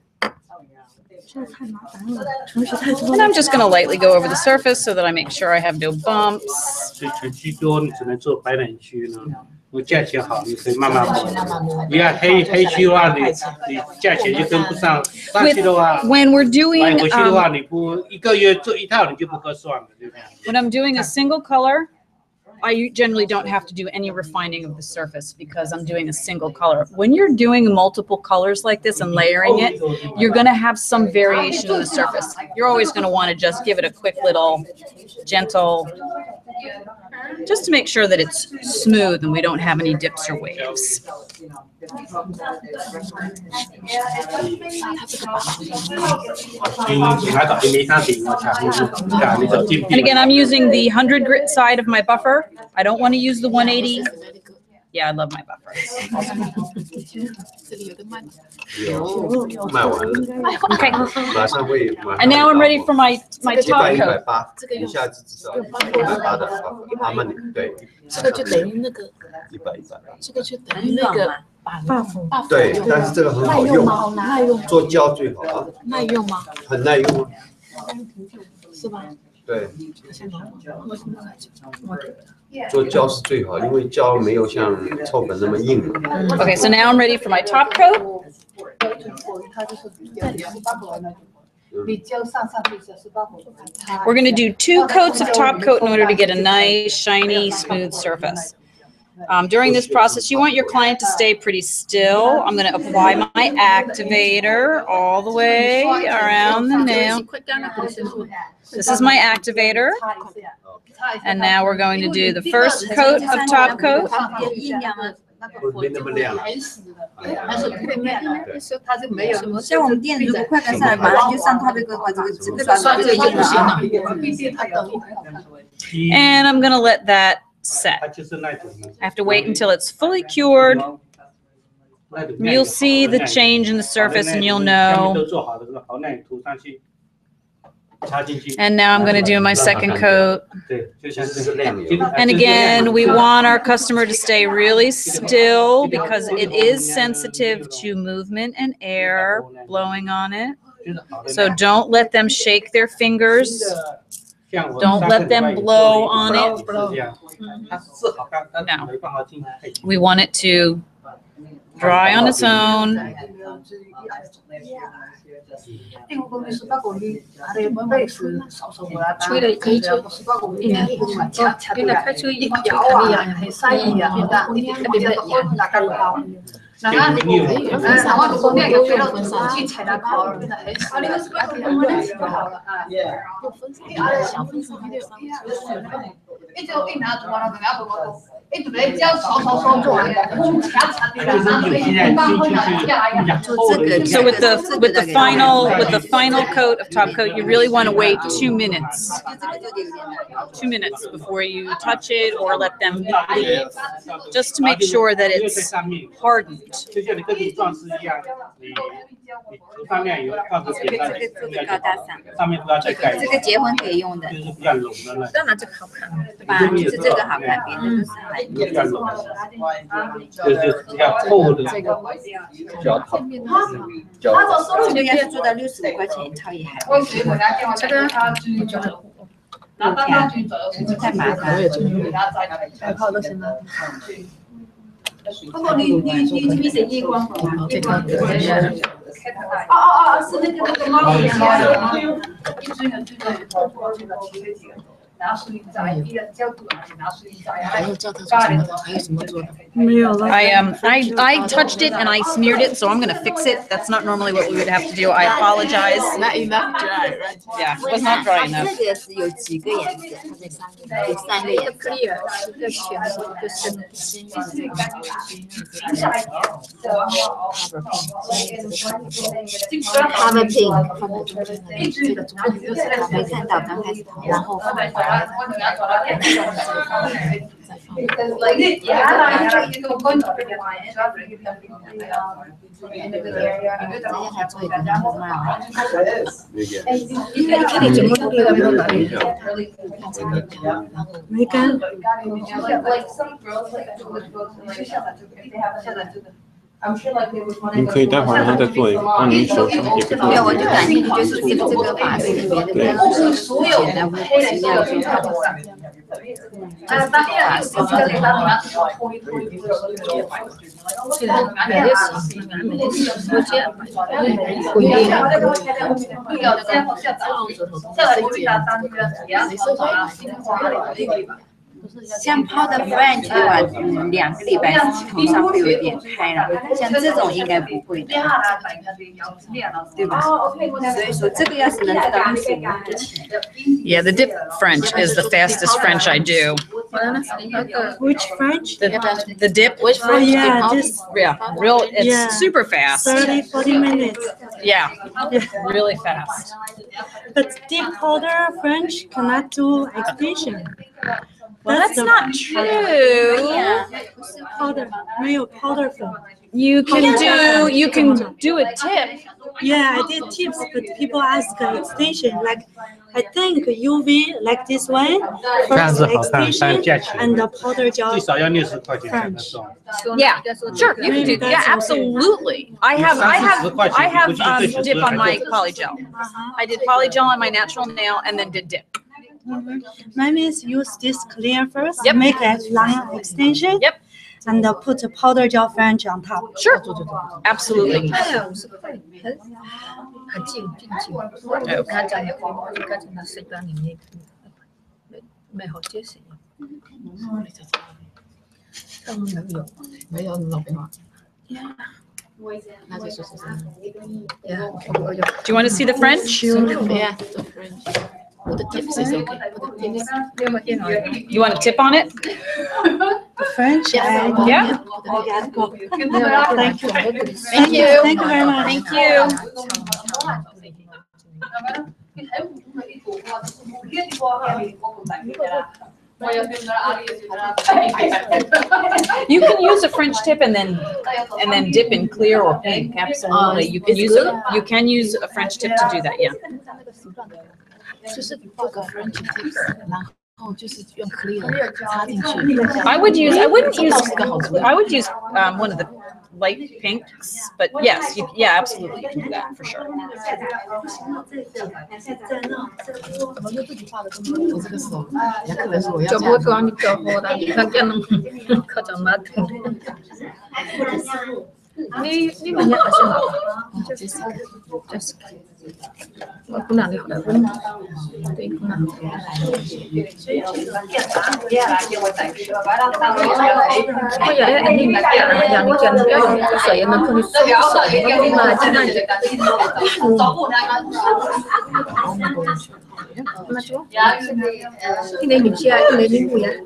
And I'm just going to lightly go over the surface so that I make sure I have no bumps. When we're doing, when I'm doing a single color, I generally don't have to do any refining of the surface because I'm doing a single color. When you're doing multiple colors like this and layering it, you're going to have some variation in the surface. You're always going to want to just give it a quick little gentle, just to make sure that it's smooth and we don't have any dips or waves. And again, I'm using the 100 grit side of my buffer. I don't want to use the 180. Yeah, I love my buffer. Okay. And now I'm ready for my top coat. buff 对，但是这个很好用，做胶最好啊。耐用吗？很耐用啊。是吧？对。做胶是最好，因为胶没有像臭粉那么硬。Okay, so now I'm ready for my top coat. We're going to do 2 coats of top coat in order to get a nice, shiny, smooth surface. During this process, you want your client to stay pretty still. I'm going to apply my activator all the way around the nail. This is my activator. And now we're going to do the first coat of top coat. And I'm going to let that set. I have to wait until it's fully cured. You'll see the change in the surface and you'll know. And now I'm going to do my second coat. And again, we want our customer to stay really still because it is sensitive to movement and air blowing on it. So don't let them shake their fingers. Don't let them blow on it. No. We want it to dry on its own. So with the final coat of top coat, you really want to wait 2 minutes. 2 minutes before you touch it or let them leave, just to make sure that it's hardened. 上面有放个简单的，上面不要再盖。这个结婚可以用的，就是比较拢的那种。当然这个好看，对吧？就是这个好看，别的都是还比较拢的，就是比较厚的。这个胶套，胶套。这个要是做到65块钱一套也还 OK。这个太麻烦了，白泡的是吗？ 不过你是夜光粉啊？这个是那个猫一样的。还有叫他做什么的？还有什么做的？没有了。I touched it and I smeared it, so I'm gonna fix it. That's not normally what we would have to do. I apologize. Not enough dry, right? Yeah, it was not dry enough. 这个是有几个颜色？它这3个颜色。 clear 一个浅色，一个深的。Cover pink 放在中间的这个中间就是它没看到刚开始投，然后放。 没干。 你可以待会儿让他再做一个，帮你手上也可以做。对，我就感兴趣，就是这个法式别的简单，我尽量做它的。像泡的 French 的话，2个礼拜头上会有一点开了，像这种应该不会的，对吧？所以说这个要是能做到65之前。Yeah, the dip French is the fastest French I do. Which French? The dip. Which French? Oh, yeah, just it's super fast. 30-40 minutes. Yeah, really fast. But dip powder French cannot do extension. Well, that's not true. Powder, 没有 powder film. You can do a tip. Yeah, I did tips, but people ask extension. Like, I think UV like this one, first extension and the powder gel. 最少要60块钱才能送。 Yeah, sure, you can do. Yeah, absolutely. I have dip on my polygel. I did polygel on my natural nail and then did dip. Mine is use this clear first, make a line extension. Yep. And put a powder gel French on top. Sure. Absolutely. Do you want to see the French? Yeah, the French. Put the tips is okay. Put the tips. You want a tip on it? The French? Yeah. Thank you. Thank you. Thank you very much. Thank you. You can use a French tip and then dip in clear or pink. Absolutely. You can use a French tip to do that. Yeah. 就是做个 French tips， 然后就是用 clear 插进去。I would use one of the light pinks, but yes, yeah, absolutely, you can do that for sure. 我这个手，也可能是我要这样。你脚好的，你看这样，可怎么 Ini banyak hasil. Jessica. Aku nak lihat dah. Oh ya, ini yang hujan saya nak kena ini Indonesia, ini minggu ya.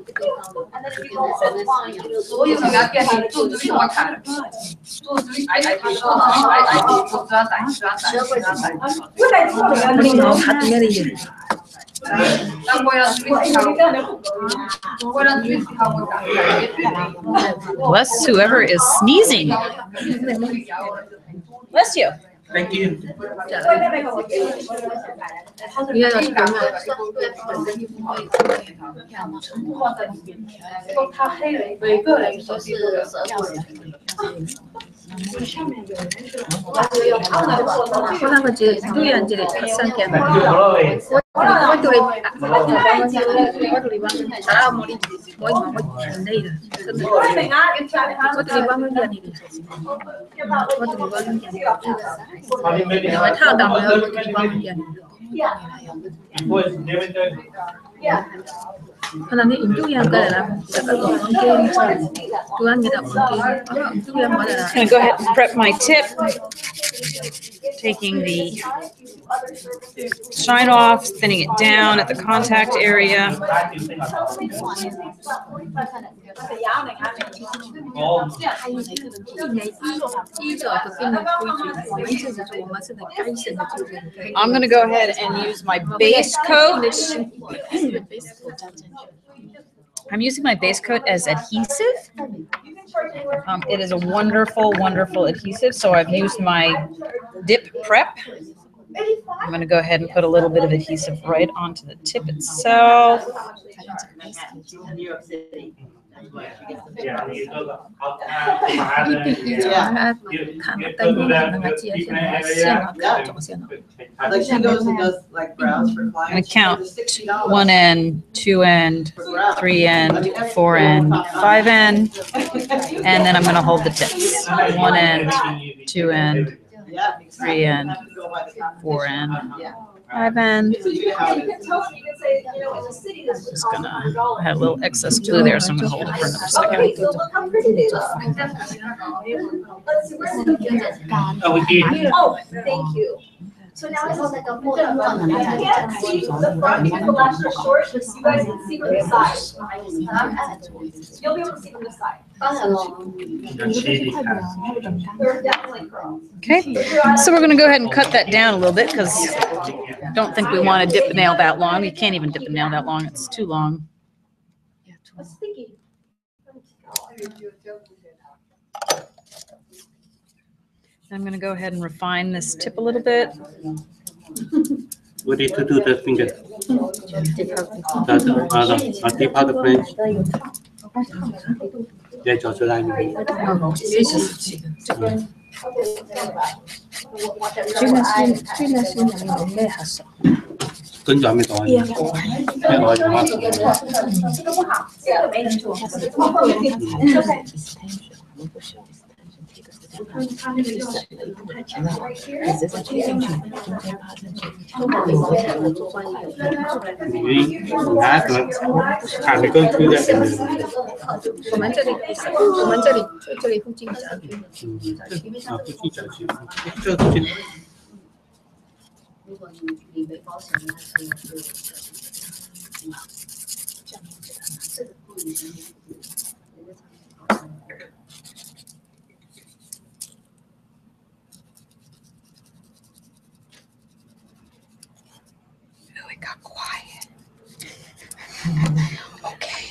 Bless whoever is sneezing. Bless you. Thank you. Karena itu yang dalam mungkin Tuhan tidak mungkin itu yang mana. I'm gonna go ahead and prep my tip, taking the shine off, thinning it down at the contact area. I'm going to go ahead and use my base coat. I'm using my base coat as adhesive. It is a wonderful, wonderful adhesive. So I've used my dip prep. I'm going to go ahead and put a little bit of adhesive right onto the tip itself. I'm going to count 1 end, 2 end, 3 end, 4 end, 5 end, and then I'm going to hold the tips. 1 end, 2 end, 3 end, 4 end, 5 end. Just gonna, I had a little excess glue there, so I'm gonna hold it for another second. Oh, thank you. So now it's like a full. You can't see the front and the last are short, but you guys can see from the side. You'll be able to see from the side. They're definitely curls. Okay, so we're gonna go ahead and cut that down a little bit because I don't think we want to dip a nail that long. You can't even dip a nail that long, it's too long. I'm going to go ahead and refine this tip a little bit. What did you do the finger? That deep out the French. Yeah, just like me.跟着还没到，没到就马上。你拿什么？看你更粗的。我们这里附近小区。啊，附近小区，这附近。如果你没保险的话，可以就这个不一定。It got quiet. Okay.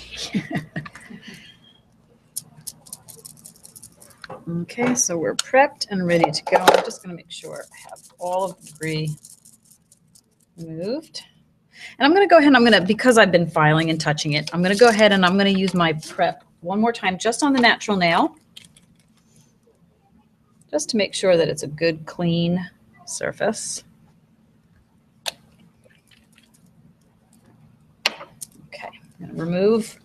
Okay, so we're prepped and ready to go. I'm just going to make sure I have all of the debris removed. And I'm going to go ahead and because I've been filing and touching it, I'm going to go ahead and I'm going to use my prep one more time just on the natural nail, just to make sure that it's a good, clean surface. Okay, I'm going to remove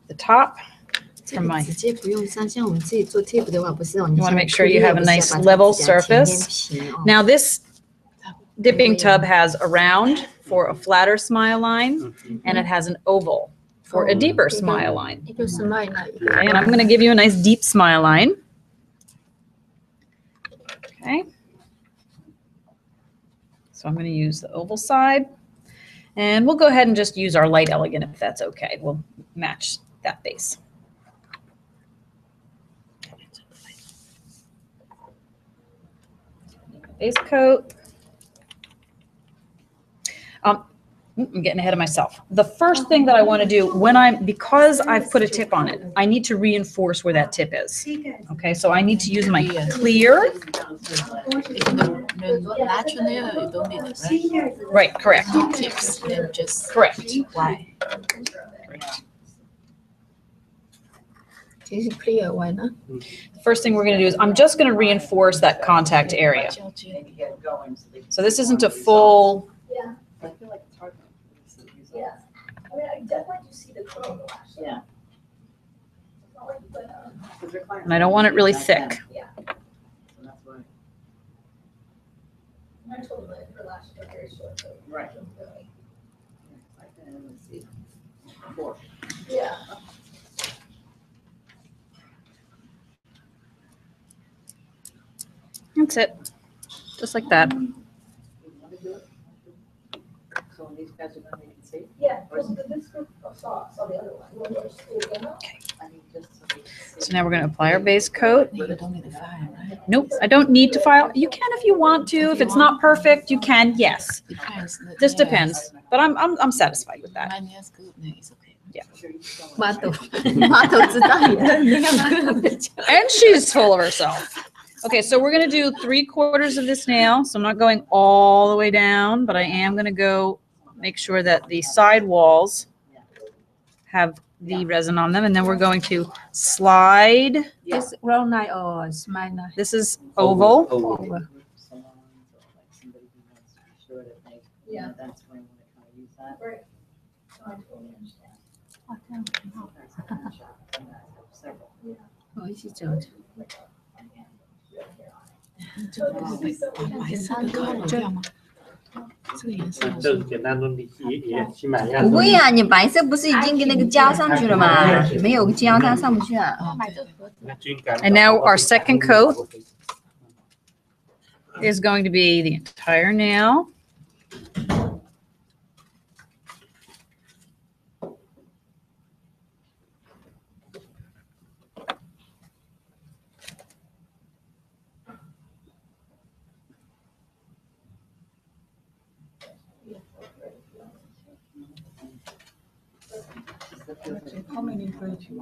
the top. from my. 直接不用上，像我们自己做 tip 的话，不是哦。 You want to make sure you have a nice level surface. Now this dipping tub has a round for a flatter smile line, and it has an oval for a deeper smile line. Okay, and I'm going to give you a nice deep smile line. Okay. So I'm going to use the oval side. And we'll go ahead and just use our light elegant if that's okay. We'll match that base. Base coat. I'm getting ahead of myself. The first thing that I want to do because I've put a tip on it, I need to reinforce where that tip is. Okay, so I need to use my clear. Right, correct. Tips and just correct. Why? Clear, why not? First thing we're going to do is I'm just going to reinforce that contact area. So this isn't a full. Yeah. I feel like it's hard. Yeah. I mean, I definitely do see the curl of the lash. Yeah. And I don't want it really thick. Yeah. I told them that her lashes are very short. So right. Let's see. 4. Yeah. That's it. Just like that. So when these guys are done, they can see? Yeah, this group saw the other one. Okay. So now we're going to apply our base coat. Nope, I don't need to file. You can if you want to. If it's not perfect, you can. Yes. Just depends. But I'm satisfied with that. Yeah. And she's full of herself. Okay, so we're going to do 3/4 of this nail. So I'm not going all the way down, but I am going to go make sure that the side walls have the resin on them. And then we're going to slide. It's round line or smile line? This is oval. Yeah. That's why I want to kind of use that. Right. I totally understand. Oh, is it George? 白色的靠这样吗？这个颜色这是简单的也起码样。不会呀，你白色不是已经跟那个加上去了吗？没有胶它上不去啊。And now our second coat is going to be the entire nail.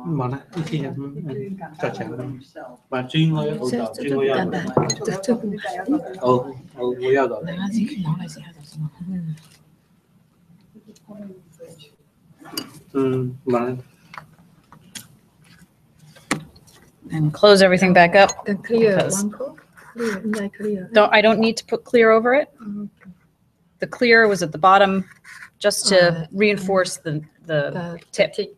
Mà này, khi em cho chén mà chuyên ngồi ở đó, chuyên ngồi ở đó. Ngồi ở đó. Mà And close everything back up. Clear because one coat. Clear. I don't need to put clear over it. The clear was at the bottom just to reinforce the tip. Take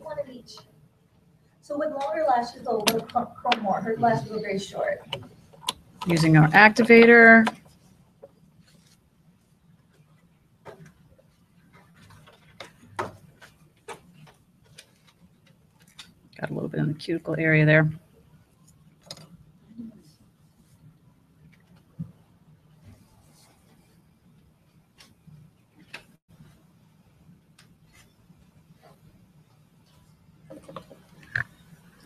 one of each. So with longer lashes, they'll curl more. Her lashes are very short. Using our activator. Got a little bit in the cuticle area there.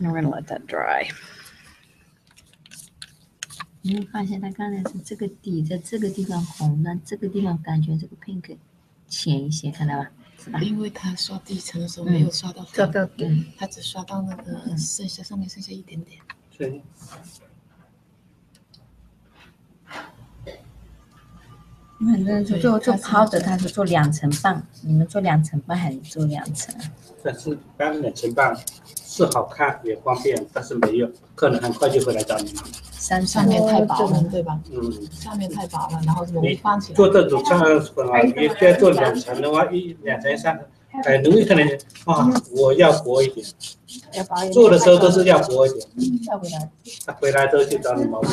And we're going to let that dry. 你会发现它刚才是这个底在这个地方红，那这个地方感觉这个 pink 浅一些，看到吧？是吧？因为它刷底层的时候没有刷到底，它只刷到那个上面剩下一点点。对。反正做 powder， 他是做2层半，你们做2层半还是做2层？但是当然2层半是好看也方便，但是没有，客人很快就回来找你们。上面太薄了，对吧？上面太薄了，然后容易翻起来。做这种像你再做2层的话，2层3层，容易可能我要薄一点。做的时候都是要薄一点。他回来之后就找你毛病。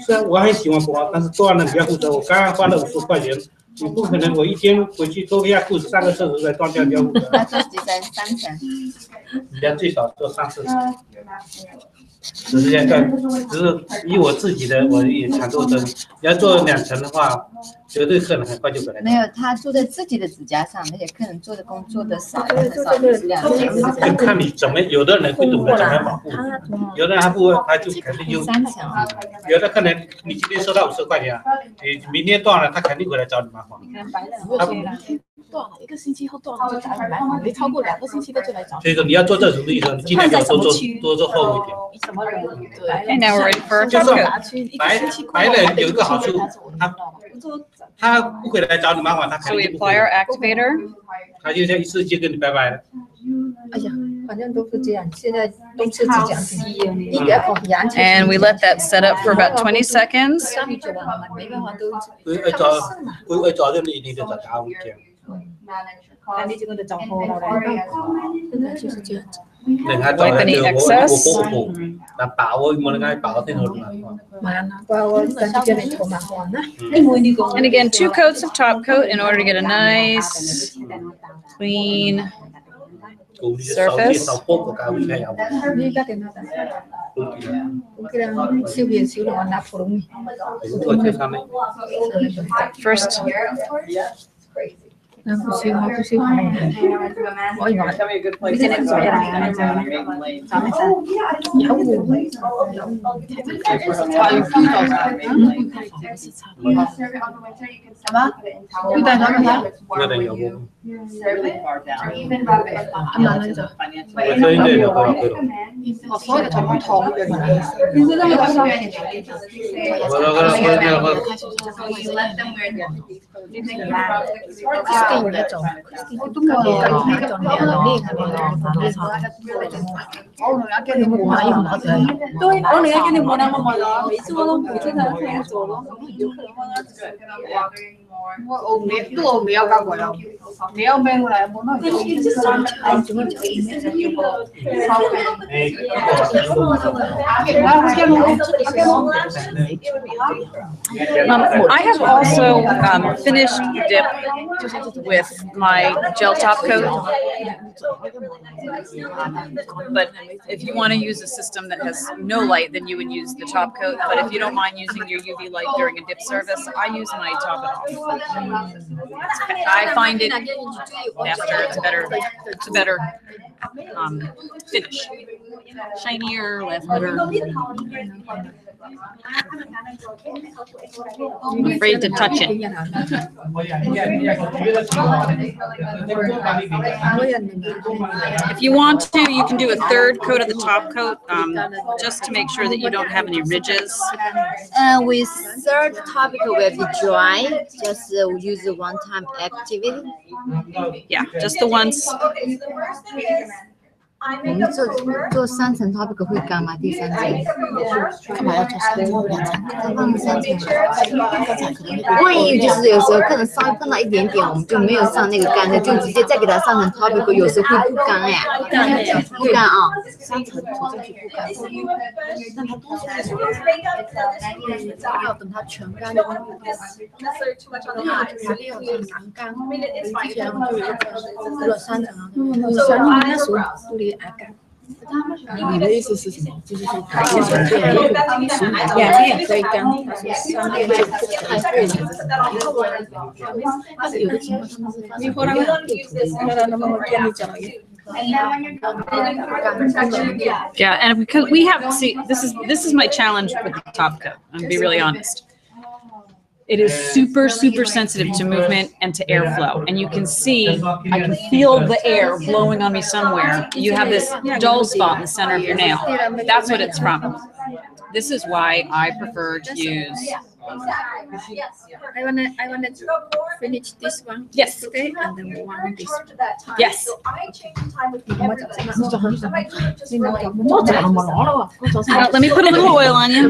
虽然我很喜欢薄，但是做完了你要负责。我刚刚花了50块钱，你不可能我一天回去脱一下裤子上个厕所再断掉你要负责。那做几层？3层。你要最少做3、4层。只是只是以我自己的我也常做的，要做2层的话，绝对客人很快就回来。没有，他做在自己的指甲上，而且客人做的工作的少，就看你怎么，有的人会懂得怎么保护，有的人还不会，他就肯定就3层。有的客人你今天收到50块钱，你明天断了，他肯定回来找你麻烦。断了，1个星期后断了就找你麻烦，没超过2个星期的就来找。所以说你要做这种东西的时候，你尽量要多做厚一点。Okay, now we're ready for a top coat. 白人有一个好处，他不会来找你麻烦，他 So 肯 we 定不 apply 会。 our activator. 他就像一次就跟你拜拜了。哎呀，反正都是这样，现在都是指甲And we let that set up for about 20 seconds. 佢做咗你就搞唔掂。另外做咧就我但爆我冇另外爆啲好難。And again, 2 coats of top coat in order to get a nice, clean surface. First, 不需要，我以為呢隻呢個係嘛？要帶咗佢睇。一定有喎。所以就唔同嘅嘢。你有教過有，你有咩嚟？冇乜。I have also finished the dip with my gel top coat. But if you want to use a system that has no light, then you would use the top coat. But if you don't mind using your UV light during a dip service, I use my top it off. I find it after it's a better finish, shinier, less better. I'm afraid to touch it. If you want to, you can do a 3rd coat of the top coat, just to make sure that you don't have any ridges. With 3rd top coat will be dry. Just use one-time activity. Yeah, just the once. 我们做3层 top coat 会干吗？第3层干嘛要做3层？2层，再放3层。万一就是有时候可能稍微碰到一点点，我们就没有上那个干的，就直接再给它上层 top coat， 有时候会不干哎，不干啊，3层涂进去不干，让它多要等它全干的，还没有全干，之前我就涂了3层啊，那时候涂了。你的意思是什么？就是说它2遍也可以干，3遍就太贵了。但是有的情况他们是你后来就那么跟你讲了。Yeah, and because we have this is my challenge with the top coat. I'm gonna be really honest. It is super sensitive to movement and to airflow. And you can see, I can feel the air blowing on me somewhere. You have this dull spot in the center of your nail. That's what it's from. This is why I prefer to use Exactly. Yes. I wanna finish this one. Yes. Okay, and then we want this one. Yes. So I change the time with everybody. Let So I might do it just for like. Let me put a little oil on you.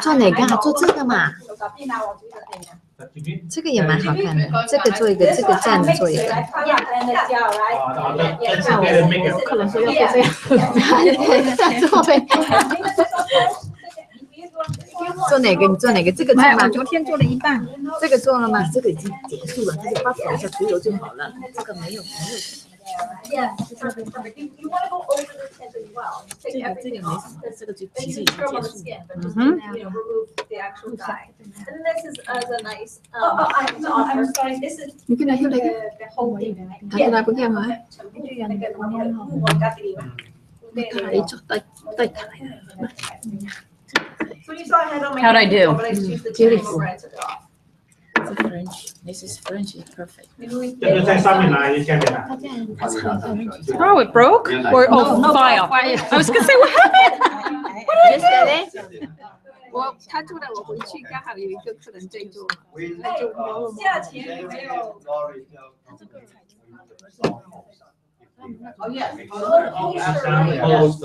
做哪个啊？做这个嘛，这个也蛮好看的。这个做一个，这个站着做一个。可能说要做这样。做哪个？你做哪个？这个做吗？我昨天做了一半。这个做了吗？这个已经结束了，这个把手一下涂油就好了。这个没有。Yeah, perfect. You want to go over the tint as well. Take everything off. Then you throw on the skin, but just remove the actual dye. And this is as a nice. I'm sorry. This is the whole thing. Yeah. So you saw I had on my. How'd I do? But I just used the tint over it, took it off. French. This is French. It's perfect. 这个在上面拿，下面拿。 Oh, it broke? Or file? I was gonna say what happened? 他做了，我回去刚好有一个客人在做，价钱没有。Oh yeah.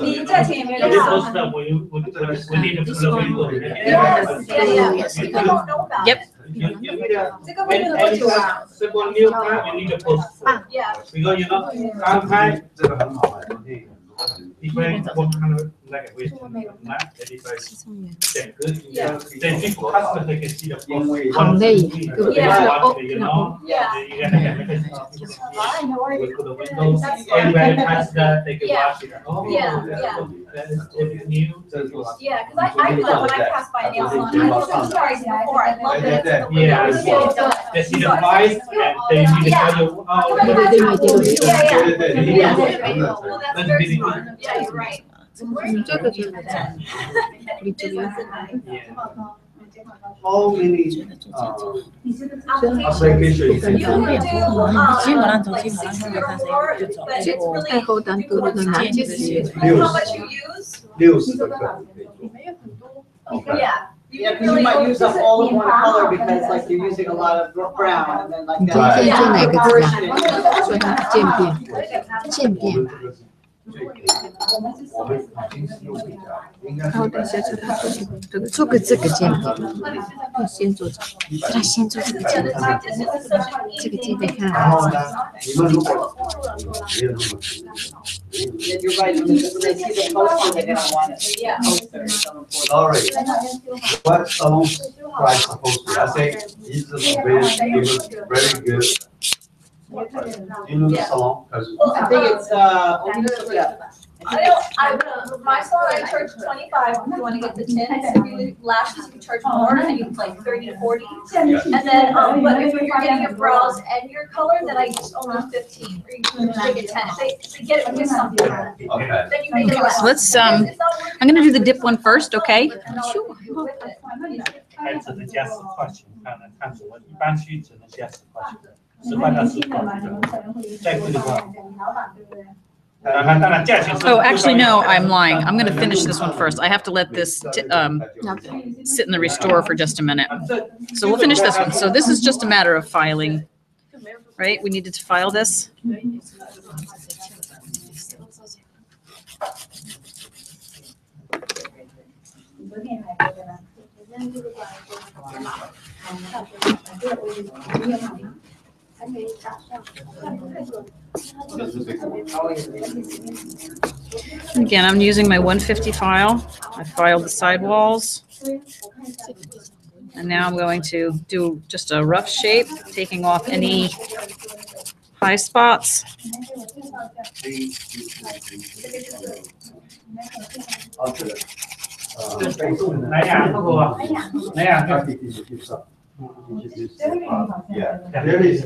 你价钱也没有。Yep. 这个为了多久啊？ Simple new time you need to post. Yeah. Because you know, sometimes 这个很好的。different what kind of like a waste, not that is like then people customers they can see the post. 好累， You know, you gotta have it. With the windows, everybody touch that they can watch it. Oh, that is new. Yeah, because I do that when I pass by a nail salon. I'm sorry before. I love that it's the Yeah, window. they see the price and they need to tell you, oh, Yeah, well, that's that's very really smart. good. Yeah, you're right. 这个真的在。 How many applications? 太后单独的拿这些。 How much you use? 60个。 Yeah. Yeah, because you might use up all of one color because like you're using a lot of brown and then like 你今天做哪个字啊？渐变，渐变。 然后等一下就他做个这个渐变，我先做这个，他先做这个渐变，这个渐变看好。 你们如果没有那么 Yeah, you're right. When they see the poster, they're gonna want it. Yeah. Sorry, what salon price supposed to be? I say it's very good. You know the salon? I think it's yeah. My salon, I charge 25 if you want to get the tint. If you lashes, you charge more, and you like 30 to 40. And then, but if you're getting your brows and your color, then I just only 15, or you can make it 10. If they get it with something, Okay. then you make it less. So let's I'm gonna do the dip one first, okay? 还只能加10块钱，看什么？一般区只能加10块钱，10块到10块，再贵的话。 Oh, actually, no, I'm lying. I'm going to finish this one first. I have to let this sit in the restore for just a minute. So we'll finish this one. So this is just a matter of filing, right? We needed to file this. Again, I'm using my 150 file. I filed the sidewalls. And now I'm going to do just a rough shape, taking off any high spots.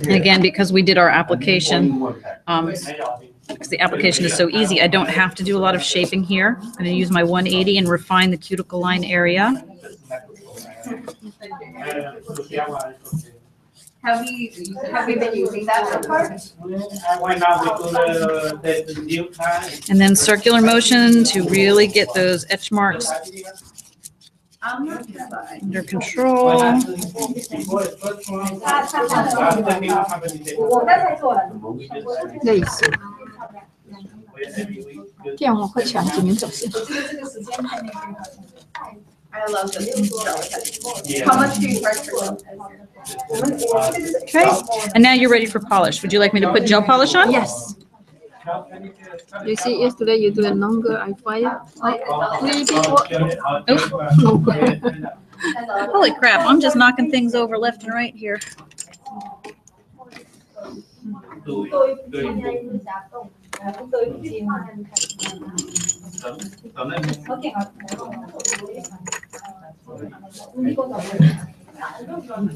And again, because we did our application, because the application is so easy, I don't have to do a lot of shaping here. I'm going to use my 180 and refine the cuticle line area. Have we been using that so far? Right now we do the new time. And then circular motion to really get those etch marks under control. 类似，这样我会抢几名走线。 I love this. How much do you charge for them? Okay, and now you're ready for polish. Would you like me to put gel polish on? Yes. You see, yesterday you do a longer. I fire 3 people. Holy crap, I'm just knocking things over left and right here.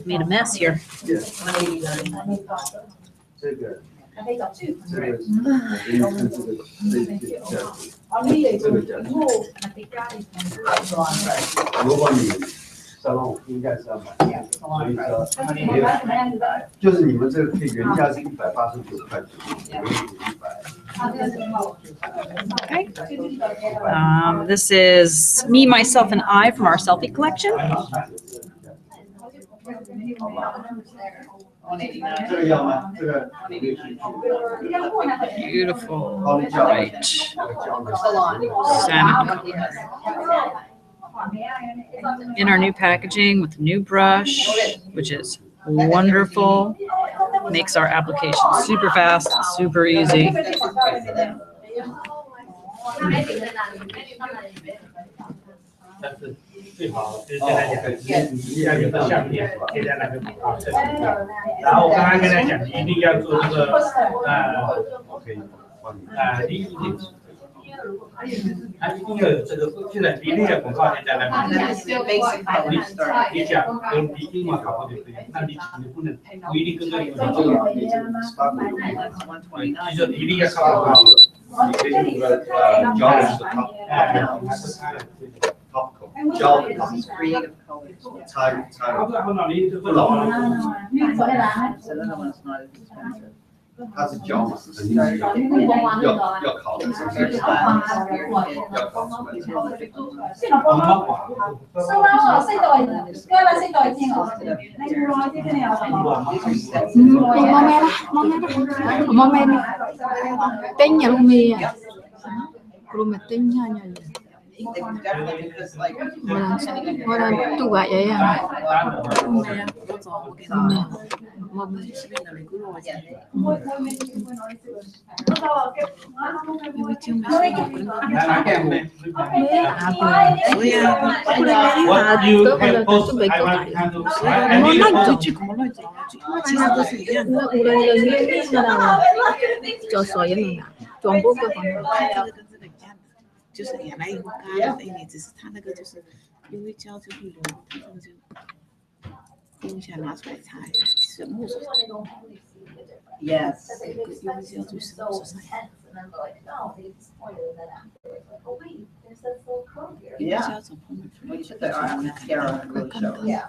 Made a mess here. 如果你沙龙应该是要买，所以说没有，就是你们这个可以原价是189块左右，150。 This is Me, Myself, and I from our selfie collection. 这个要吗？这个 Beautiful. Right. Salmon. In our new packaging with the new brush, which is wonderful. Makes our application super fast, super easy. That's 最好就是现在讲，要有个相片贴在那个笔号上。然后我刚刚跟他讲，一定要做这个你一定要有这个，现在一定要广告贴在那边。你讲跟你英文好就可以，那你不能不一定跟这个有这个，你说一定要靠广告。你可以用个胶的 creative colors， 擦不老。它是胶嘛，肯定是要烤的，要烤出Orang tua ya ya. Yes. Yeah. When you put the mascara, it really shows. Yeah.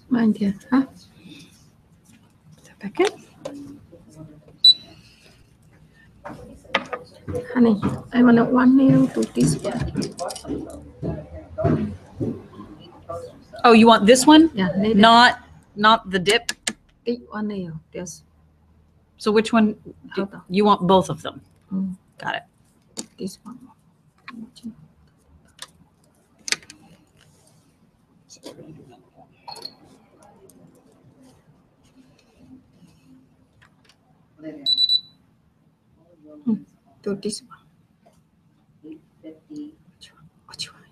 Mine dear, huh? Back in. Honey, I want one nail to this one. Oh, you want this one? Yeah, not the dip. This one nail, yes. So which one? You want both of them? Got it. This one. To this one. 850. What you want?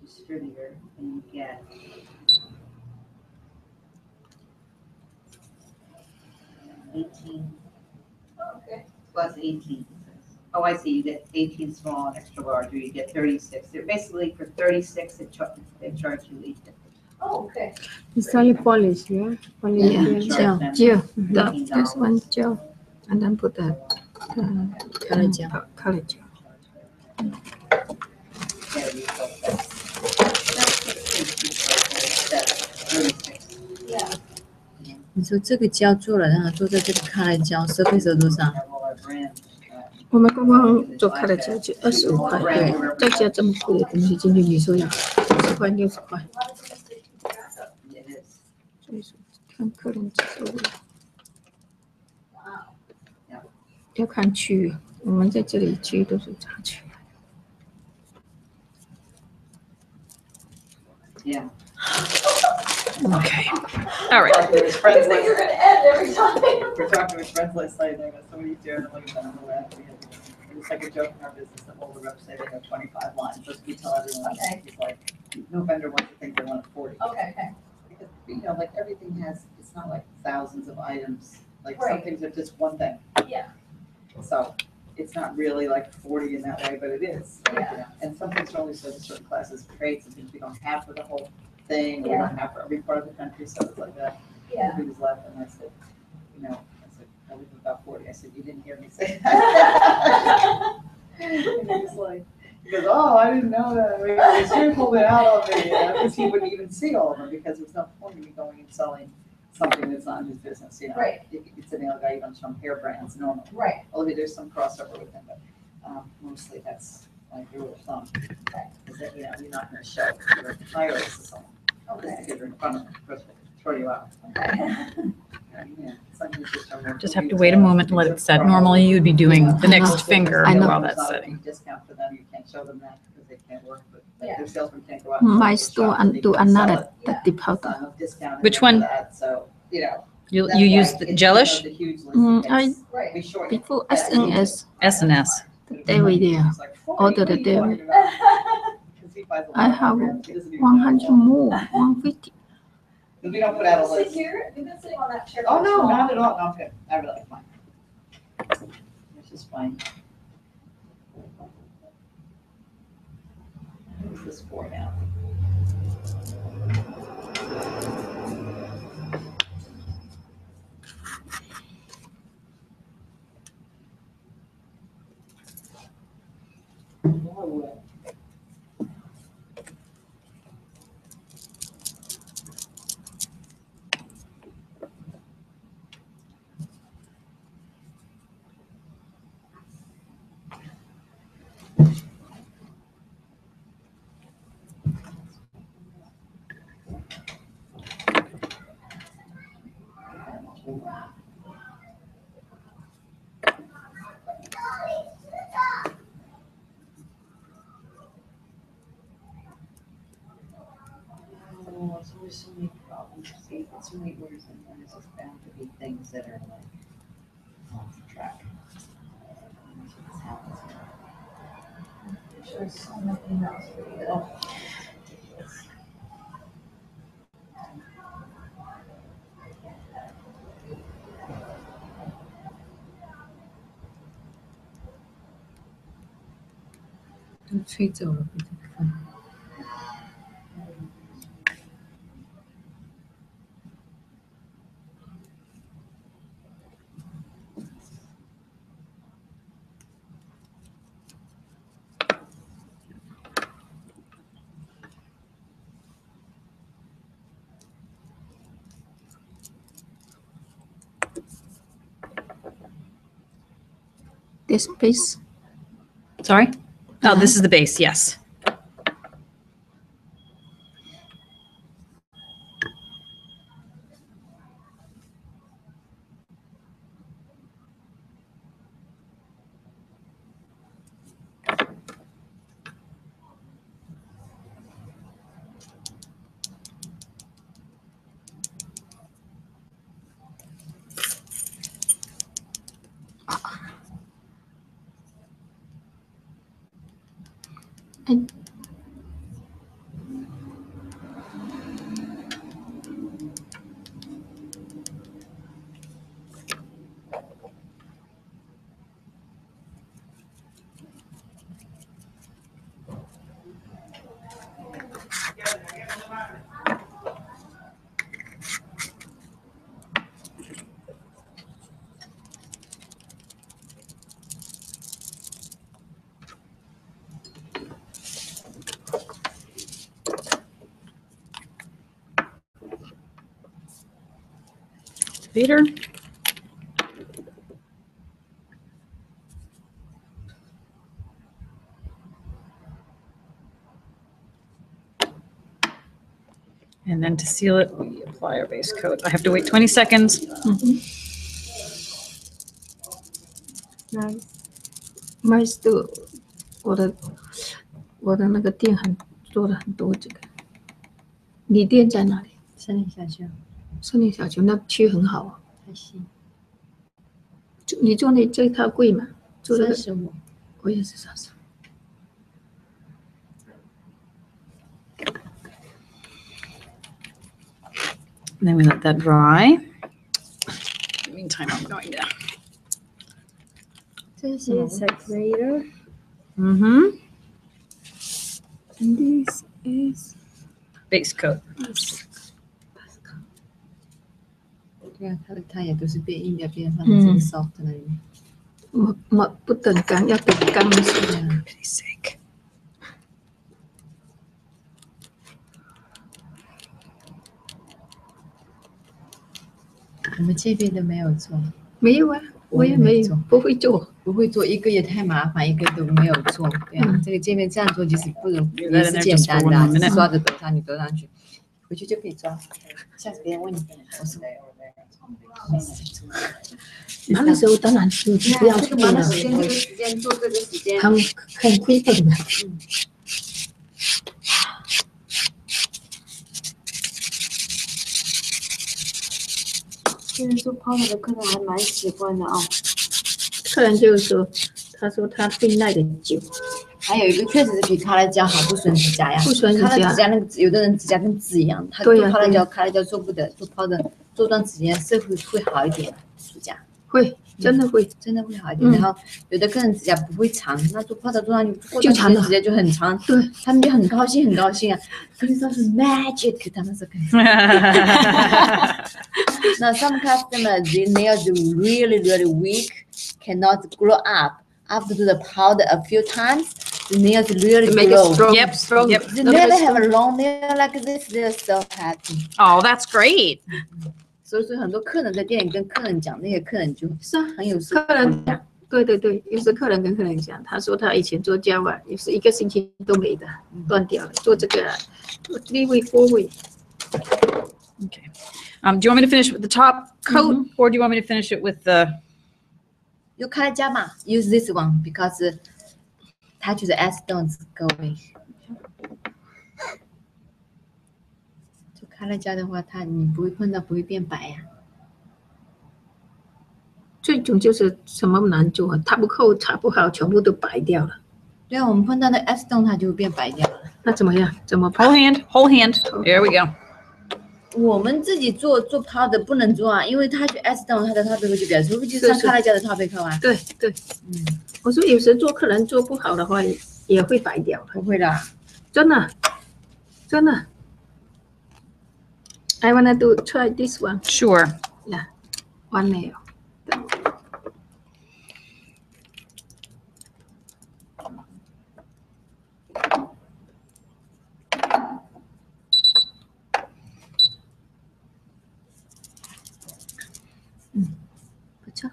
Distributor, and you get 18. Okay. Plus 18. Oh, I see. You get 18 small and extra large, or you get 36. They're basically for 36. They charge you 850. Oh, okay. It's only polish, yeah? Polish, yeah. Gel. This one gel. And then put the color gel. Color gel. 说这个胶做了，然后做在这个color胶，surface 多少？我们刚刚做color胶就25块，对，再加这么贵的东西进去，你说要50块60块。所以说看客人接受不了，要看区域，我们在这里区域都是杂区。Yeah. Okay. All right. Talking to his friends like, you're gonna end every time. We're talking to his friends last night, and they got somebody doing it, like, on the web. It's like a joke in our business that all the reps say they have 25 lines, just we tell everyone, it's like, no vendor wants to think they want 40. Okay. Because, you know, like, everything has, it's not like thousands of items, like, some Right. things are just one thing. Yeah. So, it's not really like 40 in that way, but it is. Yeah. You know, and some things are only served in certain classes, trades, and things we don't have for the whole thing, or we don't have for every part of the country, so it's like that. Yeah. He was laughing, and I said, you know, I live about 40, I said, you didn't hear me say that. And he was like, he goes, oh, I didn't know that, I mean, he pulled it out of me, because he wouldn't even see all of them, because there's no point in me going and selling something that's not his business, you know? Right. It's a nail guy, you don't show him hair brands normally. Right. Although there's some crossover with him, but mostly that's like rule of thumb. Right. Is that, you know, you're not gonna show your tires to someone. Okay. Because you're in front of them, first of all, throw you out. Okay. Yeah, some people just are more Just have to wait a moment and let it set. Normally you would be doing the next finger I know. while that's setting. Discount for them, you can't show them that because they can't work, but Yeah. their salesman can't go out. and My shop store and and they do can sell another it. the It's powder. not enough discount in Which there for one? that, so, you know. You that's use why the it's gelish? the huge list I gets- we shorten it. before SNS S&S. every day It's like 40, order what are the you day. talking about? 'Cause he buys a I lot of have them. He doesn't even 100 know. more, 150. Because we don't put out a Sit list. here, you've been sitting on that chair. Oh, for no, so long. not at all, not good. I really like mine. It's just fine. Who's this for now? Oh, there's always so many problems. See, it's so many orders and there's just bound to be things that are like off track. This happens. There's so many emails for you. Oh.都吹走了，不这个分。This piece. Sorry? Oh, this is the base, yes. And fader. And then to seal it, we apply our base coat. I have to wait 20 seconds. Nice. Nice 的，我的那个店做了很多这个。你店在哪里？森林小区。森林小区那区很好啊。还行。你做那这套贵吗？做的35。我也是35。And then we let that dry. In the meantime, I'm going to. 这是 separator. Mm-hmm. And this is base coat. 对啊，它也都是变硬的，变放在这个 soft 那里面。我不等干，要等干的时候。Pity's sake. 你们这边都没有做？没有啊，我也没有，不会做，不会做，一个也太麻烦，一个都没有做。对啊，这个界面这样做其实不容易，也是简单的，刷着抖上去，抖上去，回去就可以抓。下次别人问你，我说拿的时候当然是不要做了，这个时间做这个时间，很亏本的。现在做泡的客人还蛮喜欢的啊。客人就是说，他说他会耐得久。还有一个确实是比卡乐胶好，不损指甲呀。不损指甲。卡乐指甲那个有的人指甲跟纸一样，他做卡乐胶做不得，做泡的做段时间是会好一点，指甲。会，真的会，真的会好一点。然后有的客人指甲不会长，那做泡的做上去就长了，指甲就很长。对，他们就很高兴，很高兴啊！跟你说是 magic， 他们说肯定。Now some customers their nails really weak, cannot grow up. After do the powder a few times, the nails really grow. Yep. They never have a long nail like this. They're so happy. Oh, that's great. 所以很多客人在店里跟客人讲，那些客人就是很有客人讲，对，有时客人跟客人讲，他说他以前做胶啊，也是1个星期都没的，断掉了。做这个 3 week, 4 week. Okay. Do you want me to finish with the top coat, or do you want me to finish it with the? You color gel嘛 use this one because touch the acetone go away. 卡乐胶的话，你不会碰到，不会变白呀。最终就是什么难做啊？它不扣，擦不好，全部都白掉了。对啊，我们碰到那 acetone 它就会变白掉了。那怎么样？怎么 whole hand? There we go. 我们自己做泡的不能做啊，因为它去 acetone 它的套背扣就比较粗，就是像卡乐胶的套背扣啊。对，我说有时做客人做不好的话，也会白掉。不会的，真的。I wanna try this one. Sure. Yeah, one nail.不错。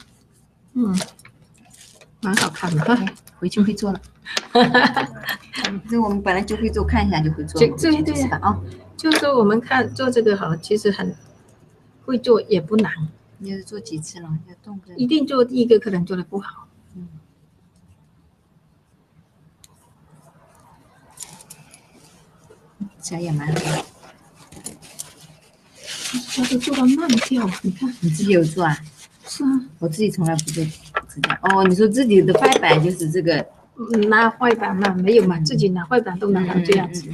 蛮好看的哈，回去会做了。这我们本来就会做，看一下就会做。对啊。就是说我们看做这个好，其实很会做也不难。你要做几次了？要动个。一定做第一个可能做的不好。这也蛮好的。它都做到烂掉，你看。你自己有做啊？是啊。我自己从来不做指甲。哦，你说自己的坏板就是这个。拿坏板嘛，没有嘛，自己拿坏板都拿到这样子。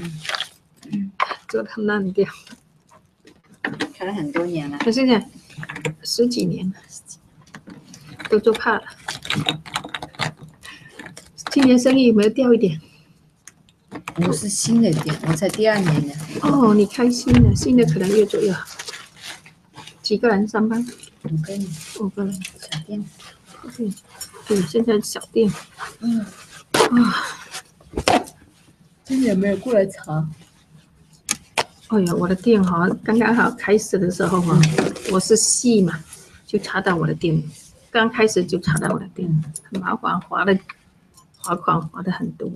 做到烂掉，开了很多年了。可是呢，10几年了，都做怕了。今年生意有没有掉一点？我是新的店，我才第2年呢。哦，你开新的，新的可能越做越好。几个人上班？5个人，小店。对，现在小店。今年没有过来查。哎呀，我的店刚刚好开始的时候我是细嘛，就插到我的店，刚开始就插到我的店，很麻烦，划款划的很多。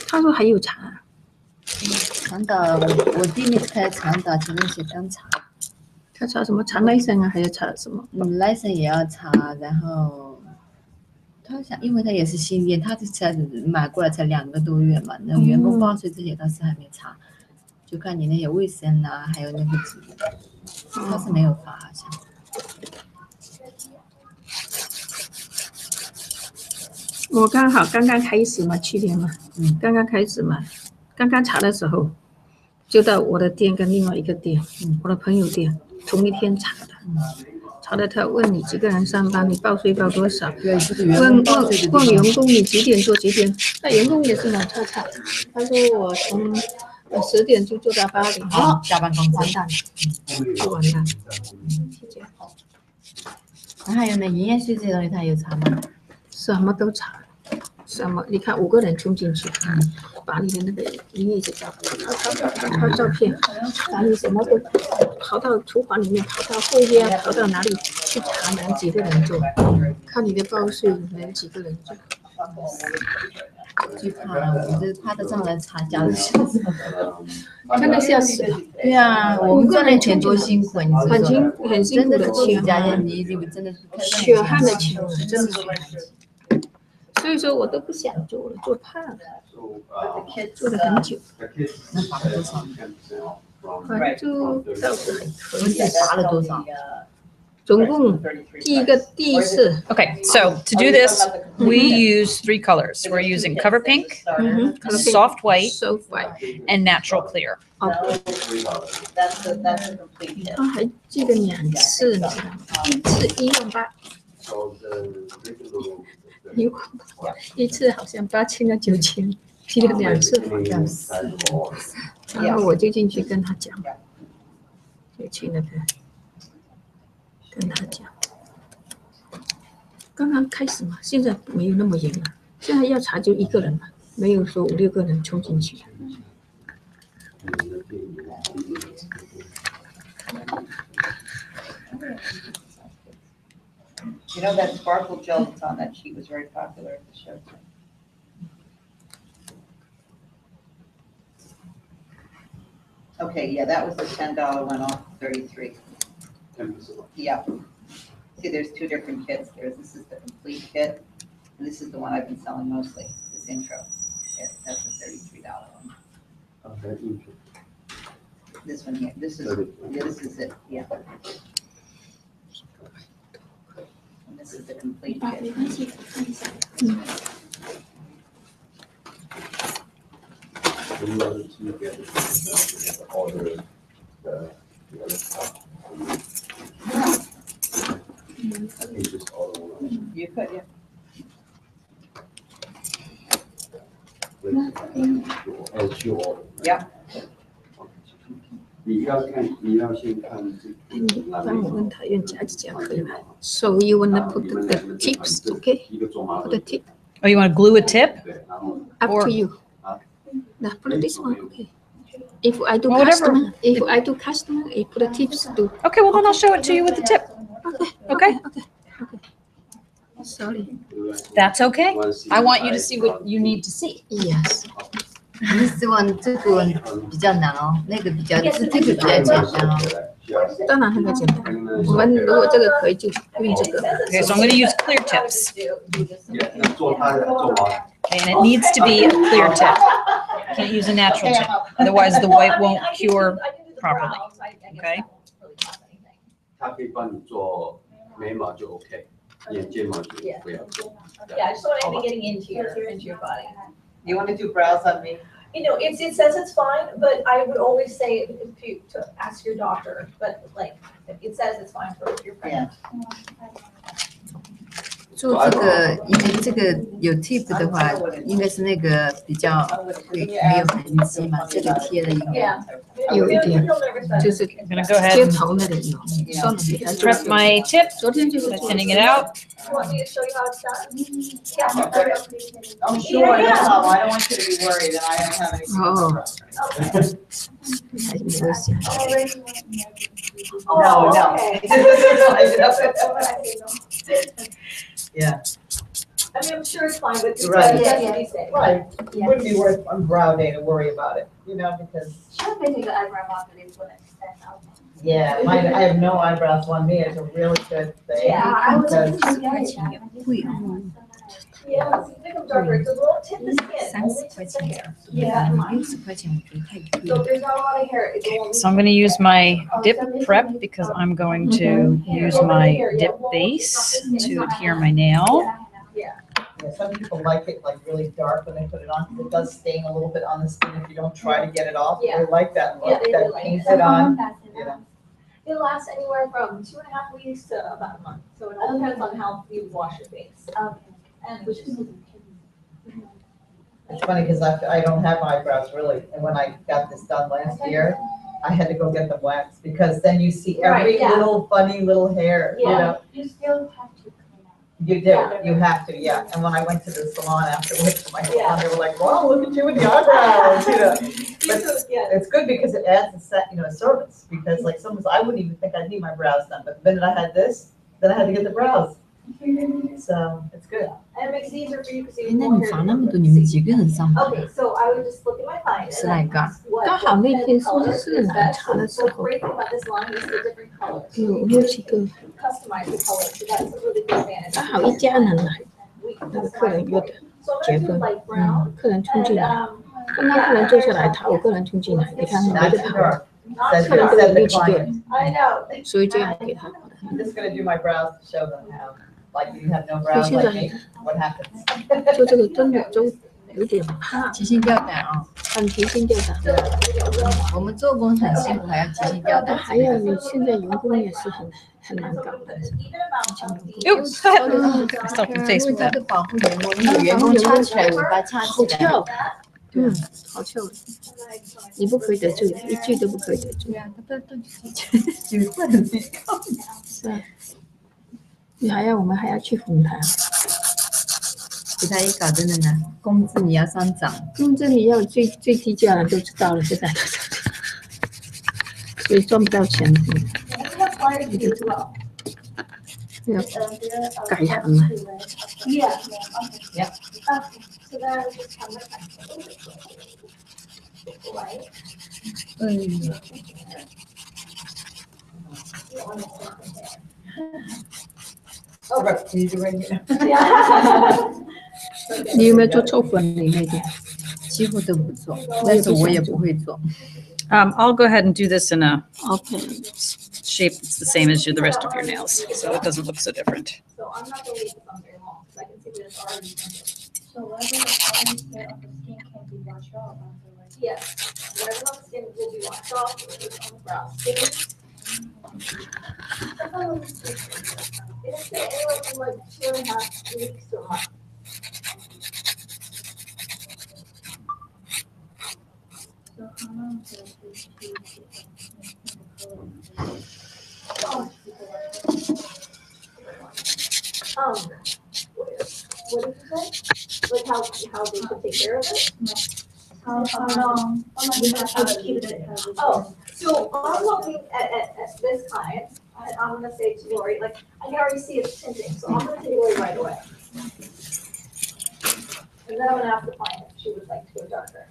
他说还有查，长打我弟妹开长打，只能写单查。他查什么？查license啊，还要查什么？license 也要查，然后他想，因为他也是新店，他才买过来才2个多月嘛，那员工报税这些倒是还没查，就看你那些卫生啊，还有那个纸，他是没有发好像。我刚好刚刚开始嘛，去年嘛，刚刚开始嘛，刚刚查的时候，就到我的店跟另外一个店，我的朋友店。同一天查的，查的他问你几个人上班，你报税报多少？问员工你几点做几点？那员工也是蛮差差的。他说我从10点就做到8点，加班工资完蛋了，就完蛋。那还有呢，营业税这些东西他有查吗？什么都查，什么？你看5个人冲进去，把你的那个营业执照、拍照片，把你什么都跑到厨房里面，跑到后院，跑到哪里去查能几个人做，看你的报税能几个人做。最怕了，我这怕他上来查家的事，真的吓死了。对啊，我们赚的钱多辛苦，你很辛苦的钱，你真的是血汗的钱，真的是。所以说我都不想做了，做怕了，做了很久。那罚了多少？罚就倒是还可以。罚了多少？总共第一次。Okay, so to do this, we use 3 colors. We're using cover pink, soft white, and natural clear. That's a complete kit. 他还记得2次，你知道吗？一次18000，一次好像8000啊9000，批了2次好像是。然后我就进去跟他讲，就去那个跟他讲。刚刚开始嘛，现在没有那么严了，现在要查就1个人嘛，没有说5、6个人冲进去。You know that sparkle gel that's on that sheet was very popular at the show. Okay, yeah, that was the $10 one off 33. Yeah. See, there's 2 different kits. This is the complete kit, and this is the one I've been selling mostly. This intro kit. That's the $33 one. This one here. This is it. Yeah. This is the complete kit. You could, yeah. Yeah. 你要先看这个。你帮我问他用夹几夹可以吗 ？So you wanna put the tips, okay? Put the tip. Oh, you want to glue a tip? Up to you. Now put this one, okay? If I do Whatever. customer, I put the tips to. Okay, well then I'll show it to you with the tip. Okay. Sorry. That's okay. I want you to see what you need to see. Yes. This one 这个比较难哦，那个这个比较简单哦。当然很简单。我们如果这个可以就用这个。Okay, so I'm going to use clear tips. Okay, and it needs to be a clear tip. You can't use a natural tip, otherwise the white won't cure properly. Okay. 它可以帮你做眉毛就 OK， 眼睫毛就不要做。Yeah, I just don't want anything getting into your body. You want to do brows on me? You know, it says it's fine, but I would always say to ask your doctor. But like, it says it's fine for if you're pregnant. 做这个，因为这个有 tip 的话，应该是那个比较没有痕迹嘛，这个贴的应该有一点，就是接头那里有。Press my tip. 昨天就是 Thinning it out. You want me to show you how it's done? Yeah. I'm sure I know. I don't want you to be worried that I don't have any. 哦，还没有想。No, no. Okay. Yeah, I mean, I'm sure it's fine, but Right. that's what he's saying. right. It wouldn't be worth on brow day to worry about it, you know, because, Should maybe the eyebrow marker is what I said. yeah, I have no eyebrows on me. It's a really good thing. Yeah, I was. because- Yeah, so think of darker, it's a little tip the skin, only tip the hair. Yeah. So if there's not a lot of hair, it's only. So I'm going to use my dip prep because I'm going to use my dip base to adhere my nail. Yeah. Yeah, some people like it like really dark when they put it on, 'cause it does stain a little bit on the skin if you don't try to get it off. Yeah. They like that Yeah, look, they that do like paints that. it on, you know. It lasts anywhere from 2.5 weeks to about a month, so it all depends on how you wash your face. And which is. It's funny because I don't have eyebrows really, and when I got this done last year, I had to go get them waxed because then you see every Right, yeah. little funny little hair, you Yeah. know. You still have to clean up. You do, you have to, yeah. And when I went to the salon afterwards, my salon, they were like, wow, look at you with the eyebrows, you know. But Yeah. it's good because it adds a set, a service, because like sometimes I wouldn't even think I'd need my brows done, but the minute I had this, then I had to get the brows. So it's good. And it makes it easier for you because you. 那你房那么多，你们几个人上班？ Okay, so I would just look at my client. 12个。刚好那天是奶茶的时候， Great thing about this line is the different colors. 有几个， Customize the colors, so that's a really good advantage. 刚好一家人来，那个客人约的 So I'm 结 gonna do 婚， light brown. 客人冲进 And, 来，跟他客人坐下来，他5个人冲进来，你看没 Not 得 too 跑， dark. Said, 客人都有 said the 6、7个 client. 人， I know. 所以这样给他。 I'm just gonna do my brows to show them how, like you have no brows 现 like 在 me, what happens? 做这个真的都有点怕，提心吊胆啊！很提心吊胆。我们做工很辛苦，还要提心吊胆。还有你现在员工也是很难搞的。 Oops, I stuck the face 因为 with 它 that. 是保护员工，那个员工插起来，尾巴插好起来。翘，好翘，你不可以得罪，一句都不可以得罪。对啊，他不能举会很低。是啊，我们还要去哄他，给他一搞真的难，工资你要上涨。工资你要最低价的都知道了，现在都知道，所以赚不到钱。要改行了。 Yeah. Yeah. So then I would just have my light. Oh, right, can you do right here? Yeah. 你有没有做臭粉里那点？几乎都不做，但是我也不会做。I'll go ahead and do this in a OK， shape that's the same as the rest of your nails, so it doesn't look so different. So I'm not gonna leave this on very long, because I can see that it's already tinted. So whatever the color of the skin can be washed off afterwards. Yes, whatever on the skin will be washed off, whatever is on the brow. It'll stay anywhere from like 2.5 weeks to a month. So how long does this take to What did you say? Like how they should take care of it? How long we have to keep it? Oh, so I'm looking at this client, and I'm gonna say to Lori, like, I can already see it's tinting, so I'm gonna take Lori right away. And then I'm gonna ask the client if she would like to go darker.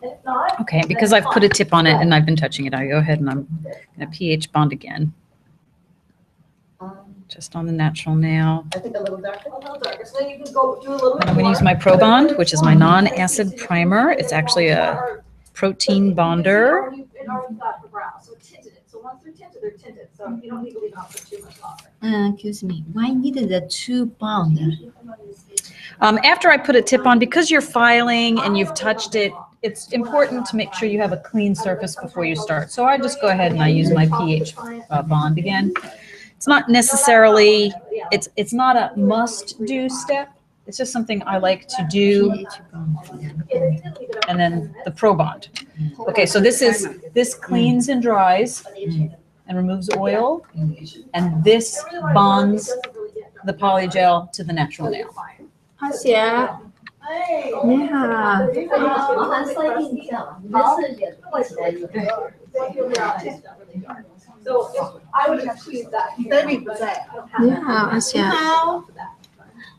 And if not. Okay, then because it's I've put a fine. tip on it and I've been touching it, I go ahead and I'm gonna pH bond again, just on the natural nail. I think a little darker. A little darker, so then you can go do a little bit I'm gonna more. use my Pro Bond, which is my non-acid primer. It's actually a protein bonder. It already got the brow, so it tinted it. So once they're tinted, so you don't need to leave it on for too much longer. Excuse me, why need the 2 pound? After I put a tip on, because you're filing and you've touched it, it's important to make sure you have a clean surface before you start. So I just go ahead and I use my pH bond again. It's not necessarily, it's not a must-do step. It's just something I like to do. And then the Pro Bond. Okay, so this cleans and dries and removes oil, and this bonds the polygel to the natural nail. 阿霞，你好，麻烦算印象，你们是脸一起来印。So I would have choose that. Debbie 不在。你好，阿霞。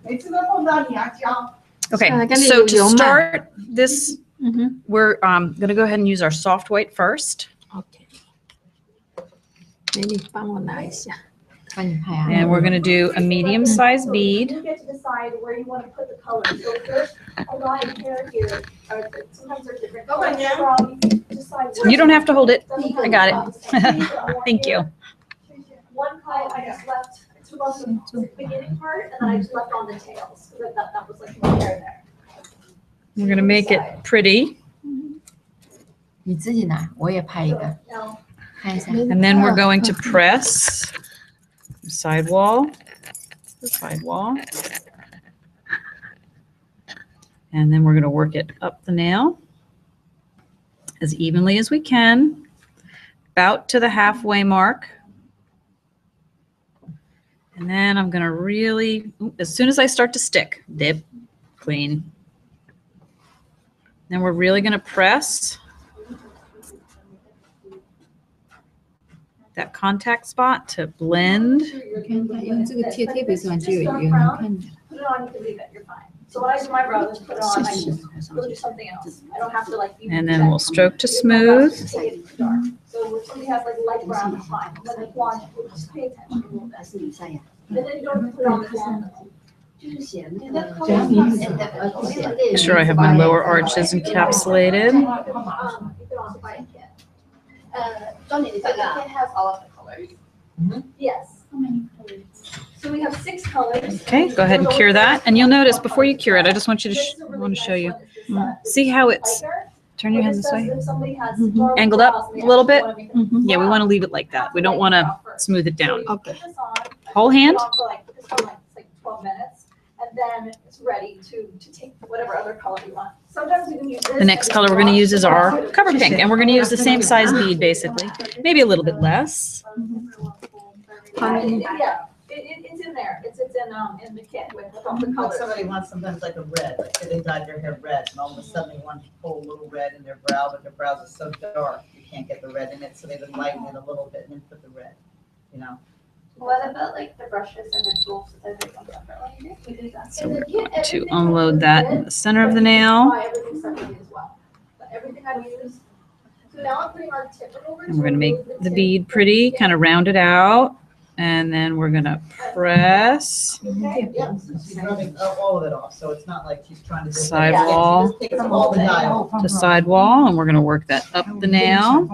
每次都碰到你啊，娇。Okay, so to start this, we're going to go ahead and use our soft white first. Okay. 你帮我拿一下。 And we're going to do a medium-sized bead. You get to decide where you want to put the colors. So if there's a line of hair here, or sometimes there's different colors. You don't have to hold it. I got it. Thank you. One color I just left, took off the beginning part, and then I just left on the tails, because that was like the hair there. We're going to make it pretty. 你自己拿，我也拍一个，看一下。 And then we're going to press side wall, side wall. And then we're going to work it up the nail as evenly as we can, about to the halfway mark. And then I'm going to really, as soon as I start to stick, dip, clean. Then we're really going to press that contact spot to blend. Put it on, you can leave it, you're fine. So when I do my brow, just put it on, I just really do something else. I don't have to like. And then we'll stroke to smooth. So if somebody has like light brown, it's fine. When they blonde, just pay attention a little bit. And then you don't put it on the blonde. Make sure I have my lower arches encapsulated. It has all of the colors. Yes. How many colors? So we have 6 colors. Okay, go ahead and cure that. And you'll notice before you cure it, I just want you to show you. See how it's, turn your hand this way. Angled up a little bit. Yeah, we want to leave it like that. We don't want to smooth it down. Okay. Whole hand. Like 12 minutes. And then it's ready to take whatever other color you want. Sometimes you can use this. The next color we're going to use is our cover pink, and we're going to use the same size bead basically, maybe a little bit less. Yeah, it's in there. It's in the kit with all the colors. Somebody wants sometimes like a red, like say they dyed their hair red, and all of a sudden they want to pull a little red in their brow, but their brows are so dark you can't get the red in it, so they would lighten it a little bit and then put the red, you know. What about like the brushes and the tools that they come separately? We do that. So we're going to unload that in the center of the nail. Everything separately as well. But everything I use. So now I'm putting our tip over. And we're going to make the bead pretty, kind of round it out. And then we're going to press. Yeah, she's rubbing all of it off, so it's not like she's trying to Sidewall to sidewall, and we're going to work that up the nail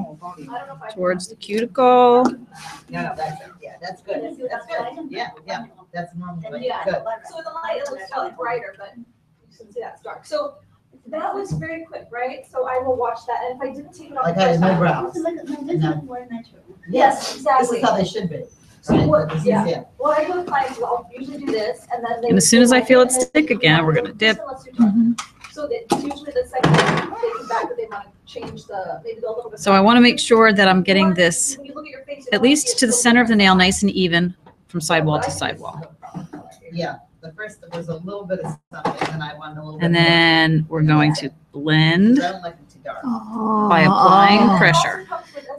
towards the cuticle. Yeah, that's good. That's good. Yeah, that's normal. Yeah. Good. So in the light, it looks slightly brighter, but you can see that's dark. So that was very quick, right? So I will watch that, and if I didn't take it off, Like I had no brows. Yes, exactly. This is how they should be. So what, This is- yeah. Well, I do with clients, I'll usually do this, and then they. And as soon as I feel it stick again, we're going to dip. So that usually the second they come back, that they want to change the, maybe a little bit. So I want to make sure that I'm getting this When you look at your face, at least to the center of the nail, nice and even from sidewall to sidewall. Yeah, the first was a little bit of something, and I wanted a little bit. And then we're going to blend I don't like them too dark. by applying pressure.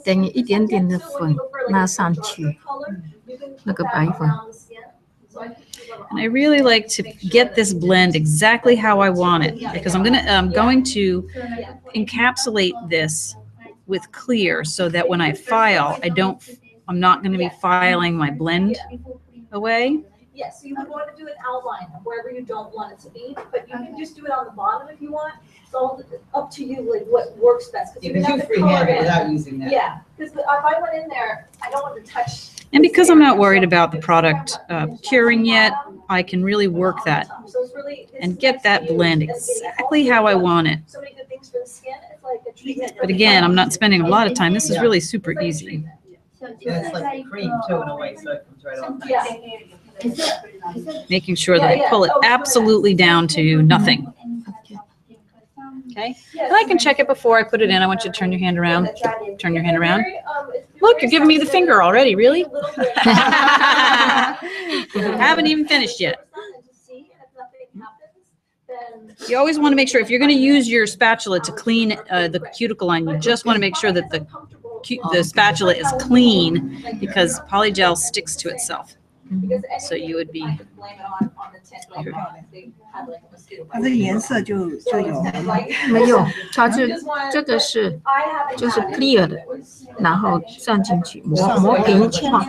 等于一点点的粉拉上去，那个白粉。 And I really like to get this blend exactly how I want it because I'm going to encapsulate this with clear so that when I file, I'm not going to be filing my blend away. Yes, so you would want to do an outline of wherever you don't want it to be, but you can just do it on the bottom if you want. It's all up to you, like what works best. You can do freehand without using that. Yeah, because if I went in there, I don't want to touch. And because I'm not worried about the product curing yet, I can really work that and get that blend exactly how I want it. So many good things for the skin. It's like a treatment. But again, I'm not spending a lot of time. This is really super easy. And it's like cream too in a way, so it comes right off. Yeah. Making sure that I pull it absolutely down to nothing. Okay, and I can check it before I put it in. I want you to turn your hand around. Turn your hand around. Look, you're giving me the finger already, really? Haven't even finished yet. You always want to make sure if you're going to use your spatula to clean the cuticle line, you just want to make sure that the spatula is clean because polygel sticks to itself. So you would be. 它这个颜色就有没有，它这个是就是 clear 的，然后上进去磨平画。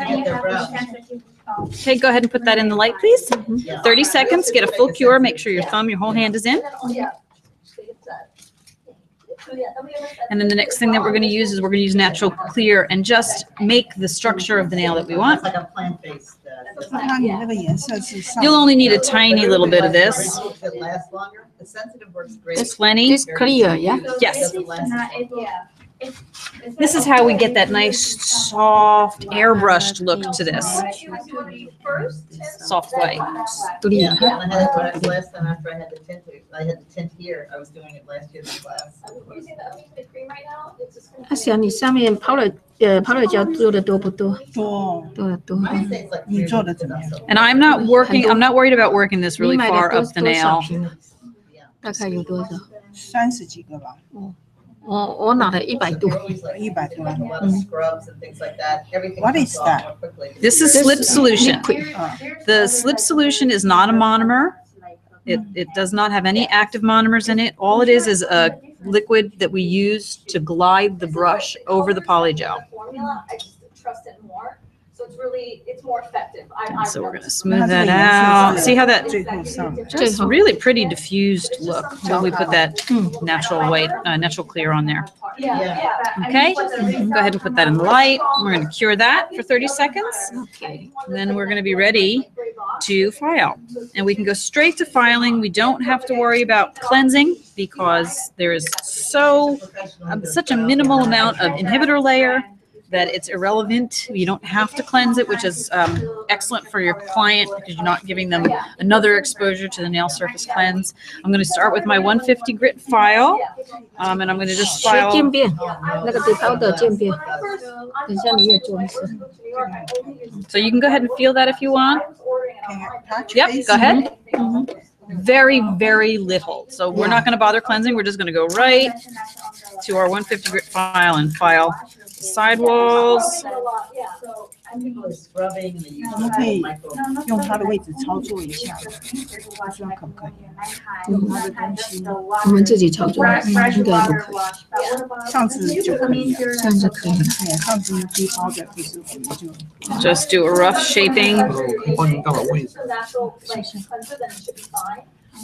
Okay, go ahead and put that in the light, please. 30 seconds, get a full cure, make sure your thumb, your whole hand is in. And then the next thing that we're going to use is we're going to use natural clear and just make the structure of the nail that we want. You'll only need a tiny little bit of this. Plenty. It's clear, yeah? Yes. This is how we get that nice, soft, airbrushed look to this. Soft white. Last time after I had the tint here, I was doing it last year in class. 阿霞，你上面泡了胶做的多不多？多了多。你做的怎么样？ And I'm not worried about working this really far up the nail. 大概有多少？30几个吧。我拿了100多。100多。What is that? This is slip solution. The slip solution is not a monomer. It does not have any active monomers in it. All it is a liquid that we use to glide the brush over the polygel. It's more effective. So we're going to smooth that out. See how that just really pretty diffused look when we put that natural white, natural clear on there. Okay, go ahead and put that in the light. We're going to cure that for 30 seconds. Okay. Then we're going to be ready to file. And we can go straight to filing. We don't have to worry about cleansing because there is such a minimal amount of inhibitor layer that it's irrelevant. You don't have to cleanse it, which is excellent for your client because you're not giving them another exposure to the nail surface cleanse. I'm going to start with my 150 grit file, and I'm going to just file. 渐变，那个 powder 渐变，等下你也做一次。So you can go ahead and feel that if you want. Yep, go ahead. Very, very little. So we're not going to bother cleansing. We're just going to go right to our 150 grit file and file sidewalls. 我们可以用它的位置操作一下，不知道可不可以？用它的东西，我们自己操作，应该不可以。上次就可以，上次可以。对，上次低抛的不是我们就。Just do a rough shaping. 帮您到了位置。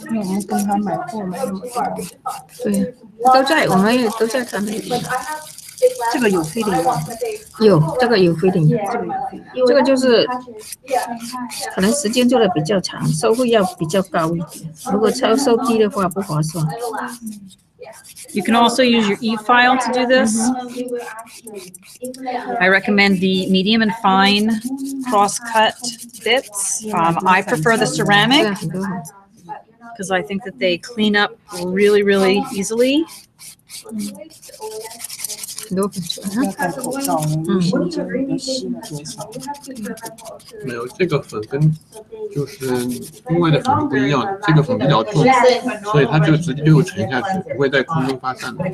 因为我们跟他买货买那么多。对，我们也都在看那里。这个有飞灵吗？有，这个有飞灵，这个就是可能时间做的比较长，收费要比较高一点。如果收低的话不划算。You can also use your e-file to do this. I recommend the medium and fine cross-cut bits. I prefer the ceramic because I think that they clean up really, really easily. 要戴口罩，无形间都吸了多少？没有，这个粉跟就是另外的粉是不一样的，这个粉比较重，所以它就直接就沉下去，不会在空中发散的。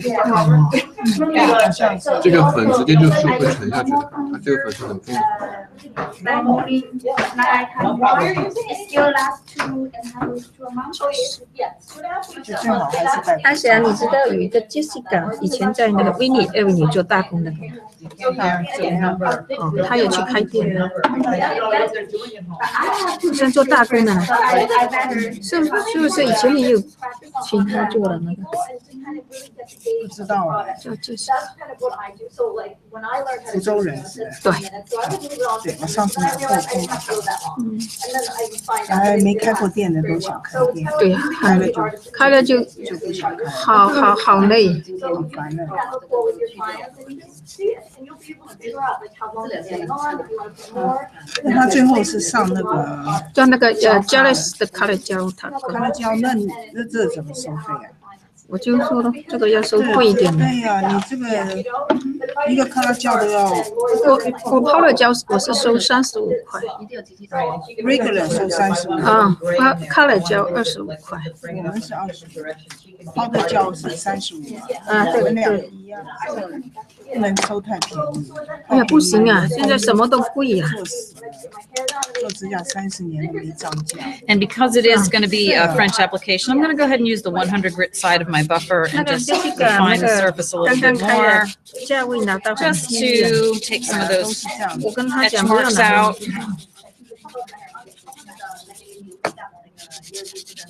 这个粉直接就是会沉下去的，它这个粉是很重的。阿霞，你知道有一个 Jessica 以前在那个 Winnie Avenue 做大工的，他也去开店了，现在做大工的，是不是以前你有请他做的那个？不知道啊，叫 Jessica， 福州人是的。对，我上次有沟通，还没开过店的都想开店，对呀，开了就不想开，好累，很烦的。那他最后是上那个，叫那个Jealous 的卡勒胶，卡勒胶，那这怎么收费啊？我就说了，这个要收贵一点的。对呀，你这个一个color 胶都要。我powder 胶我是收35块 ，regular 收35。啊，color 胶25块。我们是20，powder 胶是35。啊，对我们两个一样，不能收太便宜。哎呀，不行啊，现在什么都贵啊。做指甲30年都没涨价。And because it is going to be a French application, I'm going to go ahead and use the 100 grit side of my buffer and just define the surface a little bit more, just to take some of those etch marks out.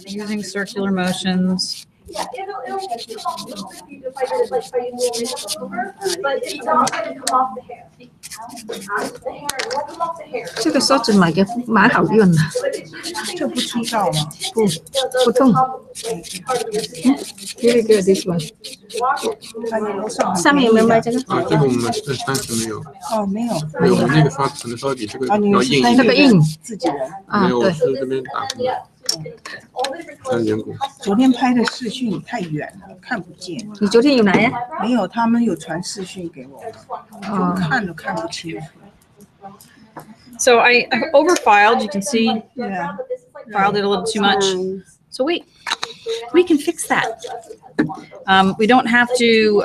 Using circular motions. Yeah, it'll get too long if you if I did it like by using a makeup over, but it's not going to come off the hair. The hair won't come off the hair. 这个刷子买的蛮好用的。这不出道吗？不痛。Really good this one. 上面有没有卖这个？啊，这个我们这30没有。哦，没有。没有，我们那个刷子可能稍微比这个要硬一点。那个硬。自己人。没有，是这边打出来。看圆骨。昨天拍的视讯太远了，看不见。你昨天有来呀？没有，他们有传视讯给我，就看都看不清楚。So I overfiled, you can see, Yeah. filed it a little too much. So wait, we can fix that. We don't have to,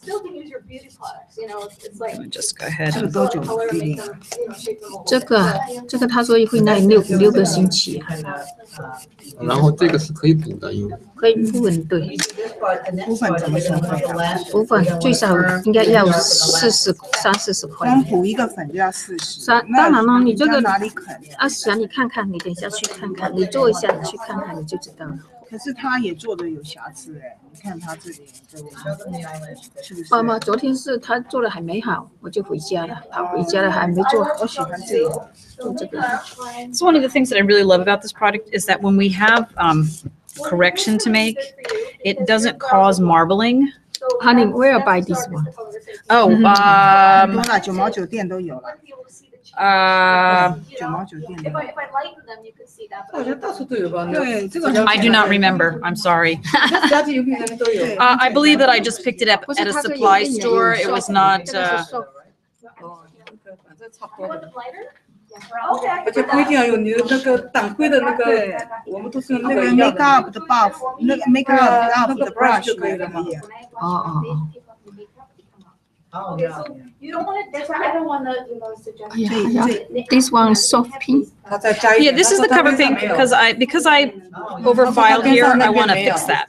Still can use your beauty products, you know, it's like. just go ahead. 这个多久可以？这个他说会那6个星期。然后这个是可以补的，因为可以补粉对。补粉怎么收费？补粉最少应该要30-40块。光补一个粉就要40。当然了，你这个哪里肯？啊，想你看看，你等一下去看看，你做一下去看看，你就知道了。可是他也做的有瑕疵哎，你看他这里是不是？妈妈，昨天是他做的还没好，我就回家了，跑回家了还没做好。我喜欢这个。做这个。So one of the things that I really love about this product is that when we have correction to make, it doesn't cause marbling. Honey, where I buy this one? Oh, 多了，9毛9店都有了。9毛9店都有。好像到处都有吧？对，这个 I do not remember. I'm sorry. I believe that I just picked it up at a supply store. It was not. 而且不一定要用你的那个党徽的那个，我们都是用那个 make up 的 buff， 那个 make up 的 brush 就可以了嘛。You don't want it. I don't want to, This one is soft pink. Yeah, this is the cover pink because I overfiled here. I want to fix that.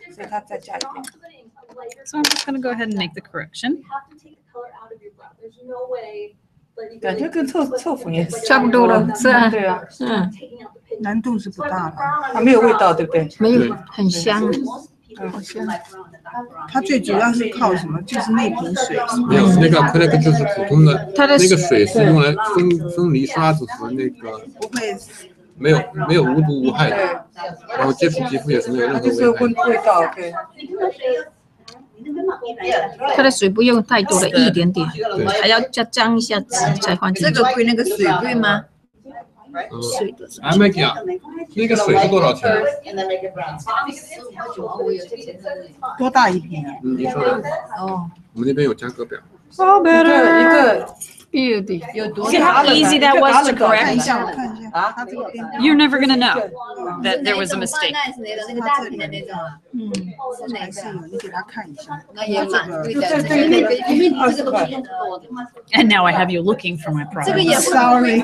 So I'm just going to go ahead and make the correction. You have to take the color out of your brow. There's no way. 感觉跟臭粉也差不多了，是啊，对啊，难度是不大了，它没有味道，对不对？没有，很香，好香。它最主要是靠什么？就是那瓶水。没有，那个就是普通的，那个水是用来分离刷子和那个，不会，没有无毒无害的，然后接触皮肤也是没有任何就是味道，对。它的水不用太多了，一点点，还要再沾一下纸才放进去。这个贵那个水贵吗？水的。哎，麦姐，那个水是多少钱？多大一瓶啊？你说的。哦。我们那边有价格表。Oh, better. 一个 beauty. See how easy that was to correct? 看一下，它这个边。You're never gonna know that there was a mistake. 那个大瓶的那种啊。还是有，你给他看一下。那也蛮贵的。And now I have you looking for my product. 这个也不 Sorry.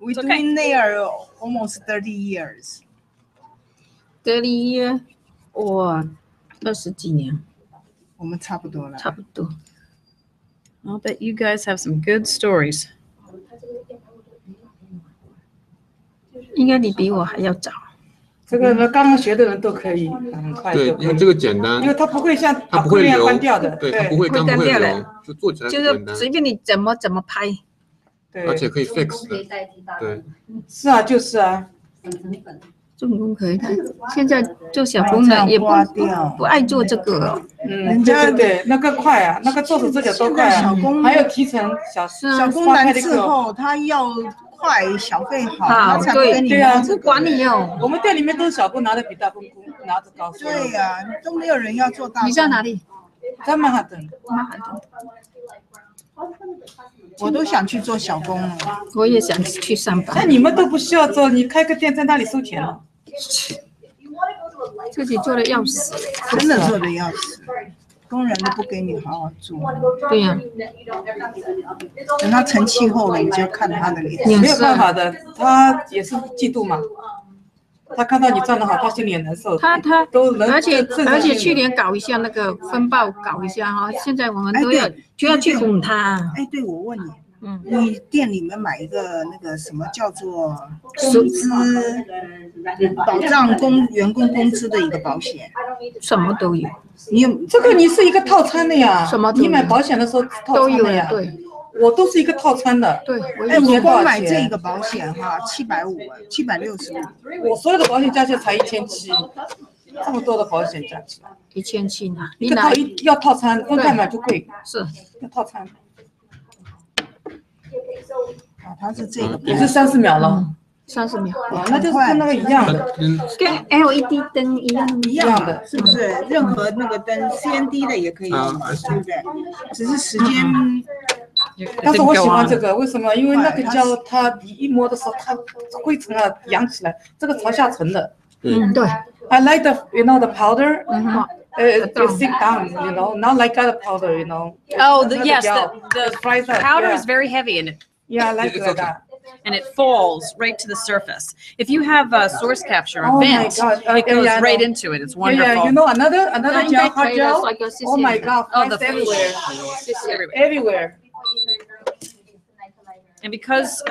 We're doing nail almost 30 years. 30 years? 哇，20几年。我们差不多了。差不多。I'll bet you guys have some good stories. 应该你比我还要早。这个刚刚学的人都可以很快。对，因为这个简单。因为它不会像它不会流，关掉的，对，它不会干不会流，就做起来简单。就是随便你怎么拍。对。而且可以 fix 的。对。是啊，就是啊。做工可以看，现在做小工的也不爱做这个。人家对那个快啊，那个做手指甲多快啊！还有提成小工男伺候，他要快，小费好，他才不跟你对啊，不管你哦。我们店里面都是小工拿的比大工拿的高。对呀，都没有人要做大。你在哪里？在曼哈顿。曼哈顿。我都想去做小工了。我也想去上班。那你们都不需要做，你开个店在那里收钱了。自己做的要死，真的做的要死。工人都不给你好好做。对呀。等他成气候了，你就看他的脸。没有办法的，他也是嫉妒嘛。他看到你赚得好，他心里也难受。他都能，而且去年搞一下那个风暴，搞一下哈，现在我们都要就要去哄他。哎，对，我问你，你店里面买一个那个什么叫做工资保障员工工资的一个保险，什么都有。你有这个你是一个套餐的呀，什么你买保险的时候套餐的呀，对。我都是一个套餐的，对，哎，我光买这个保险哈，750，765。我所有的保险加起来才1700，这么多的保险加起来1700呢？一个要套餐，分开买就贵，是要套餐。啊，它是这个，也是30秒了，30秒，那就是跟那个一样的，跟 LED 灯一样的，是不是？任何那个灯 CND 的也可以用嘛，对不对？只是时间。但是我喜欢这个，为什么？因为那个胶它你一摸的时候，它灰尘啊扬起来，这个朝下沉的。对。I like the the powder. It sink down, not like other powder, Oh, yes, the powder is very heavy and I like that. And it falls right to the surface. If you have a source capture or vent, it goes right into it. It's wonderful. Yeah, another gel, hot gel. Oh my God, the everywhere. Everywhere. And because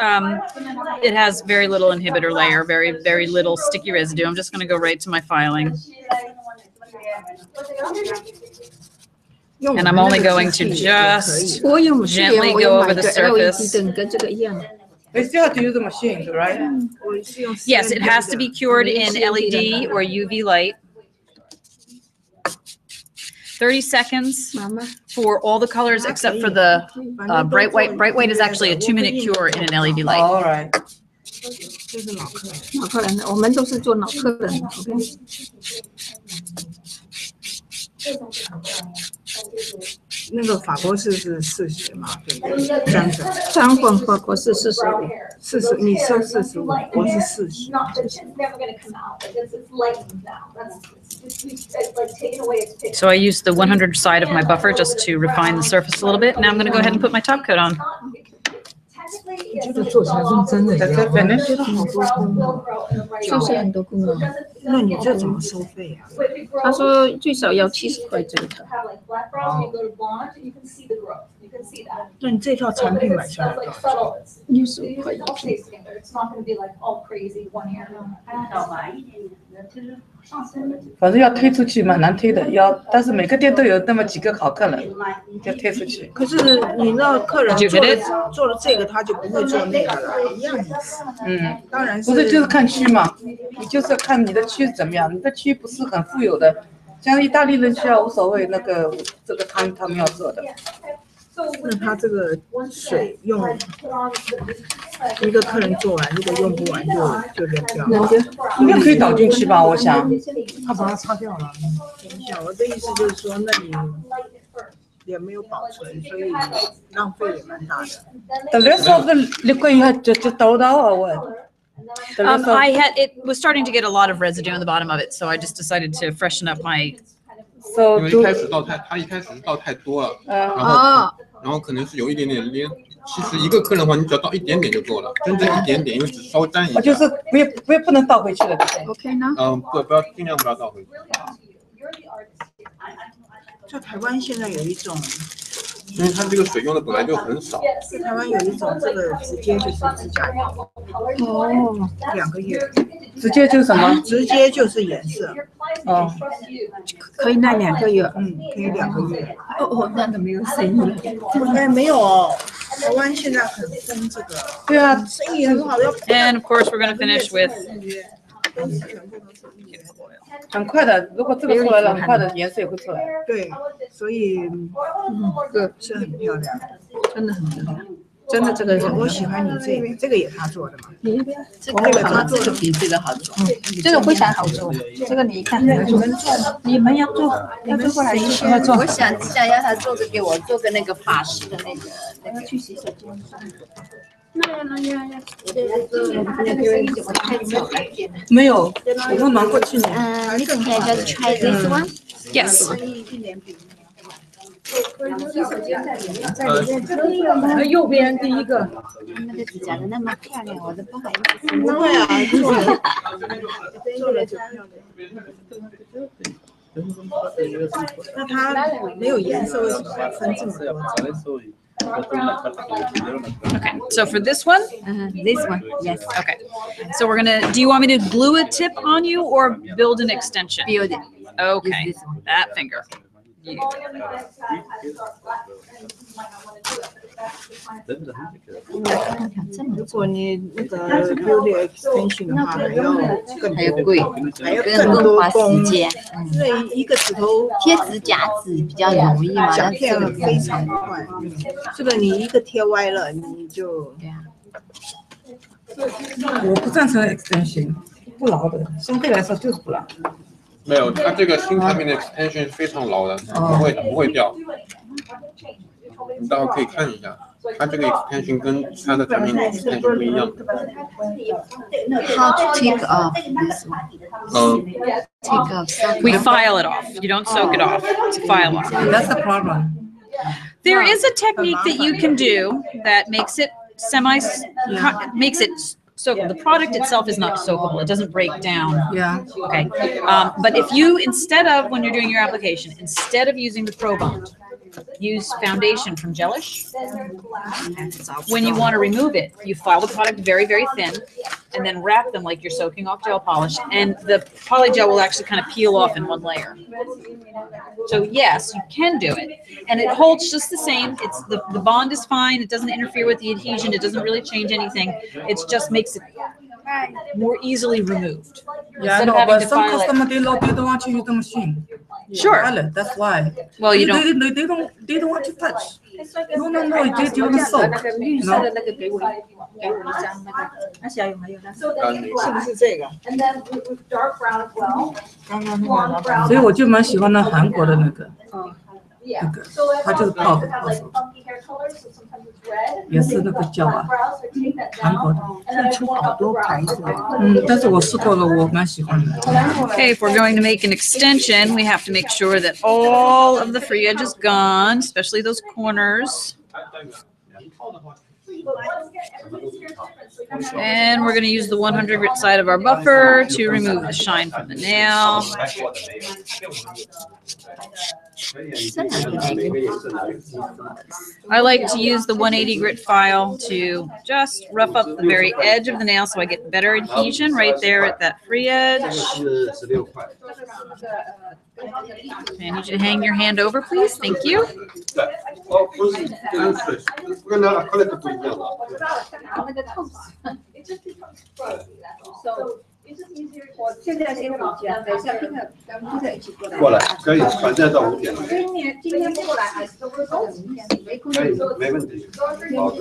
it has very little inhibitor layer, very, very little sticky residue, I'm just going to go right to my filing. And I'm only going to just gently go over the surface. We still have to use the machine, right? Yes, it has to be cured in LED or UV light. 30 seconds for all the colors except for the bright white. Bright white is actually a 2-minute cure in an LED light. All right. 这是老客人，我们都是做老客人。那个法国式是40嘛，对不对？专粉法国式45，你说45，我是40。So I used the 100 side of my buffer just to refine the surface a little bit. Now I'm going to go ahead and put my top coat on. 这个做起来跟真的一样，就是很多工啊。那你这怎么收费啊？他说最少要70块这一套。那你这套产品买下来多少？65块一瓶。反正要推出去蛮难推的，但是每个店都有那么几个好客人，就推出去。可是你那客人做了这个，他就不会做那个了，一样意思。当然是。不是就是看区嘛，你就是看你的区怎么样，你的区不是很富有的，像意大利人区啊无所谓，这个他们要做的。那他这个水用一个客人做完，如果用不完就扔掉了。应该可以倒进去吧？我想。他把它擦掉了。等一下，我的意思就是说，那你也没有保存，所以浪费也蛮大的。The rest of the liquid you had just throw out or what? It was starting to get a lot of residue on the bottom of it, so I just decided to freshen up my. 因为一开始他一开始倒太多了，然后可能是有一点点黏。其实一个客人的话，你只要倒一点点就够了，真正一点点，因为只稍微沾一下。就是不能倒回去了。OK 呢？不要尽量不要倒回去。在台湾现在有一种，因为它这个水用的本来就很少。在台湾有一种这个直接就是指甲油。2个月。直接就是什么？直接就是颜色。可以耐2个月。可以2个月。那都没有生意了。哎，没有哦。台湾现在很疯这个。对啊，生意很好。And of course we're going to finish with. 很快的，如果这个出来了，很快的颜色也会出来。对，所以是很漂亮，真的很漂亮。真的这个我喜欢你这个也他做的嘛。这个他做的比这个好做，这个非常好做。这个你看，你们要做，要做过来一起做。我想要他做个给我做个那个法式的那个去洗手间。没有，我们忙过去年。你can just try this one? Yes. 右边第一个。那个指甲的那么漂亮，我都不好意思。不会啊，做了就漂亮。那它没有颜色，为什么要分这么多？ Okay, so for this one? This one, yes. Okay, so we're gonna, do you want me to glue a tip on you or build an extension? Build it. Okay, that finger. You. 如果你那个 build extension 的话，还要更贵，还要更多工。因为一个指头贴指甲纸比较容易嘛，甲片非常快。这个你一个贴歪了，你就。我不赞成 extension， 不牢的，相对来说就是不牢。 没有，它这个新产品的 extension 非常牢的，不会掉。你待会可以看一下，它这个 extension 跟它的产品 extension 不一样。How to take off this one? Take off. We file it off. You don't soak it off. It's a file off. That's the problem. There is a technique that you can do that makes it makes it. So the product itself is not soakable. It doesn't break down. Yeah. Okay. But if you, instead of, when you're doing your application, instead of using the Pro Bond, use foundation from Gelish. When you want to remove it, you file the product very, very thin and then wrap them like you're soaking off gel polish. And the polygel will actually kind of peel off in one layer. So yes, you can do it. And it holds just the same. It's the bond is fine. It doesn't interfere with the adhesion. It doesn't really change anything. It just makes it more easily removed. Yeah, no, but some customers they don't want to use the machine. Sure. That's why. Well, you don't. They don't want to touch. No, they don't soak. No. 是不是这个？ And then with dark brown as well. 所以我就蛮喜欢那韩国的那个。 Yeah. 它就是泡的，也是那个胶啊，韩国的，出好多牌子。但是我试过了，我蛮喜欢的。Okay, if we're going to make an extension, we have to make sure that all of the free edge is gone, especially those corners. And we're going to use the 100 grit side of our buffer to remove the shine from the nail. I like to use the 180 grit file to just rough up the very edge of the nail so I get better adhesion right there at that free edge. I need you to hang your hand over, please. Thank you. So it's just easier to 现在先回家，等一下Peter，咱们Peter一起过来。过来，可以，反正到5点了。今天过来还是明天？可以，没问题。好的，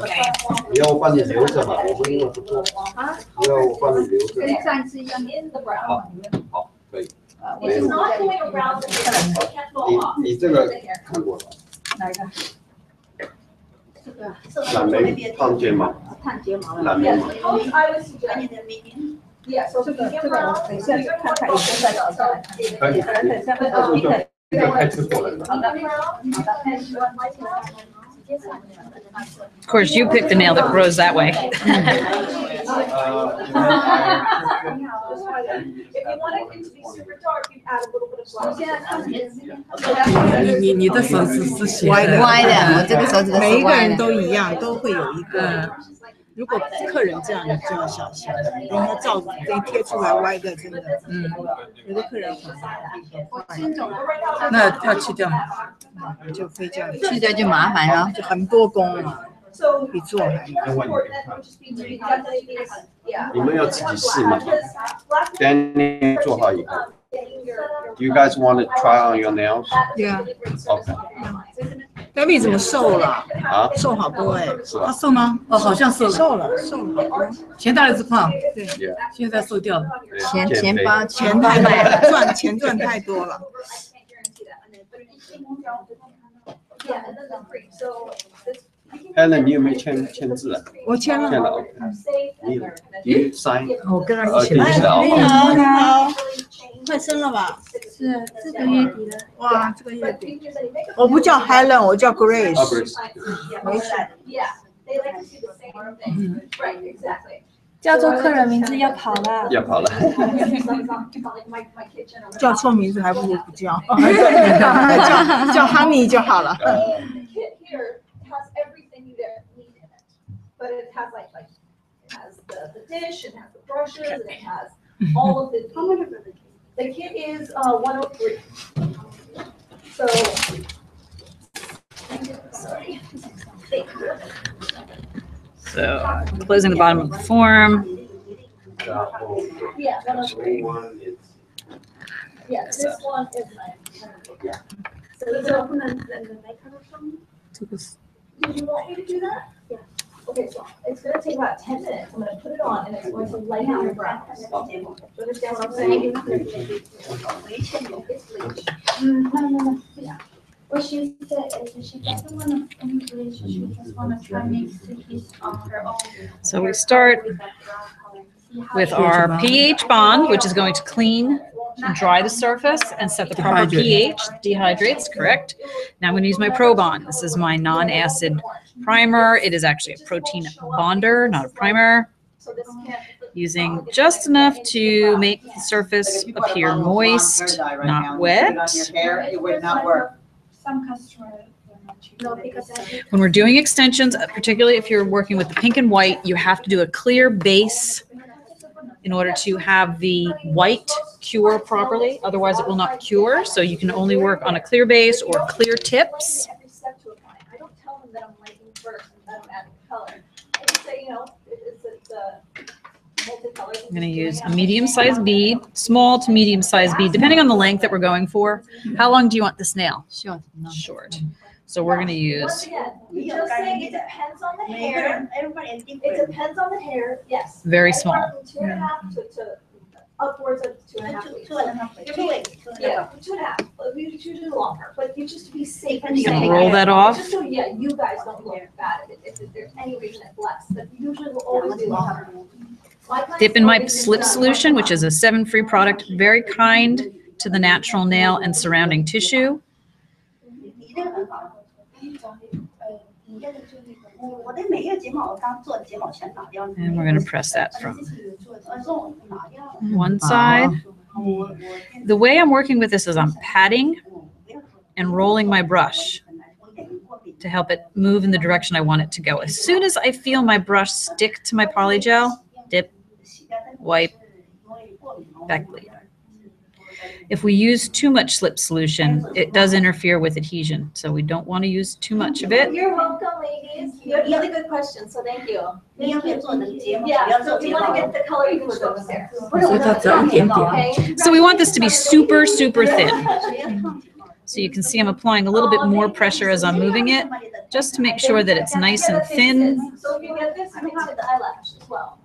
你要我帮你留着嘛？我们因为不多。啊？你要我帮你留着。跟上一次一样。好，好，可以。 It's not going around the hair. It can't fall off. 你这个看过了？哪一个？这个。染眉烫睫毛。烫睫毛。染眉毛。 I was suggesting. Yeah, so 这个我等一下看看，以后再找下来看。可以。等一下Peter。这个开始过来了。 Of course, you pick the nail that grows that way. If you want it to be super dark, you add a little bit of black. 你的手指是斜的，歪的，我这个手指是歪的。每一个人都一样，都会有一个。如果客人这样，你就要小心，人家照给贴出来歪的，真的，有的客人很那要去掉吗？就非这样，去掉就麻烦了，就很多工了，比做还难。你们要自己试吗 ？Danny 做好以后 ，Do you guys want to try on your nails? Yeah. Okay. Baby 怎么瘦了？啊，瘦好多哎。是吧？瘦吗？哦，好像瘦了，瘦了，瘦了好多。前大一直胖，对，现在瘦掉了。减肥钱太多了，赚太多了。 Helen， 你有没有签字啊？我签了。签了 ，OK。你 sign。我跟他一起。你好，你好，快生了吧？是这个月底了。哇，这个月底。我不叫 Helen， 我叫 Grace。没事。叫错客人名字要跑了。要跑了。叫错名字还不如不叫，叫 Honey 就好了。But it has like it has the dish, it has the brushes, and it has all of the. How much is the kit? The kit is 103. So sorry. So closing the bottom of the form. Yeah, 103. Yeah, this one is nice. Yeah. So is it open and then make her something? Did you want me to do that? Yeah. Okay, so it's gonna take about 10 minutes. I'm gonna put it on and it's going to lighten your brows. Do you understand what I'm saying? It's bleach. No. Yeah. What she said is she doesn't want to any bleach. She just want to try make stickies on her own. So we start with our pH bond, which is going to clean and dry the surface and set the proper pH. Dehydrates, correct. Now I'm going to use my Pro Bond. This is my non-acid primer. It is actually a protein bonder, not a primer. Using just enough to make the surface appear moist, not wet. It would not work. Some customers. When we're doing extensions, particularly if you're working with the pink and white, you have to do a clear base in order to have the white cure properly. Otherwise, it will not cure. So you can only work on a clear base or clear tips. I don't tell them that I'm lighting first and then I'm adding color. I just say, you know, it's multicolored. I'm going to use a medium-sized bead, small to medium-sized bead, depending on the length that we're going for. How long do you want this nail? Short. Short. So we're going to use. Once again, we just say it depends on the hair. It depends on the hair. Yes. Very small. 2.5 to upwards of 2.5 weeks. Yeah, 2.5. It's usually longer, but you just to be safe. You can roll that off. Just so you guys don't look bad if there's any reason it's less, but usually will always be longer. Dip in my slip solution, which is a 7-free product, very kind to the natural nail and surrounding tissue. And we're going to press that from one side. The way I'm working with this is I'm patting and rolling my brush to help it move in the direction I want it to go. As soon as I feel my brush stick to my polygel, dip, wipe, back bleed. If we use too much slip solution, it does interfere with adhesion, so we don't want to use too much of it. You're welcome, ladies. You have really good questions, so thank you. Yeah, so if you want to get the color, you can look upstairs. So we want this to be super, super thin. So you can see I'm applying a little bit more pressure as I'm moving it, just to make sure that it's nice and thin. So if you get this, you can have the eyelash as well.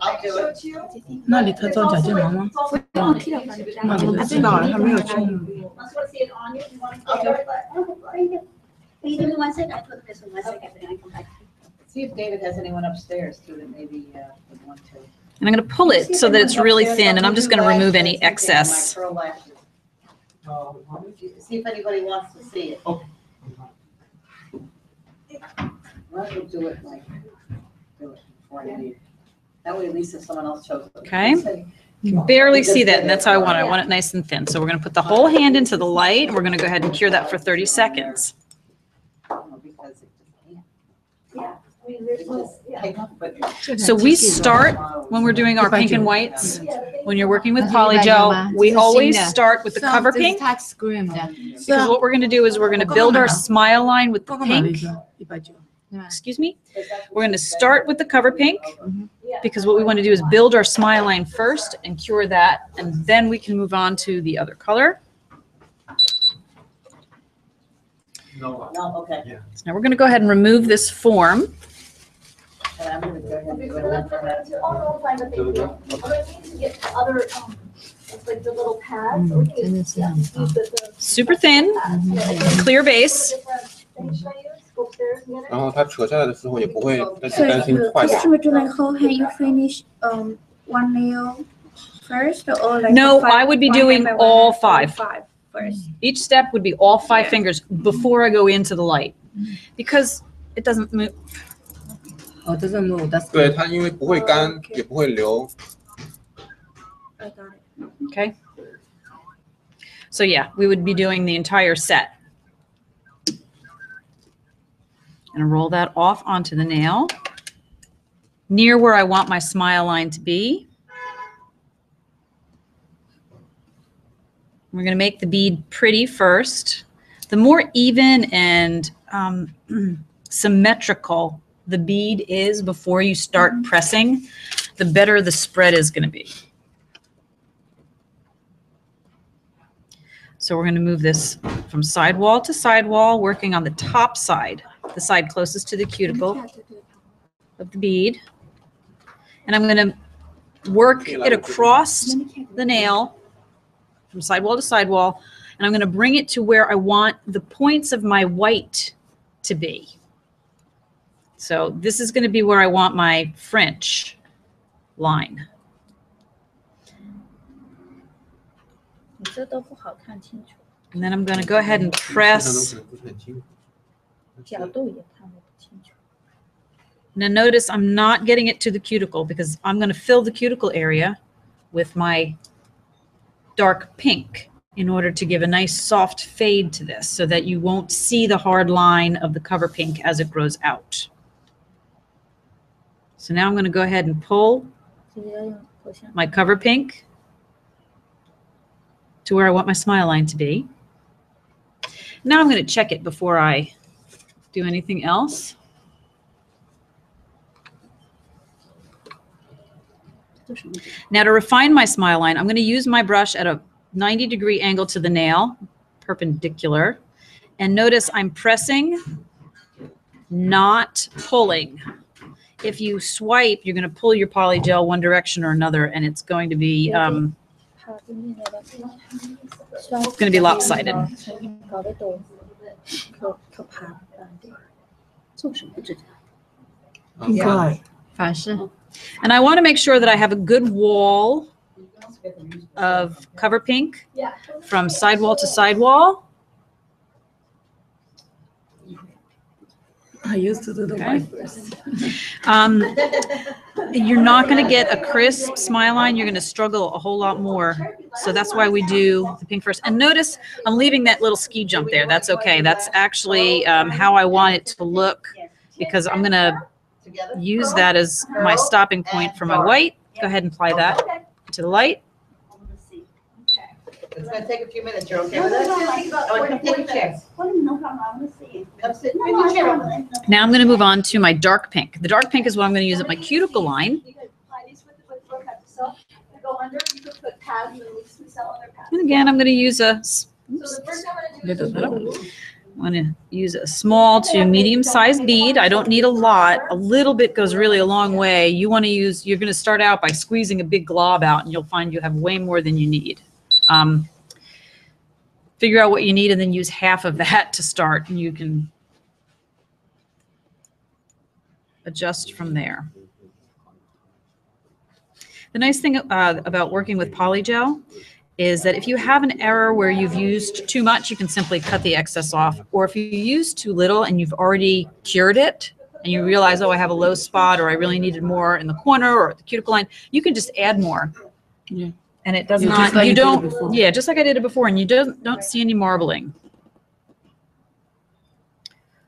I can show it to you. 那里他装假睫毛吗？那里他知道了，他没有去。 Unless you want to see it on you, you want to color it, but See if David has anyone upstairs too that maybe would want to. And I'm going to pull it so that it's really thin, and I'm just going to remove any excess. See if anybody wants to see it. We'll do it like, do it before I leave. That way at least if someone else chose it. Okay. You can barely see that, and that's how I want it. I want it nice and thin. So we're going to put the whole hand into the light, and we're going to go ahead and cure that for 30 seconds. So we start when we're doing our pink and whites. When you're working with polygel, we always start with the cover pink. Because what we're going to do is we're going to build our smile line with the pink. Excuse me? We're going to start with the cover pink. because what we want to do is build our smile line first and cure that, and then we can move on to the other color. No, okay. Yeah. So now we're going to go ahead and remove this form. I'm going to go ahead and do it. Oh, no, fine, but thank you. I'm going to need to get other, it's like the little pads. Super thin, clear base. 然后它扯下来的时候也不会再去担心坏掉。 like how can you finish one nail first or like No, I would be doing all 5. First. Each step would be all 5 fingers before I go into the light, because it doesn't move. Oh, it doesn't move. That's 对，它因为不会干，也不会流。 Okay. So yeah, we would be doing the entire set. And roll that off onto the nail near where I want my smile line to be. We're going to make the bead pretty first. The more even and symmetrical the bead is before you start pressing, the better the spread is going to be. So we're going to move this from sidewall to sidewall, working on the top side, the side closest to the cuticle of the bead. And I'm going to work it across the nail from sidewall to sidewall, and I'm going to bring it to where I want the points of my white to be. So this is going to be where I want my French line. And then I'm going to go ahead and press. Now notice I'm not getting it to the cuticle because I'm going to fill the cuticle area with my dark pink in order to give a nice soft fade to this so that you won't see the hard line of the cover pink as it grows out. So now I'm going to go ahead and pull my cover pink to where I want my smile line to be. Now I'm going to check it before I do anything else. Now to refine my smile line, I'm going to use my brush at a 90-degree angle to the nail, perpendicular. And notice I'm pressing, not pulling. If you swipe, you're going to pull your polygel one direction or another, and it's going to be lopsided. And I want to make sure that I have a good wall of cover pink from sidewall to sidewall. I used to do the white first. You're not going to get a crisp smile line. You're going to struggle a whole lot more. So that's why we do the pink first. And notice I'm leaving that little ski jump there. That's okay. That's actually how I want it to look, because I'm going to use that as my stopping point for my white. Go ahead and apply that to the light. It's going to take a few minutes. You're okay with that? Take a chair. Now I'm going to move on to my dark pink. The dark pink is what I'm going to use at my cuticle line. And again, I'm going to use a small to medium-sized bead. I don't need a lot. A little bit goes really a long way. You're going to start out by squeezing a big glob out, and you'll find you have way more than you need. Figure out what you need and then use half of that to start, and you can adjust from there. The nice thing about working with polygel is that if you have an error where you've used too much, you can simply cut the excess off. Or if you use too little and you've already cured it and you realize, oh, I have a low spot, or I really needed more in the corner or the cuticle line, you can just add more. Yeah. And it does not, you don't, yeah, just like I did it before, and you don't see any marbling.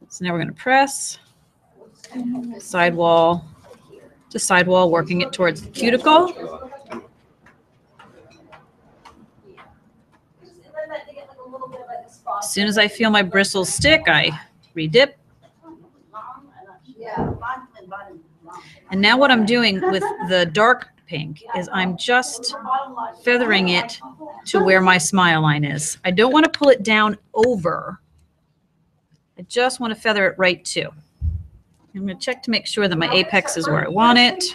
So now we're going to press sidewall to sidewall, working it towards the cuticle. As soon as I feel my bristles stick, I redip. And now what I'm doing with the dark pink is I'm just feathering it to where my smile line is. I don't want to pull it down over. I just want to feather it right to. I'm going to check to make sure that my apex is where I want it.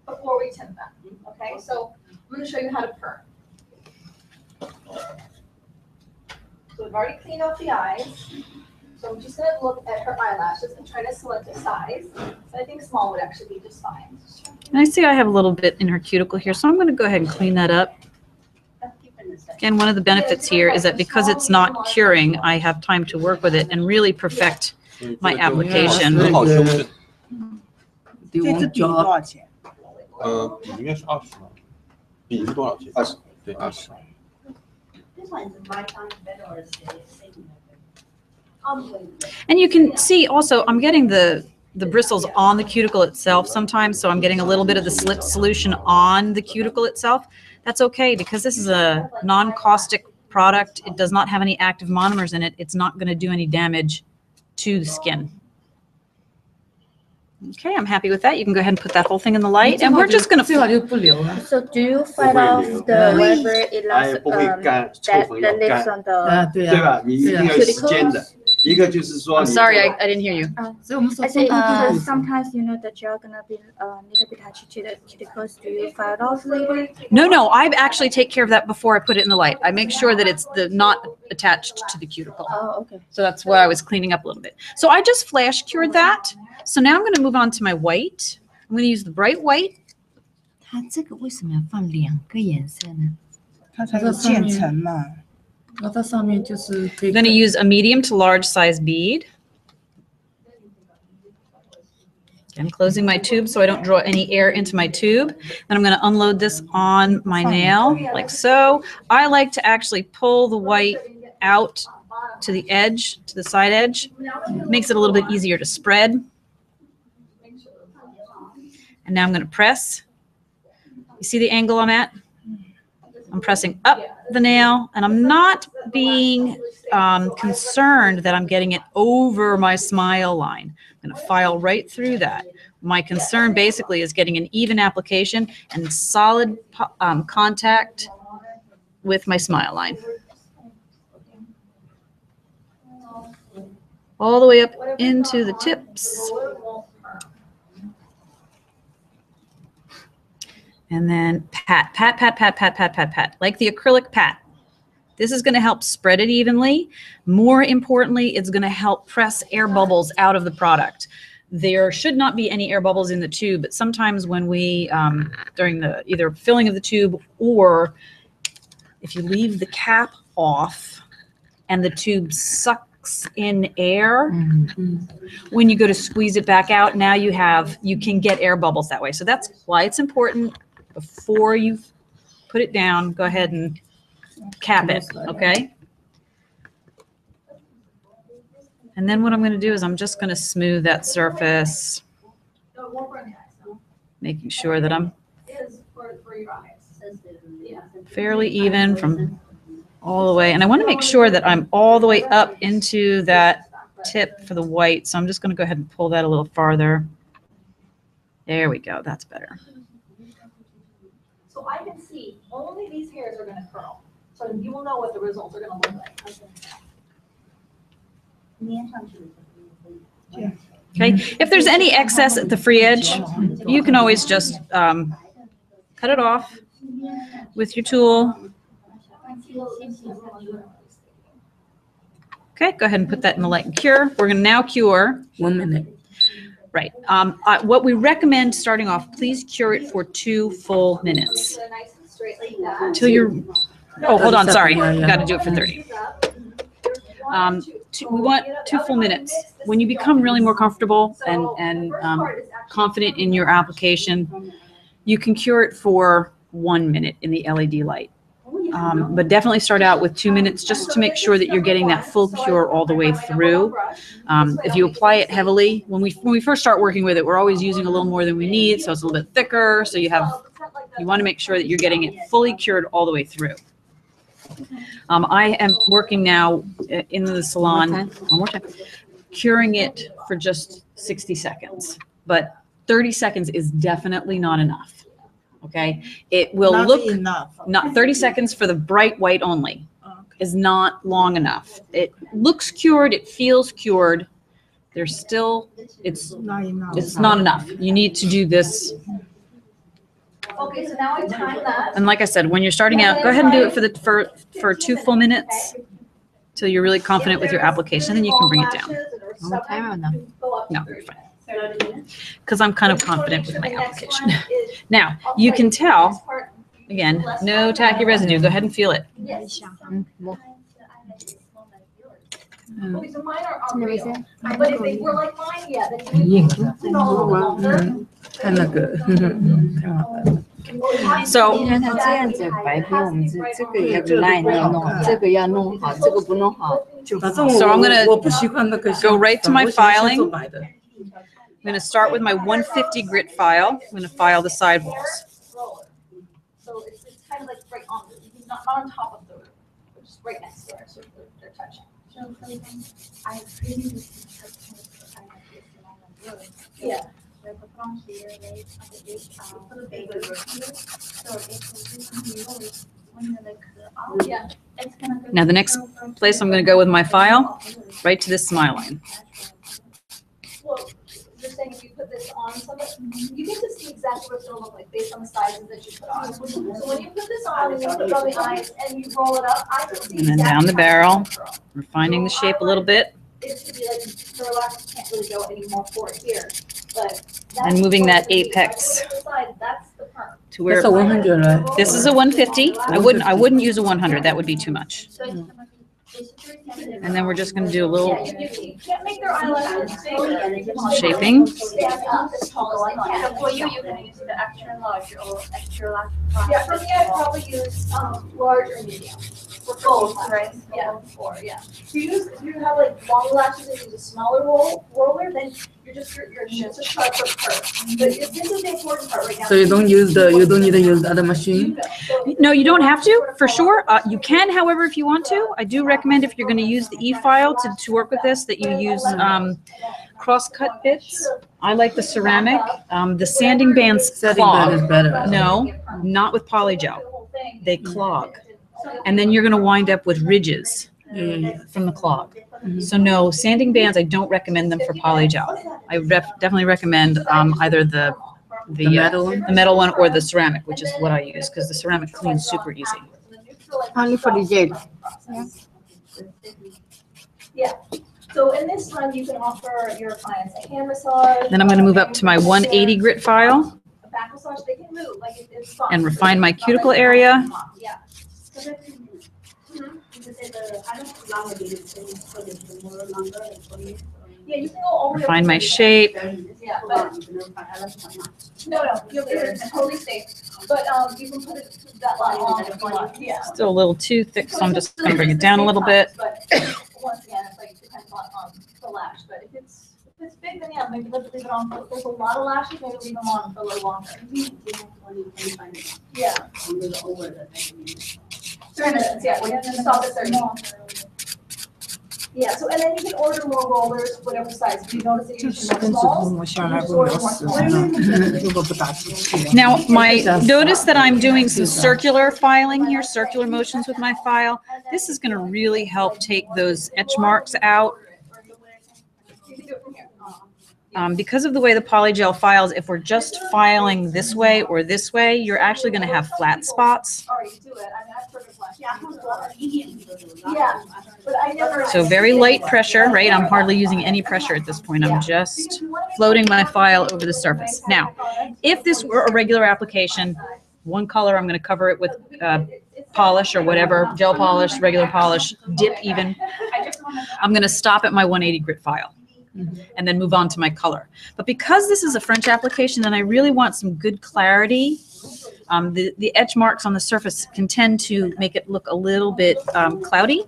Before we tint them, okay? So I'm going to show you how to perm. So we've already cleaned up the eyes. So I'm just going to look at her eyelashes and try to select a size. So I think small would actually be just fine. And I see I have a little bit in her cuticle here, so I'm going to go ahead and clean that up. Again, one of the benefits here is that because it's not curing, I have time to work with it and really perfect my application. 这支笔多少钱？笔应该是20嘛。笔是多少钱？20，对，20。And you can see also, I'm getting the bristles on the cuticle itself sometimes, so I'm getting a little bit of the slip solution on the cuticle itself. That's okay because this is a non-caustic product. It does not have any active monomers in it. It's not going to do any damage to the skin. Okay, I'm happy with that. You can go ahead and put that whole thing in the light, and we're just going to. So do you fight off the whatever it lasts that lives on the 对吧？你一定要有时间的。一个就是说 I'm sorry, I didn't hear you. I say sometimes you know the gel gonna be little bit attached to the cuticles. Do you fight off later? No, I actually take care of that before I put it in the light. I make sure that it's not attached to the cuticle. Oh, okay. So that's why I was cleaning up a little bit. So I just flash cured that. So now I'm going to move on to my white. I'm going to use the bright white. 它这个为什么要放2个颜色呢？它才有渐层嘛。 I'm going to use a medium to large size bead. I'm closing my tube so I don't draw any air into my tube. Then I'm going to unload this on my nail like so. I like to actually pull the white out to the edge, to the side edge. It makes it a little bit easier to spread. And now I'm going to press. You see the angle I'm at? I'm pressing up the nail, and I'm not being concerned that I'm getting it over my smile line. I'm going to file right through that. My concern basically is getting an even application and solid contact with my smile line. All the way up into the tips. And then pat, pat, pat, pat, pat, pat, pat, pat, like the acrylic pat. This is going to help spread it evenly. More importantly, it's going to help press air bubbles out of the product. There should not be any air bubbles in the tube, but sometimes when we, during the either filling of the tube or if you leave the cap off and the tube sucks in air, when you go to squeeze it back out, now you can get air bubbles that way. So that's why it's important. Before you put it down, go ahead and cap it, okay? And then what I'm going to do is I'm just going to smooth that surface, making sure that I'm fairly even from all the way. And I want to make sure that I'm all the way up into that tip for the white. So I'm just going to go ahead and pull that a little farther. There we go. That's better. So I can see only these hairs are going to curl. So you will know what the results are going to look like. Okay. If there's any excess at the free edge, you can always just cut it off with your tool. Okay, go ahead and put that in the light and cure. We're going to now cure. 1 minute. Right. What we recommend starting off, please cure it for 2 full minutes. Until you're, oh, hold on, sorry. Got to do it for 30. We want 2 full minutes. When you become really more comfortable and confident in your application, you can cure it for 1 minute in the LED light. But definitely start out with 2 minutes just to make sure that you're getting that full cure all the way through. If you apply it heavily, when we first start working with it, we're always using a little more than we need, so it's a little bit thicker. So you want to make sure that you're getting it fully cured all the way through. I am working now in the salon, one more time, curing it for just 60 seconds. But 30 seconds is definitely not enough. Okay, it will Not look enough. not 30 seconds for the bright white only is not long enough. It looks cured, it feels cured. There's still, it's not enough. You need to do this. Okay, so now I time that. And like I said, when you're starting out, go ahead and do it for 2 full minutes till you're really confident with your application, and you can bring it down. No, you're fine. Because I'm kind of confident with my application. Now, you can tell, again, no tacky residue. Go ahead and feel it. Okay, so mine are unreal. But if they were like mine, yeah, then you would it all longer. So 你看它这样子白边，我们是这个要 line 要弄，这个要弄好，这个不弄好就。 So I'm gonna go right to my filing. I'm gonna start with my 150 grit file. I'm gonna file the sidewalls. So it's kind of like right on, not on top of the roof, but just right next to it, so they're touching. Yeah. Now the next place I'm going to go with my file, right to this smile line. Well, you're saying if you put this on somebody, you get to see exactly what it's going to look like based on the sizes that you put on. So when you put this on and you put it on the eyes and you roll it up, I can see. And then down the barrel, refining the shape a little bit. It should be like, the relax can't really go any more forward here, but. And moving that apex That's the perm. to where. That's a 100, right? This is a 150. I wouldn't use a 100. That would be too much. And then we're just going to do a little shaping. For you, you can use the extra large or extra large. Yeah, for me, I'd probably use large or medium. For both, right? Yeah, for, yeah. If you have like long lashes and use a smaller roller, then you're just trying for perm. But this is the important part right now. So you don't need to use the other machine? No, you don't have to, for sure. You can, however, if you want to. I do recommend if you're going to use the e-file to work with this, that you use cross-cut bits. I like the ceramic. The sanding bands clog. Is better. No, not with Polygel. They clog. And then you're going to wind up with ridges from the clog. So no, sanding bands, I don't recommend them for Polygel. I definitely recommend either the metal one or the ceramic, which is what I use, because the ceramic cleans super easy. Only for the gel. Yeah. So in this one, you can offer your clients a hand massage. Then I'm going to move up to my 180 grit file A back massage, they can move, like it's fun. and refine my cuticle area. Yeah. Yeah, you can go all the way. Refine my shape. Yeah, but no, you're totally safe. But you can put it that line on if you want. Yeah. Still a little too thick, so I'm just going to bring it down a little bit. But once again, it's like depends on the lash. But if it's big, then yeah, maybe let's leave it on. If there's a lot of lashes, maybe leave them on for a little longer. Yeah. 3 minutes, yeah, we have to stop at 30. Yeah, so and then you can order more rollers, whatever size. If you notice that you're using more smalls, Now, notice that I'm doing some circular filing here, circular motions with my file. This is going to really help take those etch marks out. Because of the way the Polygel files, if we're just filing this way or this way, you're actually going to have flat spots. Yeah, but I never. So very light pressure, right? I'm hardly using any pressure at this point. I'm just floating my file over the surface. Now, if this were a regular application, one color, I'm going to cover it with polish or whatever, gel polish, regular polish, dip even. I'm going to stop at my 180 grit file and then move on to my color. But because this is a French application and I really want some good clarity, the edge marks on the surface can tend to make it look a little bit cloudy.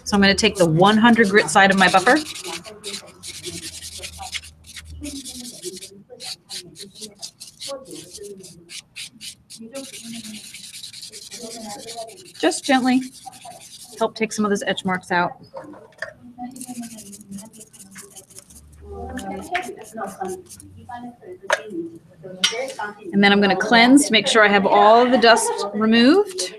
So I'm going to take the 100 grit side of my buffer. Just gently help take some of those etch marks out. And then I'm going to cleanse to make sure I have all the dust removed.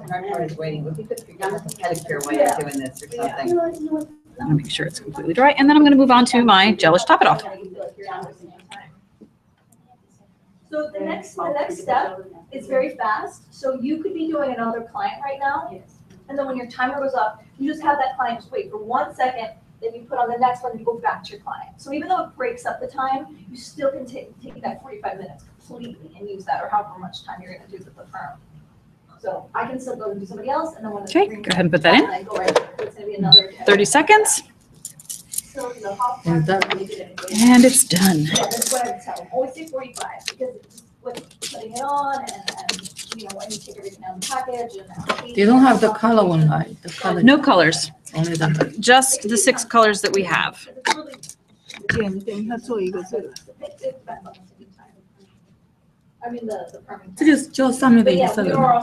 My part is waiting. If you could figure out the pedicure way of doing this or something. I'm going to make sure it's completely dry. And then I'm going to move on to my gelish top it off. So the next step is very fast. So you could be doing another client right now. And then when your timer goes up, you just have that client just wait for 1 second, then you put on the next one and you go back to your client. So even though it breaks up the time, you still can take that 45 minutes completely and use that, or however much time you're going to do with the perm. So I can still go and do somebody else, and then when Okay, go ahead and put that in. I go right, it's going to be another 30 seconds. And it's done. Yeah, that's what I would tell them. Always say 45 because it's with putting it on and you know, when you take everything out of the package and They don't have the color one, right? The color. No colors. Only that. Just the 6 colors that we have. 姐，你等一下做一个这个。 I mean the perm. 这就是胶上面的颜色了，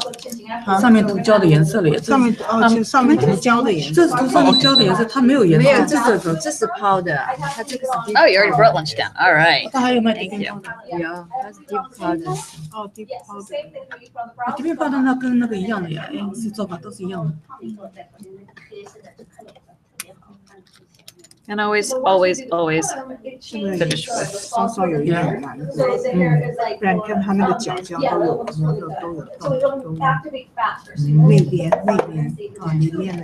上面涂胶的颜色了也。上面就上面涂胶的颜色。这是涂上面胶的颜色，它没有颜色。没有，这是抛的，它这个是 deep。 Oh, you already brought lunch down. All right. 它还有卖 Thank you. 有，它是 deep powder。哦 ，deep powder。deep powder 那跟那个一样的呀，是做法都是一样的。 And always finish with. 稍稍有一点难度，不然看它那个角胶都有磨的都有洞，那边啊里面的，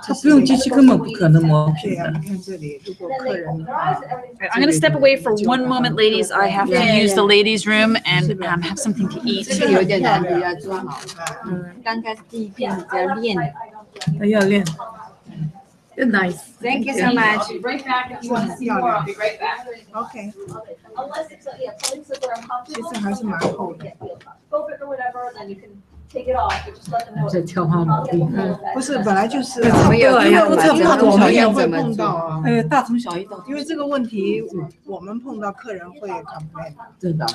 它不用机器根本不可能磨平的。你看这里，如果客人的话， I'm going to step away for 1 moment, ladies. I have to use the ladies' room and have something to eat. 这个有点难度，要做好。刚开始第一片是要练的，要练。 Nice. Thank you so much. Right back if you want to see more. I'll be right back. OK， Unless it's polygel or uncomfortable. 其实还是蛮厚的。 Fold it or whatever, then you can take it off. But just let them know. 在挑花毛病。不是，本来就是差不多，因为我这大同小异会碰到啊。哎，大同小异的。因为这个问题，我们碰到客人会 complain。对的。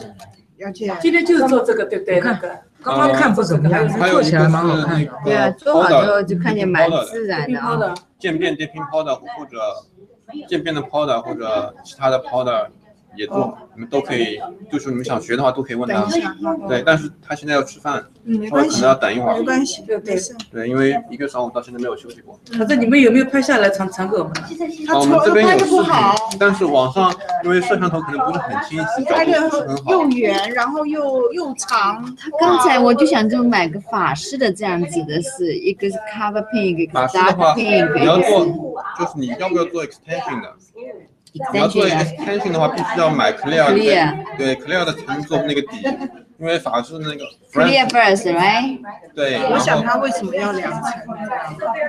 而且今天就是做这个，对不对？那个刚刚看不怎么样，做起来蛮好看。对啊，做好之后就看见蛮自然的啊。渐变 dipping powder 或者渐变的 powder 或者其他的 powder 也做，你们都可以，就是你们想学的话都可以问他。对，但是他现在要吃饭，稍微可能要等一会儿。没关系，对。对，因为1个上午到现在没有休息过。反正你们有没有拍下来传给我们？我们这边有视频，但是网上因为摄像头可能不是很清晰，角度不是很好。又圆，然后又长。他刚才我就想就买个法式的这样子的，是一个是 cover pink， 一个是 dark pink。你要做，就是你要不要做 extension 的？ 你要做 extension 的话，必须要买 clear 的，对 clear 的才能做那个底，因为法式那个 clear first，right？ 对。我想它为什么要2层？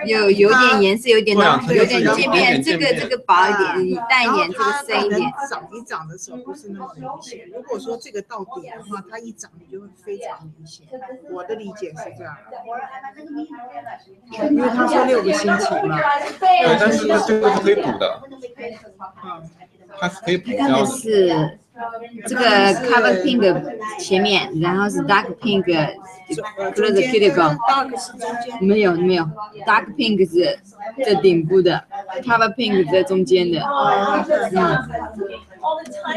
有点颜色，有点渐变，这个薄一点，淡一点，这个深一点。长的时候不是那么明显。如果说这个到底的话，它一长你就会非常明显。我的理解是这样，因为他说6个星期嘛。对，但是这个是可以补的。它是可以补胶的。看的是这个 cover pink 前面，然后是 dark pink close cuticle。没有 dark pink 是在顶部的 ，cover pink 在中间的。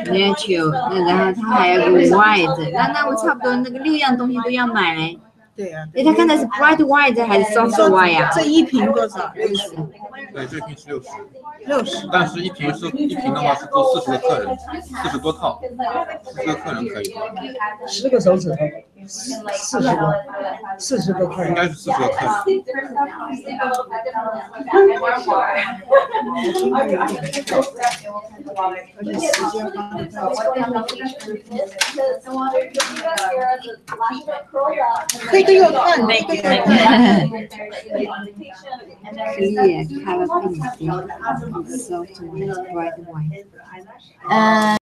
natural， 然后它还有个 white， 那我差不多那个6样东西都要买嘞。 对啊，他看的是 bright white 还是 soft white 呀？这一瓶多少？60。对，这一瓶是60。但是一瓶的话是做40个客人，40多套，40个客人可以。10个手指头，40个客人。应该是40个客人。而且时间花得太这个又看那个。Clear, color pink, soft white, bright white.